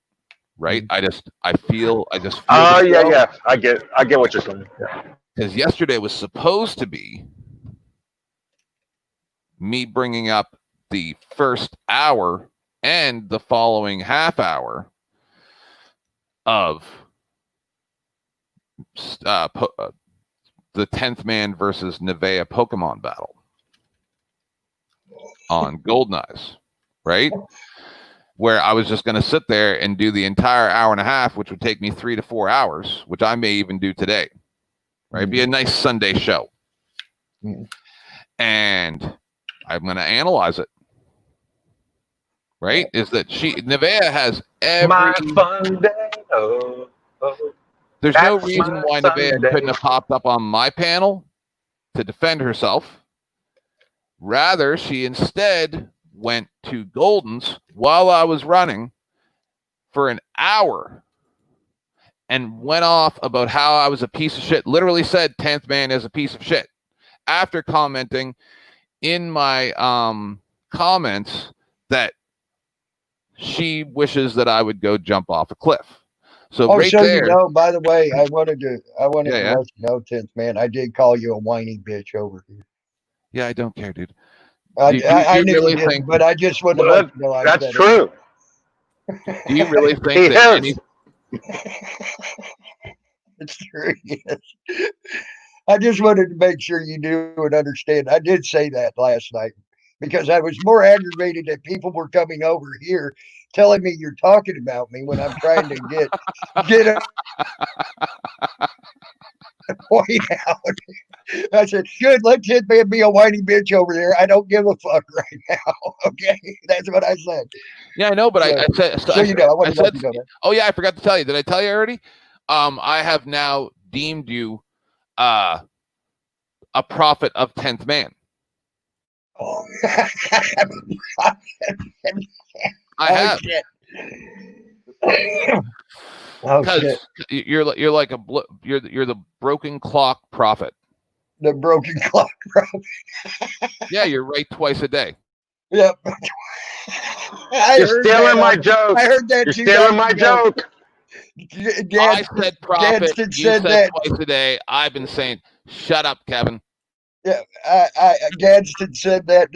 right? I just feel. Oh yeah. I get what you're saying. Yeah. Because yesterday was supposed to be me bringing up the first hour and the following half hour of the 10th man versus Nevea Pokemon battle on Golden Eyes, right? Where I was just going to sit there and do the entire hour and a half, which would take me 3 to 4 hours, which I may even do today, right? Be a nice Sunday show. And I'm going to analyze it, right? Is that Nevea has every... My fun day. There's no reason why Nevea couldn't have popped up on my panel to defend herself. Rather, she instead went to Golden's while I was running for an hour and went off about how I was a piece of shit. Literally said 10th man is a piece of shit after commenting in my comments that she wishes that I would go jump off a cliff. So right so there. you know, by the way, I wanted to Yeah. let you know, 10th man, I did call you a whiny bitch over here. Yeah, I don't care, dude. I knew really you didn't, think, but I just wanted to let you know I that's said true. Do you really think that any? It's true. Yes. I just wanted to make sure you knew and understand. I did say that last night because I was more aggravated that people were coming over here telling me you're talking about me when I'm trying to get a point out. I said, good, let 10th man be a whiny bitch over there. I don't give a fuck right now. Okay. That's what I said. Yeah, I know, but I said, so you know, I wanted to let you know that. Oh yeah, I forgot to tell you. Did I tell you already? I have now deemed you a prophet of 10th man. Oh. I have. Shit. Because you're like you're the broken clock prophet. The broken clock prophet. Yeah, you're right twice a day. Yep. You're stealing my joke. I heard that. You're stealing my joke. I said prophet. You said that twice a day. I've been saying, shut up, Kevin. Yeah, Gadsden said that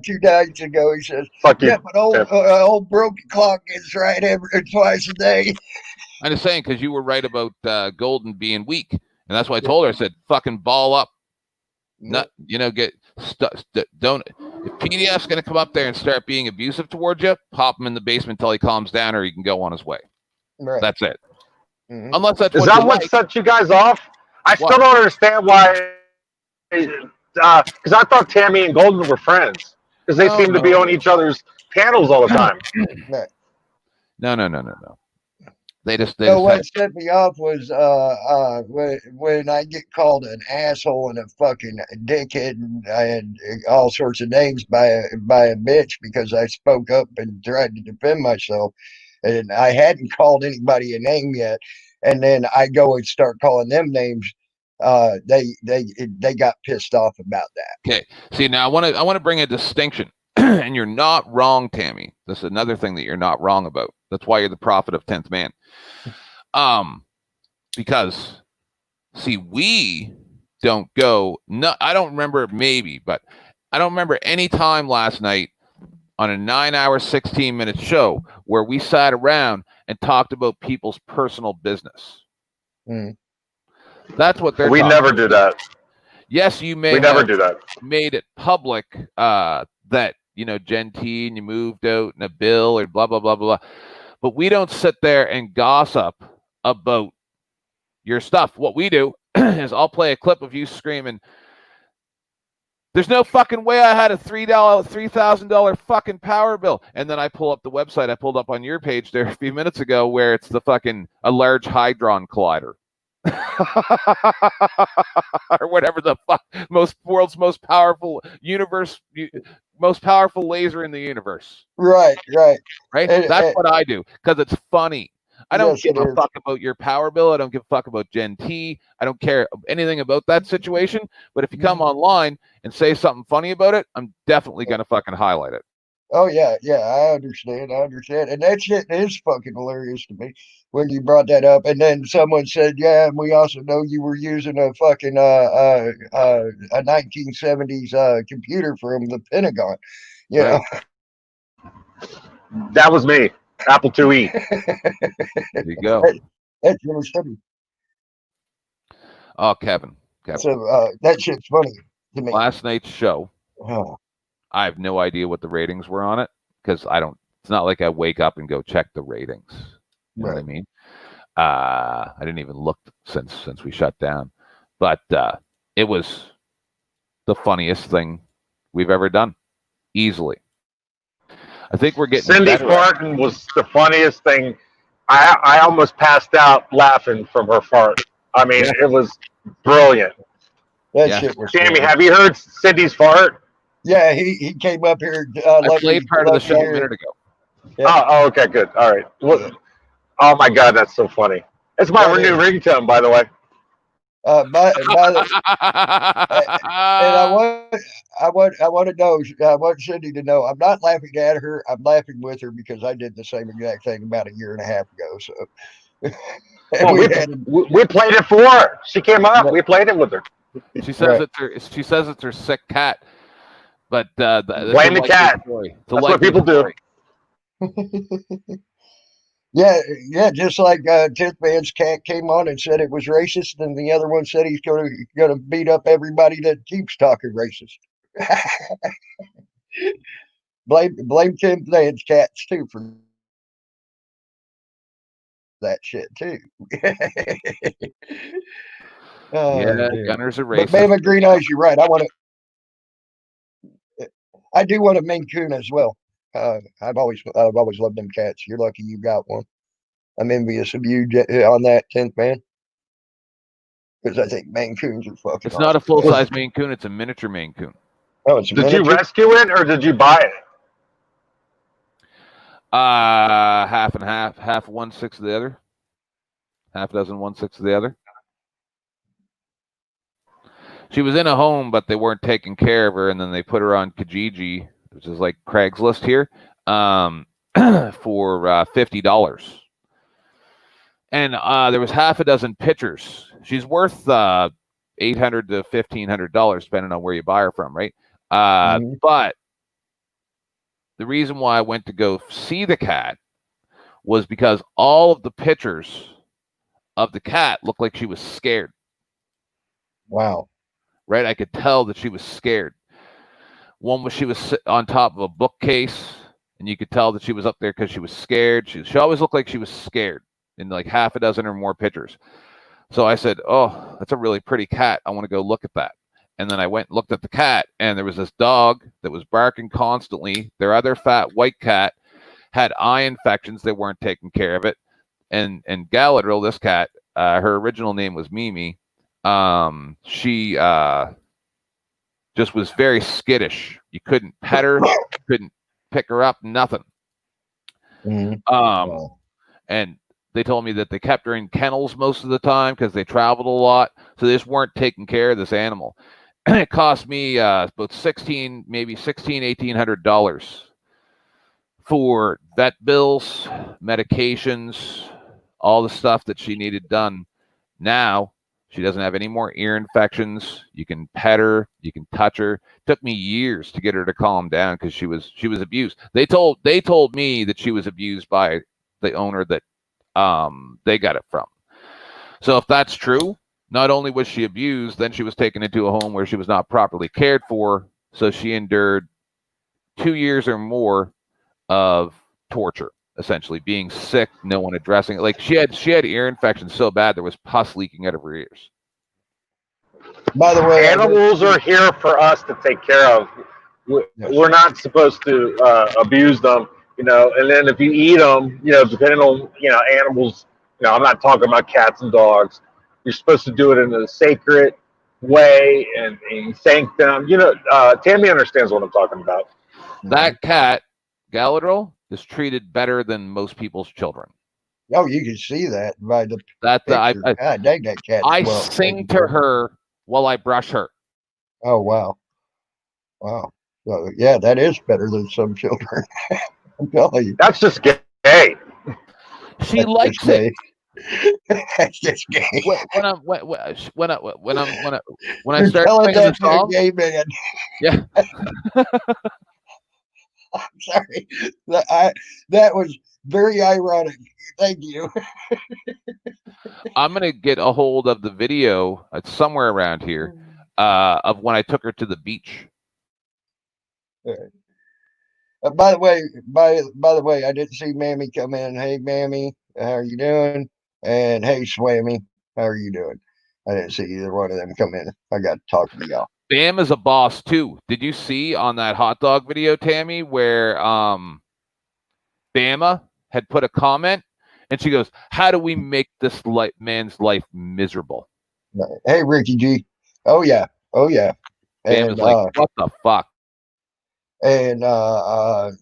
2 nights ago. He says, "Fuck you." Yeah, but old broken clock is right twice a day. I'm just saying because you were right about Golden being weak, and that's why I told her. I said, "Fucking ball up." Not, don't. If PDF's going to come up there and start being abusive towards you, pop him in the basement until he calms down, or he can go on his way. Right. That's it. Mm-hmm. Unless that's is what that you what like. set you guys off? I still don't understand why. Because I thought Tammy and Golden were friends because they seem to be on each other's panels all the time. No. They just what set me off was when I get called an asshole and a fucking dickhead and all sorts of names by a bitch because I spoke up and tried to defend myself, and I hadn't called anybody a name yet, and then I go and start calling them names. They got pissed off about that. Okay. See, now I want to bring a distinction, and you're not wrong, Tammy. This is another thing that you're not wrong about. That's why you're the prophet of 10th man. Because see, we don't go. No, I don't remember maybe, but I don't remember any time last night on a 9-hour, 16-minute show where we sat around and talked about people's personal business. Mm. That's what they're. We never do that. Yes, you may. We never do that. Made it public that Gen T and you moved out in a bill or blah blah blah blah. But we don't sit there and gossip about your stuff. What we do is I'll play a clip of you screaming, "There's no fucking way I had a $3,000 fucking power bill." And then I pull up the website I pulled up on your page there a few minutes ago where it's a large hadron collider. Or whatever the fuck, world's most powerful laser in the universe. Right. That's what I do because it's funny. I don't give a fuck about your power bill. I don't give a fuck about Gen T. I don't care anything about that situation. But if you come online and say something funny about it, I'm definitely gonna fucking highlight it. Oh yeah, I understand, and that shit is fucking hilarious to me when you brought that up. And then someone said, "Yeah, and we also know you were using a fucking a 1970s computer from the Pentagon." You know, that was me, Apple IIe. There you go. That's really funny. Oh, Kevin. So that shit's funny to me. Last night's show. Oh. I have no idea what the ratings were on it because it's not like I wake up and go check the ratings. You know what I mean? I didn't even look since we shut down, but it was the funniest thing we've ever done. Easily. I think we're getting Cindy farting was the funniest thing. I almost passed out laughing from her fart. I mean, it was brilliant. That shit was Tammy, funny. have you heard Cindy's fart? Yeah, he came up here. I played part of the show a minute ago. Yeah. Oh, okay, good. All right. Oh my God, that's so funny. It's my new ringtone, by the way. By the, and I want to know. I want Cindy to know. I'm not laughing at her. I'm laughing with her because I did the same exact thing about a year and a half ago. So Well, we played it for her. She came up. We played it with her. She says it's her sick cat, but blame the cat. That's what people do. Yeah, just like 10th Man's cat came on and said it was racist, and the other one said he's gonna beat up everybody that keeps talking racist. blame 10th Man's cats too for that shit too. Yeah, Gunners are racist. But Bama Green Eyes, you're right. I do want a Maine Coon as well. I've always loved them cats. You're lucky you got one. I'm envious of you on that 10th Man, because I think Maine Coons are fucking. It's not a full size Maine Coon; it's a miniature Maine Coon. Oh, it's a miniature? Did you rescue it or did you buy it? Half and half. Half 1/6 of the other. Half dozen 1/6 of the other. She was in a home, but they weren't taking care of her, and then they put her on Kijiji, which is like Craigslist here, for $50. And there was half a dozen pictures. She's worth $800 to $1,500, depending on where you buy her from, right? But the reason why I went to go see the cat was because all of the pictures of the cat looked like she was scared. Wow. Right? I could tell that she was scared. One was she was on top of a bookcase, and you could tell that she was up there because she was scared. She always looked like she was scared in like half a dozen or more pictures. So I said, oh, that's a really pretty cat. I want to go look at that. And then I went and looked at the cat, and there was this dog that was barking constantly. Their other fat white cat had eye infections. They weren't taking care of it. And Galadriel, this cat, her original name was Mimi. She just was very skittish. You couldn't pet her, couldn't pick her up, nothing. And they told me that they kept her in kennels most of the time because they traveled a lot, so they just weren't taking care of this animal. And it cost me about $1,800 for vet bills, medications, all the stuff that she needed done. Now she doesn't have any more ear infections. You can pet her, you can touch her. It took me years to get her to calm down because she was abused. They told me that she was abused by the owner that they got it from. So if that's true, not only was she abused, then she was taken into a home where she was not properly cared for. So she endured 2 years or more of torture, essentially being sick, no one addressing it. Like she had ear infections so bad there was pus leaking out of her ears. By the way, animals are here for us to take care of. We're not supposed to abuse them, and then if you eat them, depending on animals, I'm not talking about cats and dogs. You're supposed to do it in a sacred way and thank them. Tammy understands what I'm talking about. That cat, Galadriel, is treated better than most people's children. Oh, you can see that by the God dang that cat. I sing to her while I brush her. Oh wow. Wow. So, yeah, that is better than some children. I'm telling you. That's just gay. She likes it. That's just gay. When I start singing the song, gay man. Yeah. I'm sorry. That was very ironic. Thank you. I'm gonna get a hold of the video. It's somewhere around here of when I took her to the beach. By the way, I didn't see Mammy come in. Hey, Mammy, how are you doing? And hey, Swammy, how are you doing? I didn't see either one of them come in. I got to talk to y'all. Bam is a boss too. Did you see on that hot dog video, Tammy, where Bama had put a comment and she goes, "How do we make this man's life miserable?" Hey, Ricky G. Oh yeah. Bam is like, "What the fuck?" And on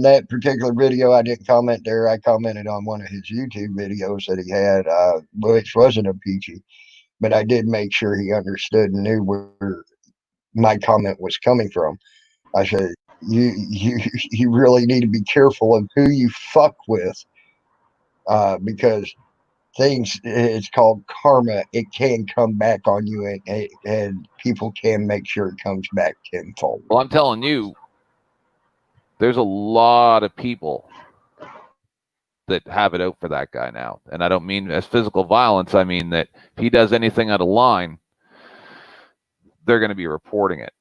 that particular video, I didn't comment there. I commented on one of his YouTube videos that he had, which wasn't a peachy, but I did make sure he understood and knew where my comment was coming from. I said, you really need to be careful of who you fuck with, because it's called karma. It can come back on you, and people can make sure it comes back tenfold. Well, I'm telling you, there's a lot of people that have it out for that guy now. And I don't mean as physical violence. I mean that if he does anything out of line, they're going to be reporting it.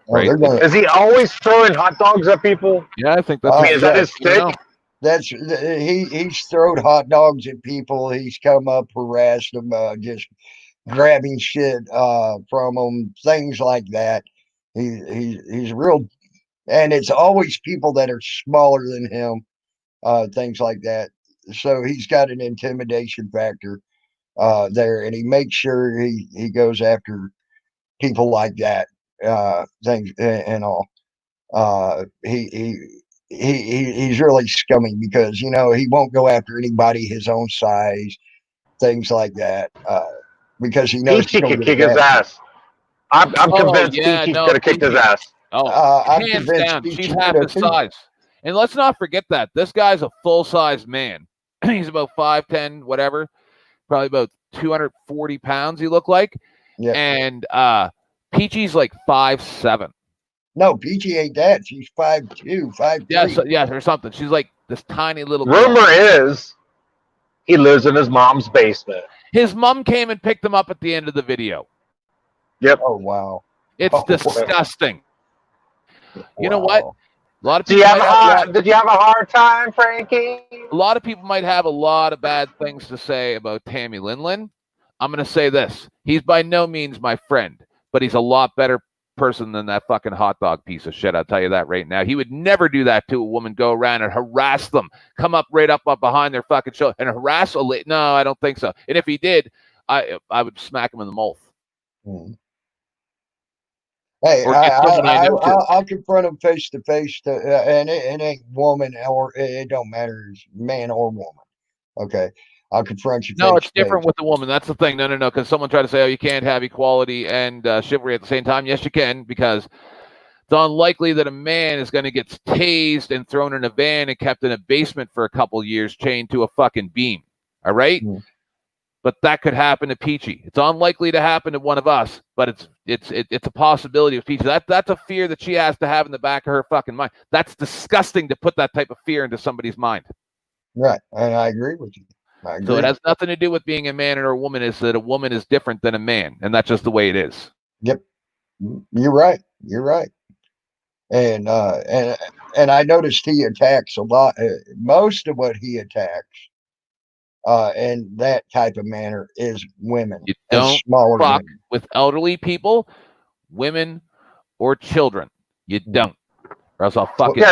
Right? Is he always throwing hot dogs at people? Yeah, I think that's. I mean, is that his stick? He's thrown hot dogs at people. He's come up, harassed them, just grabbing shit from them, things like that. He's real, and it's always people that are smaller than him, things like that. So he's got an intimidation factor there, and he makes sure he goes after people like that, things and all. He's really scummy because he won't go after anybody his own size, things like that, because he knows Peachy could kick his ass. I'm convinced Peachy's gonna kick his ass. Oh, I'm hands convinced down, Peachy she's half could his too. size. And let's not forget that this guy's a full-size man. He's about 5'10", whatever, probably about 240 pounds. He looked like, yeah. And Peachy's like 5'7". No, Peachy ain't that. She's 5'2", 5'3". Yeah, or something. She's like this tiny little girl. Rumor is he lives in his mom's basement. His mom came and picked him up at the end of the video. Yep. Oh wow. It's disgusting. Wow. You know what? A lot of Did people you have a hard time, Frankie? A lot of people might have a lot of bad things to say about Tammy Linlin. I'm going to say this. He's by no means my friend, but he's a lot better person than that fucking hot dog piece of shit. I'll tell you that right now. He would never do that to a woman, go around and harass them, come up behind their fucking show and harass a lady. No, I don't think so. And if he did, I would smack him in the mouth. Hmm. Hey, I'll confront him face to face, and it ain't woman or it don't matter, it's man or woman. Okay, I'll confront you. No, it's different with the woman. That's the thing. No, because someone tried to say, "Oh, you can't have equality and chivalry at the same time." Yes, you can, because it's unlikely that a man is going to get tased and thrown in a van and kept in a basement for a couple years, chained to a fucking beam. All right. Mm. But that could happen to Peachy. It's unlikely to happen to one of us, but it's a possibility of Peachy. That's a fear that she has to have in the back of her fucking mind. That's disgusting to put that type of fear into somebody's mind. Right, and I agree with you. I agree. So it has nothing to do with being a man or a woman. Is that a woman is different than a man, and that's just the way it is. Yep, you're right. You're right. And I noticed he attacks a lot. Most of what he attacks in that type of manner is women. You don't smaller fuck women. with elderly people, women, or children. You don't, or else I'll fucking.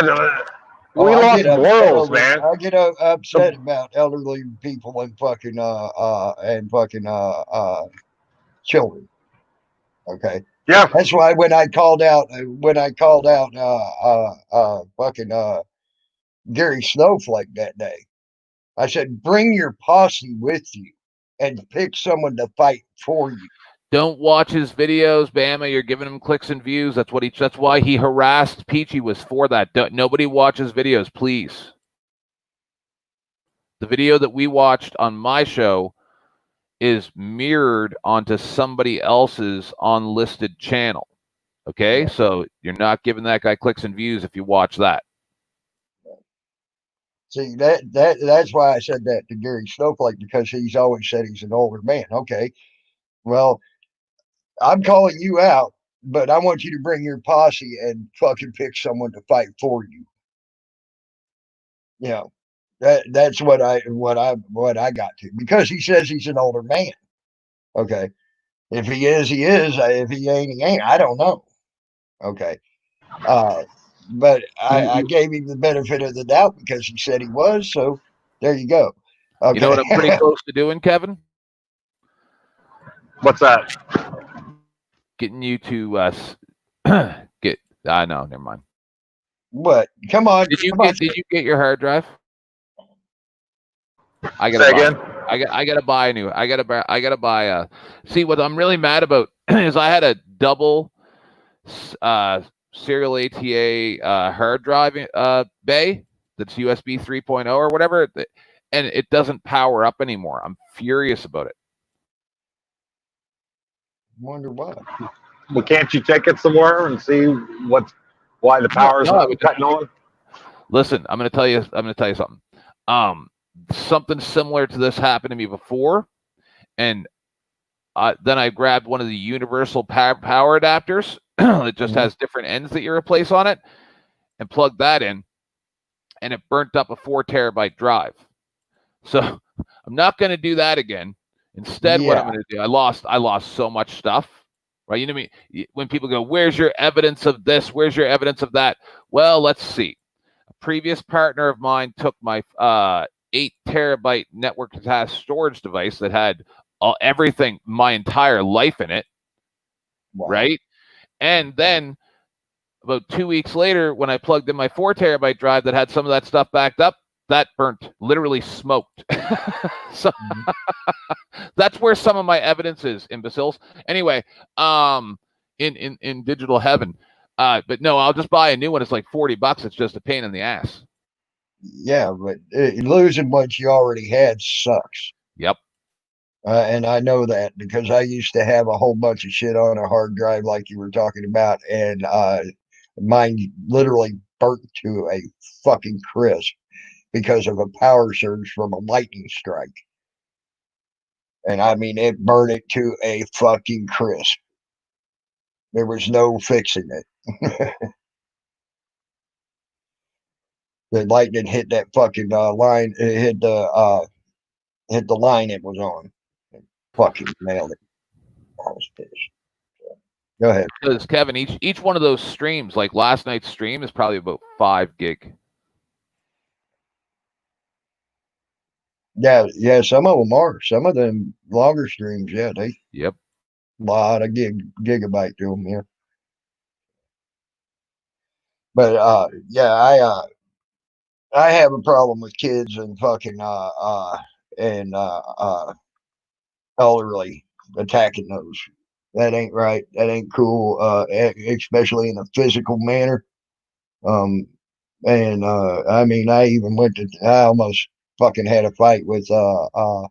We lost morals, man. I get upset about elderly people and fucking children. Okay. Yeah. That's why when I called out Gary Snowflake that day, I said, bring your posse with you and pick someone to fight for you. Don't watch his videos, Bama. You're giving him clicks and views. That's why he harassed Peachy, was for that. Nobody watches videos, please. The video that we watched on my show is mirrored onto somebody else's unlisted channel. Okay, so you're not giving that guy clicks and views if you watch that. See, that's why I said that to Gary Snowflake, because he's always said he's an older man. Okay, well, I'm calling you out, but I want you to bring your posse and fucking pick someone to fight for you. You know, that's what I got to, because he says he's an older man. Okay, if he is, he is. If he ain't, he ain't. I don't know. Okay, but I gave him the benefit of the doubt because he said he was. So there you go. Okay. You know what I'm pretty close to doing, Kevin? What's that? Getting you to I know. Never mind. What? Come on. Did you come on. Did you get your hard drive? I gotta Say buy. again? I gotta buy a new. I gotta buy a. See, what I'm really mad about is I had a double serial ATA hard drive bay that's USB 3.0 or whatever, and it doesn't power up anymore. I'm furious about it. Wonder why. Well, can't you take it somewhere and see why the power is not cutting on? Listen, I'm gonna tell you something. Something similar to this happened to me before, and then I grabbed one of the universal power adapters. It just has different ends that you replace on it, and plugged that in, and it burnt up a 4 terabyte drive. So I'm not going to do that again. Instead, what I'm going to do, I lost so much stuff, right? You know what I mean? When people go, "Where's your evidence of this? Where's your evidence of that?" Well, let's see. A previous partner of mine took my 8 terabyte network attached storage device that had everything, my entire life in it, right? And then about 2 weeks later, when I plugged in my 4 terabyte drive that had some of that stuff backed up, that burnt, literally smoked. So that's where some of my evidence is, imbeciles. Anyway, in digital heaven. But no, I'll just buy a new one. It's like $40. It's just a pain in the ass. Yeah, but losing what you already had sucks. Yep. And I know that because I used to have a whole bunch of shit on a hard drive like you were talking about, and mine literally burnt to a fucking crisp because of a power surge from a lightning strike. And I mean, it burned it to a fucking crisp. There was no fixing it. The lightning hit that fucking line. It hit the line it was on. It fucking nailed it. I was pissed. Go ahead. Because Kevin, each one of those streams, like last night's stream, is probably about 5 gig. Yeah. Some of them are. Some of them longer streams. Yeah, they. Yep. Lot of gigabyte to them. Yeah. But yeah, I have a problem with kids and fucking elderly attacking those. That ain't right. That ain't cool. Especially in a physical manner. And I mean, I almost fucking had a fight with a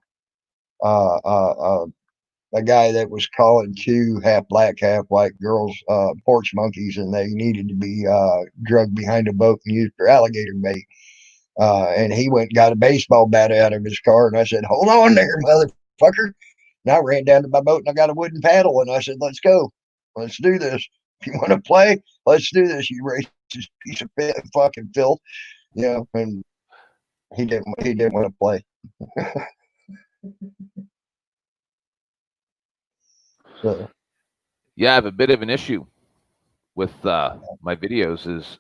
guy that was calling 2 half black, half white girls porch monkeys, and they needed to be drugged behind a boat and used for alligator bait. And he went and got a baseball bat out of his car, and I said, "Hold on there, motherfucker." And I ran down to my boat and I got a wooden paddle, and I said, "Let's go. Let's do this. If you want to play, let's do this, you racist piece of fucking filth." You know, and he didn't want to play. So yeah, I have a bit of an issue with my videos. Is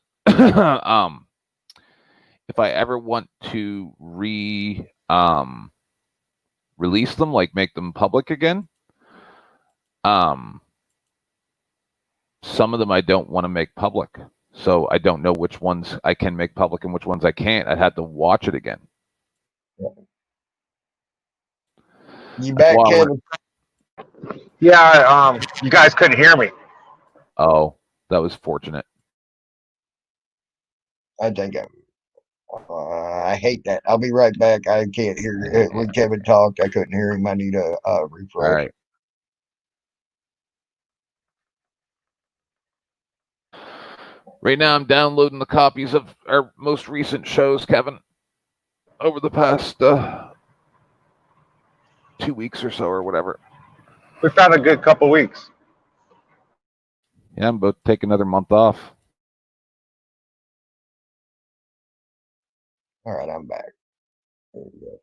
if I ever want to release them, like make them public again, some of them I don't want to make public. So I don't know which ones I can make public and which ones I can't. I'd have to watch it again. You back, Kevin? Yeah, you guys couldn't hear me. Oh, that was fortunate. I think I hate that. I'll be right back. I can't hear it. When Kevin talked, I couldn't hear him. I need a refresh. All right. Right now, I'm downloading the copies of our most recent shows, Kevin, over the past 2 weeks or so, or whatever. We've had a good couple weeks. Yeah, I'm about to take another month off. All right, I'm back. There we go.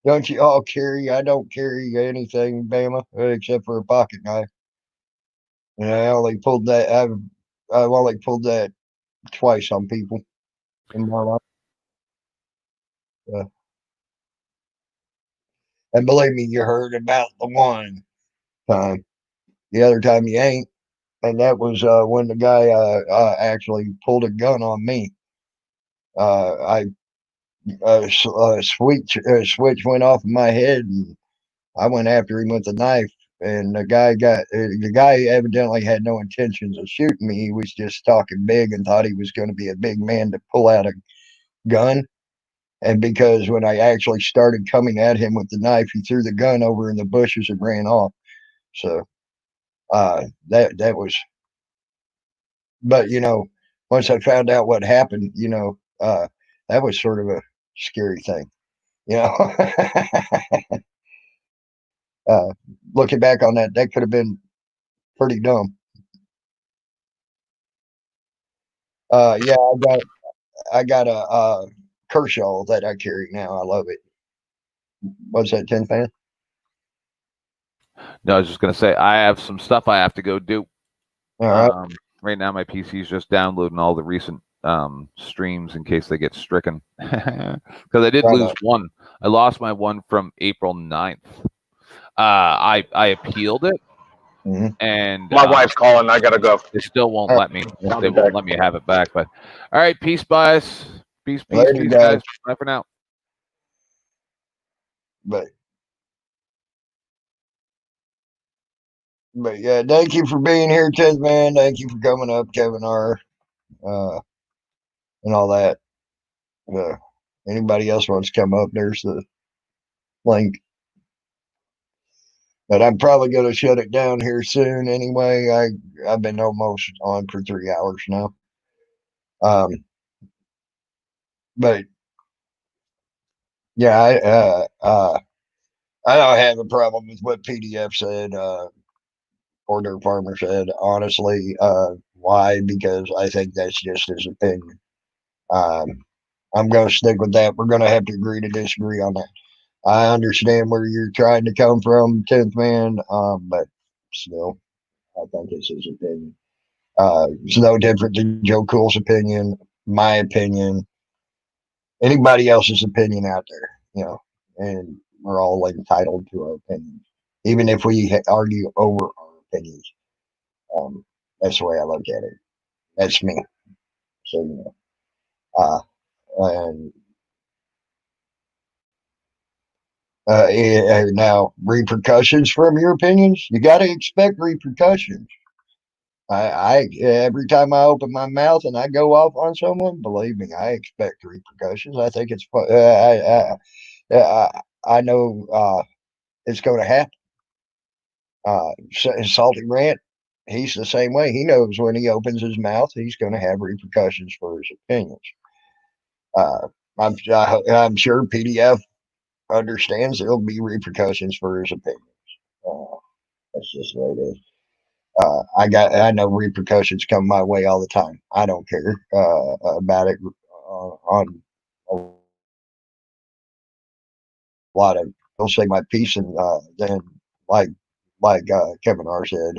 Don't you all carry? I don't carry anything, Bama, except for a pocket knife. And I only pulled that. I've only pulled that twice on people in my life. And believe me, you heard about the one time. The other time you ain't. and that was when the guy actually pulled a gun on me. I switch went off in my head, and I went after him with a knife. And the guy evidently had no intentions of shooting me. He was just talking big and thought he was going to be a big man to pull out a gun. And because when I actually started coming at him with the knife, he threw the gun over in the bushes and ran off. So that was, but once I found out what happened, that was sort of a scary thing, you know. Looking back on that, that could have been pretty dumb. Yeah, I got a Kershaw that I carry now. I love it. What's that, 10 fan? No, I was just gonna say I have some stuff I have to go do. All right. Right now, my PC is just downloading all the recent streams in case they get stricken. Because I did lose one. I lost my one from April 9th. I appealed it, and My wife's calling. I gotta go. They still won't let me. They won't let me have it back. But all right, peace, guys. Peace, Later, guys. Bye for now. But yeah, thank you for being here, 10th man. Thank you for coming up, Kevin R. And all that. Anybody else wants to come up, there's the link. But I'm probably going to shut it down here soon anyway. I've been almost on for 3 hours now. But yeah, I don't have a problem with what PDF said or their farmer said. Honestly, why? Because I think that's just his opinion. I'm going to stick with that. We're going to have to agree to disagree on that. I understand where you're trying to come from, 10th man, but still, I think it's his opinion. It's no different than Joe Cool's opinion, my opinion, anybody else's opinion out there, and we're all entitled to our opinions, even if we argue over our opinions. That's the way I look at it. That's me. So, and now repercussions from your opinions, you got to expect repercussions. I every time I open my mouth and I go off on someone, believe me, I expect repercussions. I think it's I know it's going to happen. Salty Rant, he's the same way. He knows when he opens his mouth, he's going to have repercussions for his opinions. I'm sure PDF understands there'll be repercussions for his opinions. That's just the way it is. I know repercussions come my way all the time. I don't care about it on a lot of. I'll say my piece, and then like Kevin R said,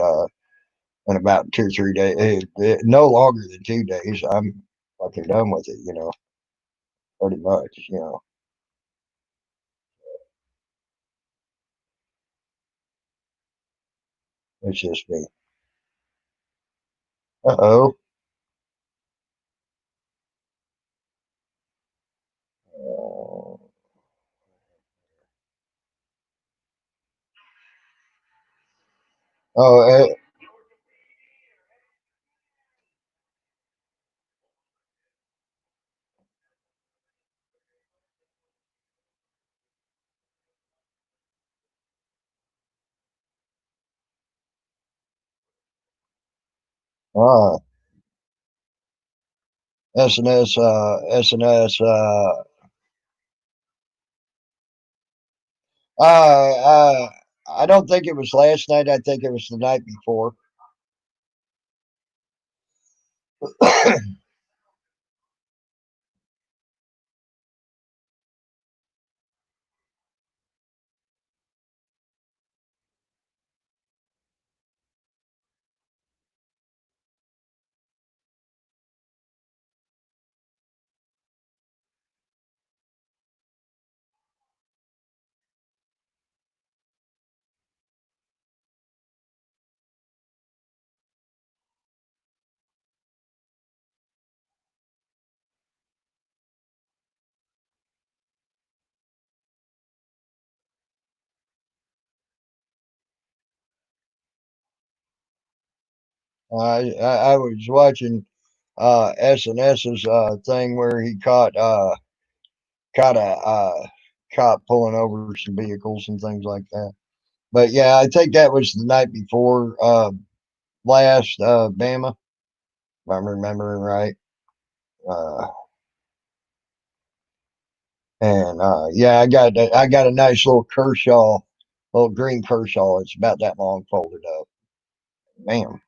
in about 2 or 3 days, no longer than 2 days, I'm fucking done with it. Pretty much. It's just me. Uh-oh. Oh, SNS, SNS, I don't think it was last night. I think it was the night before. I was watching SNS's thing where he caught a cop pulling over some vehicles and things like that. But yeah, I think that was the night before last Bama, if I'm remembering right. Uh, and yeah, I got a nice little Kershaw, little green Kershaw. It's about that long, folded up. Bam.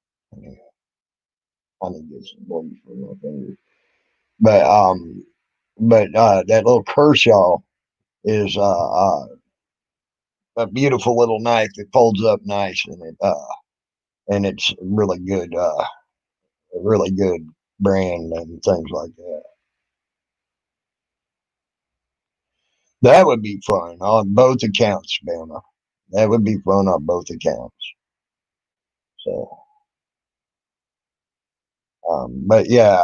I need to get some blood for my fingers. But that little Kershaw is a beautiful little knife that folds up nice, and it's really good brand and things like that. That would be fun on both accounts, Bama. That would be fun on both accounts. So, but yeah,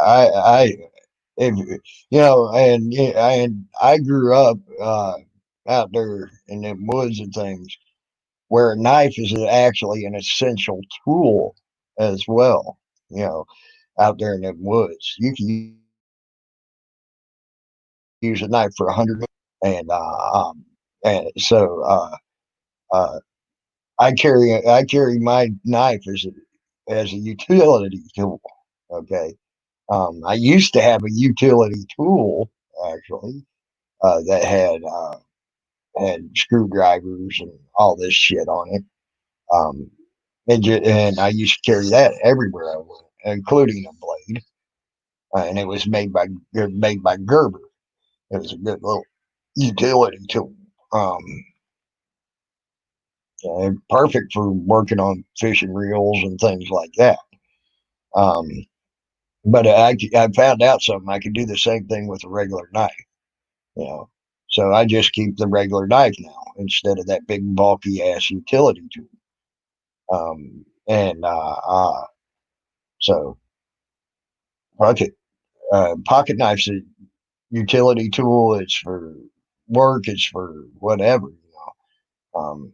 if and I grew up out there in the woods and things where a knife is actually an essential tool as well. You know, out there in the woods, you can use a knife for 100, and so uh, I carry my knife as a utility tool. Okay, I used to have a utility tool actually that had screwdrivers and all this shit on it. Um, and I used to carry that everywhere I went, including a blade. And it was made by Gerber. It was a good little utility tool. Um, Perfect for working on fishing reels and things like that. Um, but I found out something. I could do the same thing with a regular knife. You know, so I just keep the regular knife now instead of that big bulky ass utility tool. And so pocket pocket knife's a utility tool. It's for work. It's for whatever. Um,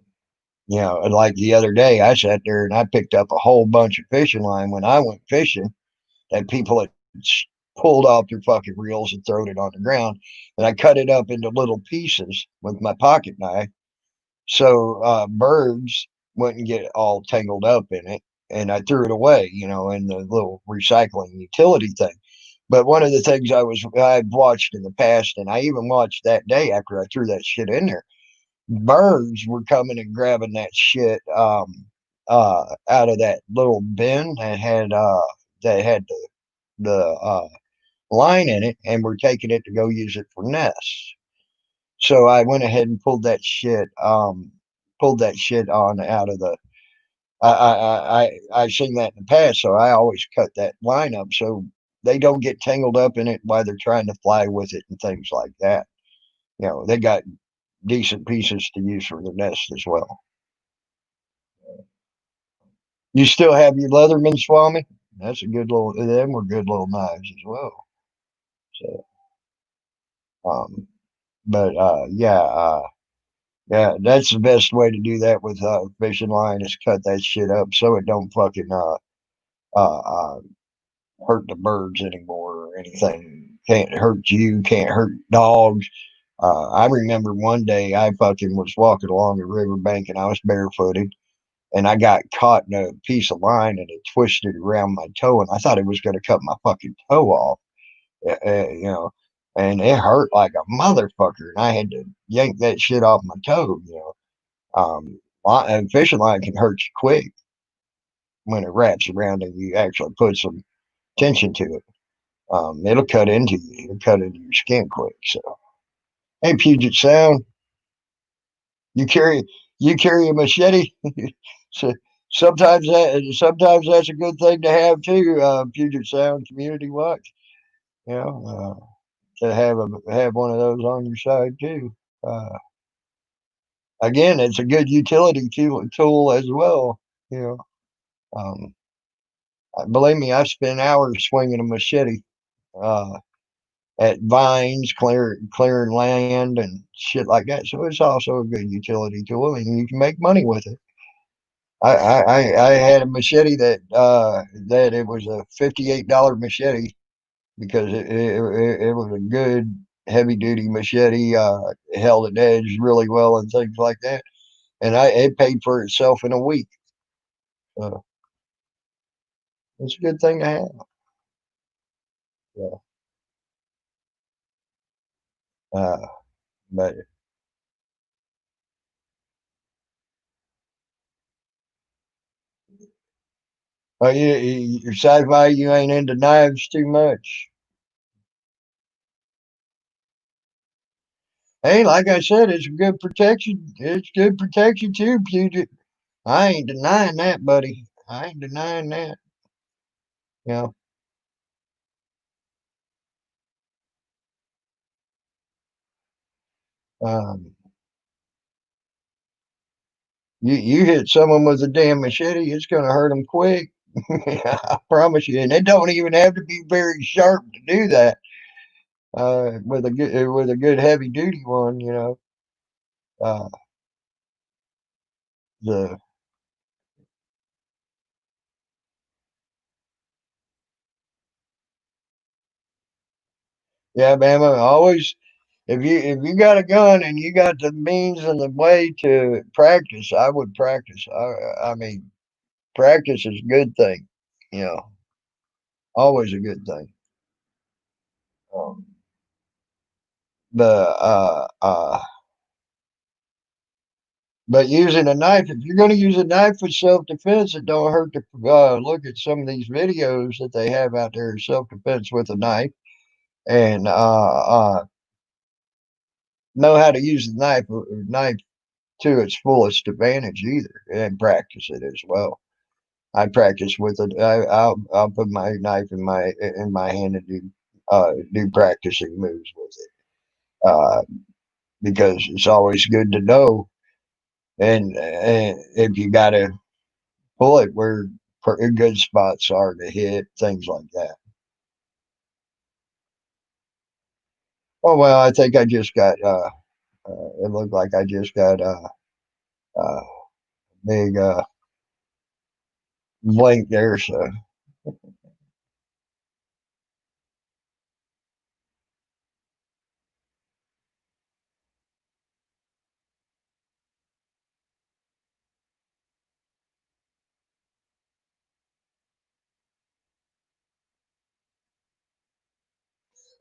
and like the other day, I sat there and I picked up a whole bunch of fishing line when I went fishing that people had pulled off their fucking reels and thrown it on the ground. And I cut it up into little pieces with my pocket knife so birds wouldn't get all tangled up in it. And I threw it away, in the little recycling utility thing. But one of the things I've watched in the past, and I even watched that day after I threw that shit in there, birds were coming and grabbing that shit out of that little bin that had the line in it, and were taking it to go use it for nests. So I went ahead and pulled that shit on out of the. I've seen that in the past, so I always cut that line up so they don't get tangled up in it while they're trying to fly with it and things like that. They got decent pieces to use for the nest as well. You still have your Leatherman Swami? That's a good little. Them were good little knives as well. So, but yeah, that's the best way to do that with fishing line is cut that shit up so it don't fucking hurt the birds anymore or anything. Can't hurt you, can't hurt dogs. I remember one day I fucking was walking along the riverbank and I was barefooted and I got caught in a piece of line and it twisted around my toe and I thought it was going to cut my fucking toe off, and it hurt like a motherfucker and I had to yank that shit off my toe. And fishing line can hurt you quick when it wraps around and you actually put some tension to it. It'll cut into you. It'll cut into your skin quick. So, hey, Puget Sound, you carry a machete. So sometimes that's a good thing to have too. Puget Sound Community Watch. To have one of those on your side too. Again, it's a good utility tool as well. You know, um, believe me, I've spent hours swinging a machete at vines, clearing land and shit like that. So it's also a good utility tool, and you can make money with it. I had a machete that it was a $58 machete because it was a good heavy duty machete, held an edge really well and things like that, and it paid for itself in a week. So it's a good thing to have. Yeah. But you're sci-fi. You ain't into knives too much. Hey, like I said, it's good protection. It's good protection too, Puget. I ain't denying that, buddy. I ain't denying that. You know, um, you hit someone with a damn machete, it's gonna hurt them quick. I promise you. And it don't even have to be very sharp to do that. With a good heavy duty one, you know. Uh, the Yeah, Bama, always if you got a gun and you got the means and the way to practice, I would practice. I mean, practice is a good thing, you know, always a good thing. Um, the But using a knife, if you're going to use a knife for self-defense, it don't hurt to look at some of these videos that they have out there, self-defense with a knife, and know how to use the knife to its fullest advantage either, and practice it as well. I practice with it. I'll put my knife in my hand and do practicing moves with it, because it's always good to know, and if you got to pull it where good spots are to hit, things like that. Oh well, I think I just got. It looked like I just got a big blink there. So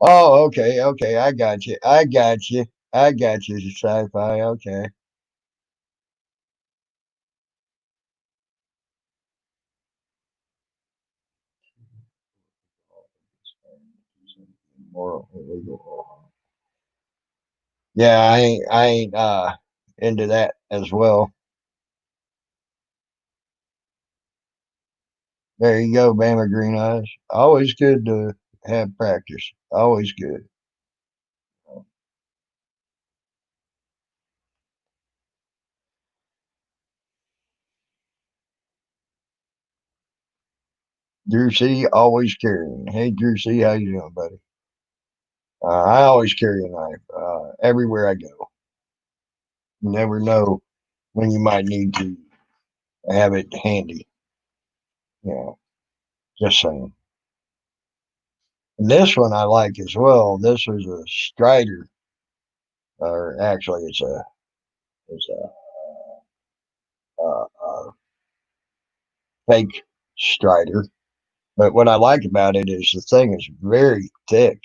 oh, okay, okay, I got you. I got you. I got you, sci-fi. Okay. Moral illegal. Yeah, I ain't into that as well. There you go, Bama Green Eyes. Always good to have practice. Always good. Drew C. always carrying. Hey, Drew C. How you doing, buddy? I always carry a knife everywhere I go. You never know when you might need to have it handy. Yeah, just saying. And this one I like as well. This is a Strider, or actually, it's a fake Strider. But what I like about it is the thing is very thick.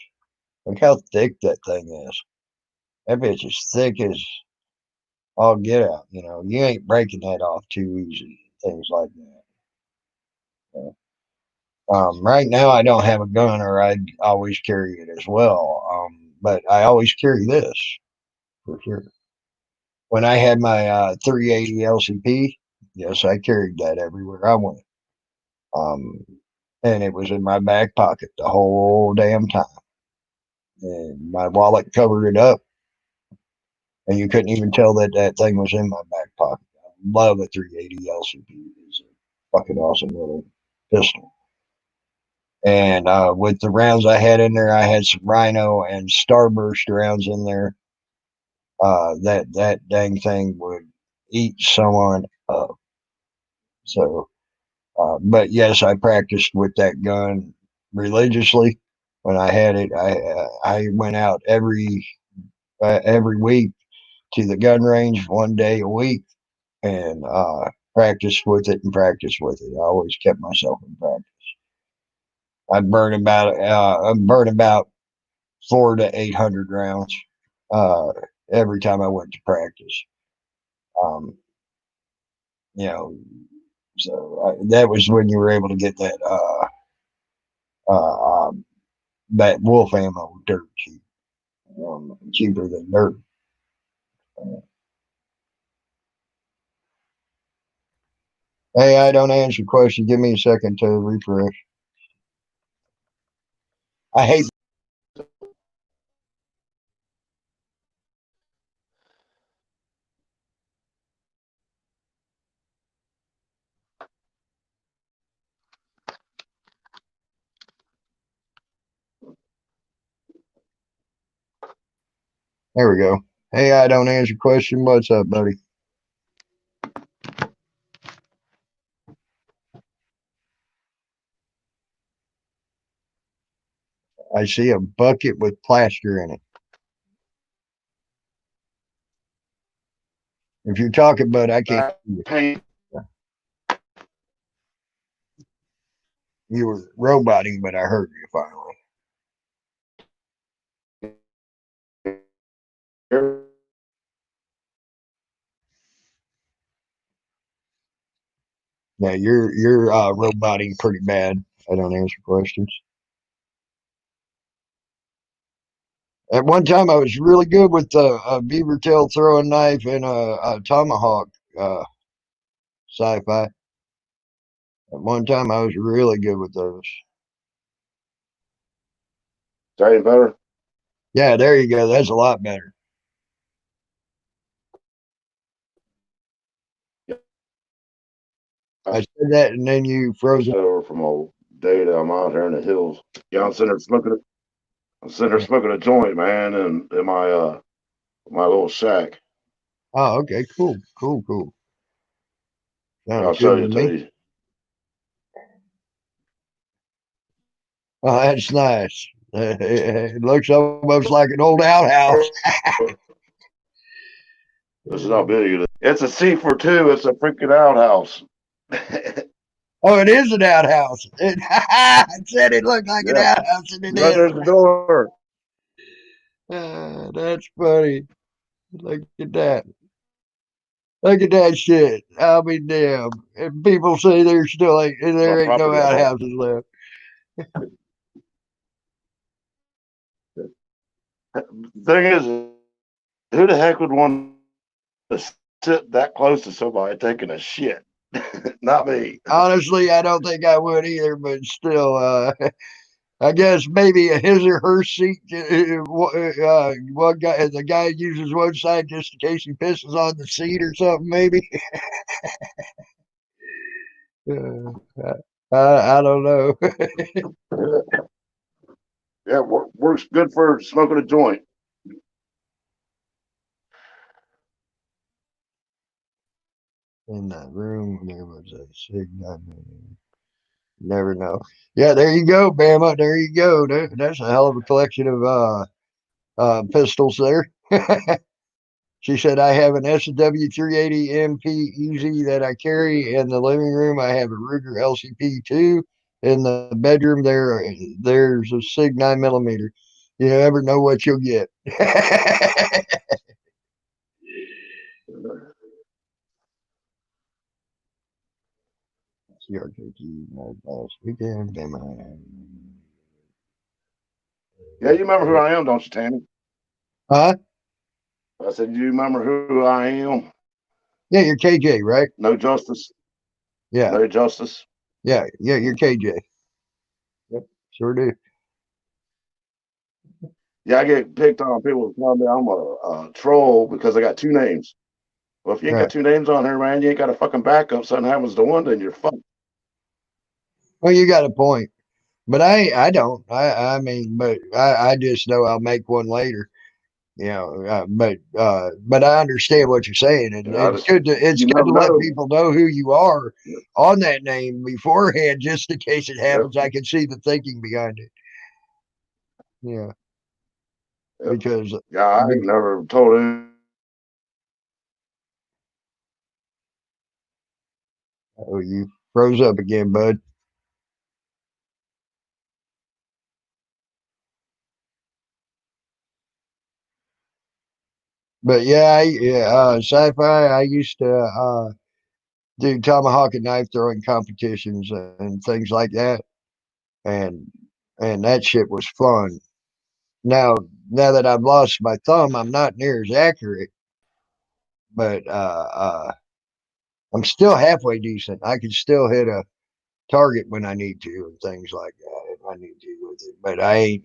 Look how thick that thing is. That bitch is thick as all get out. You know, you ain't breaking that off too easy. Things like that. Yeah. Right now, I don't have a gun, or I'd always carry it as well. But I always carry this for sure. When I had my 380 LCP, yes, I carried that everywhere I went. Um, and it was in my back pocket the whole damn time. And my wallet covered it up, and you couldn't even tell that that thing was in my back pocket. I love a 380 LCP. It's a fucking awesome little pistol. And with the rounds I had in there, I had some Rhino and Starburst rounds in there. That dang thing would eat someone up. So, but yes, I practiced with that gun religiously when I had it. I went out every week to the gun range 1 day a week and practiced with it and practiced with it. I always kept myself in practice. I'd burn about 400 to 800 rounds every time I went to practice. Um, you know, so that was when you were able to get that wolf ammo dirt cheap, cheaper than dirt. Hey, I don't answer questions. Give me a second to refresh. I hate. There we go. Hey, I don't answer question. What's up, buddy? I see a bucket with plaster in it. If you're talking, bud, I can't see you. You were roboting, but I heard you finally. Yeah, you're roboting pretty bad. I don't answer questions. At one time, I was really good with a beaver tail throwing knife and a tomahawk sci-fi. At one time, I was really good with those. Is that any better? Yeah, there you go. That's a lot better. I said that, and then you froze it. Over from old day that I'm out here in the hills. Yeah, I'm sitting there smoking a joint, man, in my my little shack. Oh, okay, cool. I'll show you to you. Oh, that's nice. It looks almost like an old outhouse. This is how big it is. It's a C42. It's a freaking outhouse. Oh, it is an outhouse. I said it looked like an outhouse, and it right is. there's the door. That's funny. Look at that. Look at that shit. I'll be damned. If people say there's still there ain't no outhouses left. The thing is, who the heck would want to sit that close to somebody taking a shit? Not me. Honestly, I don't think I would either, but still, I guess maybe a his or her seat. One guy, the guy uses one side just in case he pisses on the seat or something. Maybe. I don't know. Yeah, works good for smoking a joint. In that room, there was a signal. Never know. Yeah, there you go, Bama. There you go. That's a hell of a collection of pistols there. She said, I have an SW 380 MP Easy that I carry in the living room. I have a Ruger LCP 2 in the bedroom. There's a SIG 9mm. You never know what you'll get. CRKT last weekend. Yeah, you remember who I am, don't you, Tammy? Huh? I said, you remember who I am? Yeah, you're KJ, right? No justice. Yeah. No justice. Yeah, you're KJ. Yep, sure do. Yeah, I get picked on. People tell me I'm a troll because I got two names. Well, if you ain't got two names on here, man, you ain't got a fucking backup. Something happens to one, then you're fucked. Well, you got a point. But I don't. I mean, but I just know I'll make one later. But I understand what you're saying, and it's good to let people know who you are on that name beforehand, just in case it happens. I can see the thinking behind it. Yeah, because I ain't never told him. Oh, you froze up again, bud. But yeah, sci-fi. I used to do tomahawk and knife throwing competitions and things like that, and that shit was fun. Now that I've lost my thumb, I'm not near as accurate, but I'm still halfway decent. I can still hit a target when I need to and things like that if I need to with it. But I ain't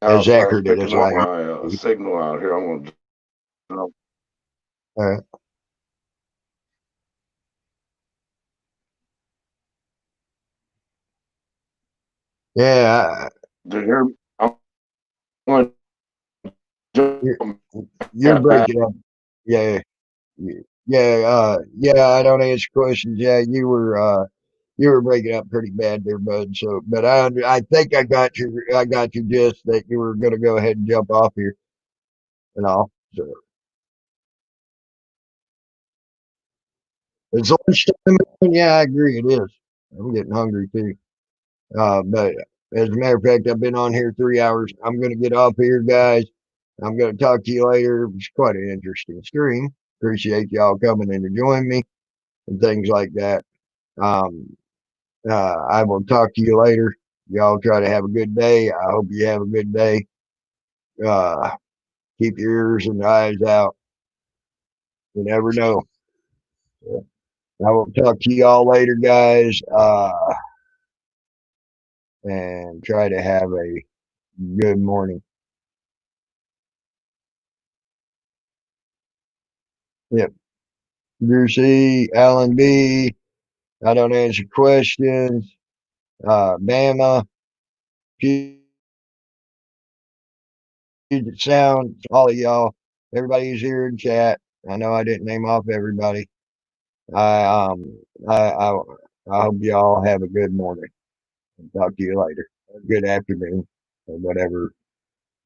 as accurate as I used my signal out here. I'm gonna. All right. Yeah. You're breaking up. Yeah. Yeah. I don't answer questions. Yeah, you were breaking up pretty bad there, bud. So, but I think I got you just that you were going to go ahead and jump off here and all. So it's lunchtime. Yeah, I agree. It is. I'm getting hungry too. But as a matter of fact, I've been on here 3 hours. I'm going to get off here, guys. I'm going to talk to you later. It was quite an interesting stream. Appreciate y'all coming in to join me and things like that. I will talk to you later. Y'all try to have a good day. I hope you have a good day. Keep your ears and eyes out. You never know. So, I will talk to y'all later, guys. And try to have a good morning. Yep. Drew C, Alan B. I don't answer questions. Bama. Puget Sound. All of y'all. Everybody who's here in chat. I know I didn't name off everybody. I hope y'all have a good morning. I'll talk to you later. Good afternoon or whatever,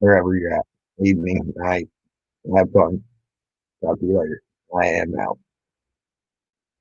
wherever you're at. Evening, night. Have fun. Talk to you later. I am out.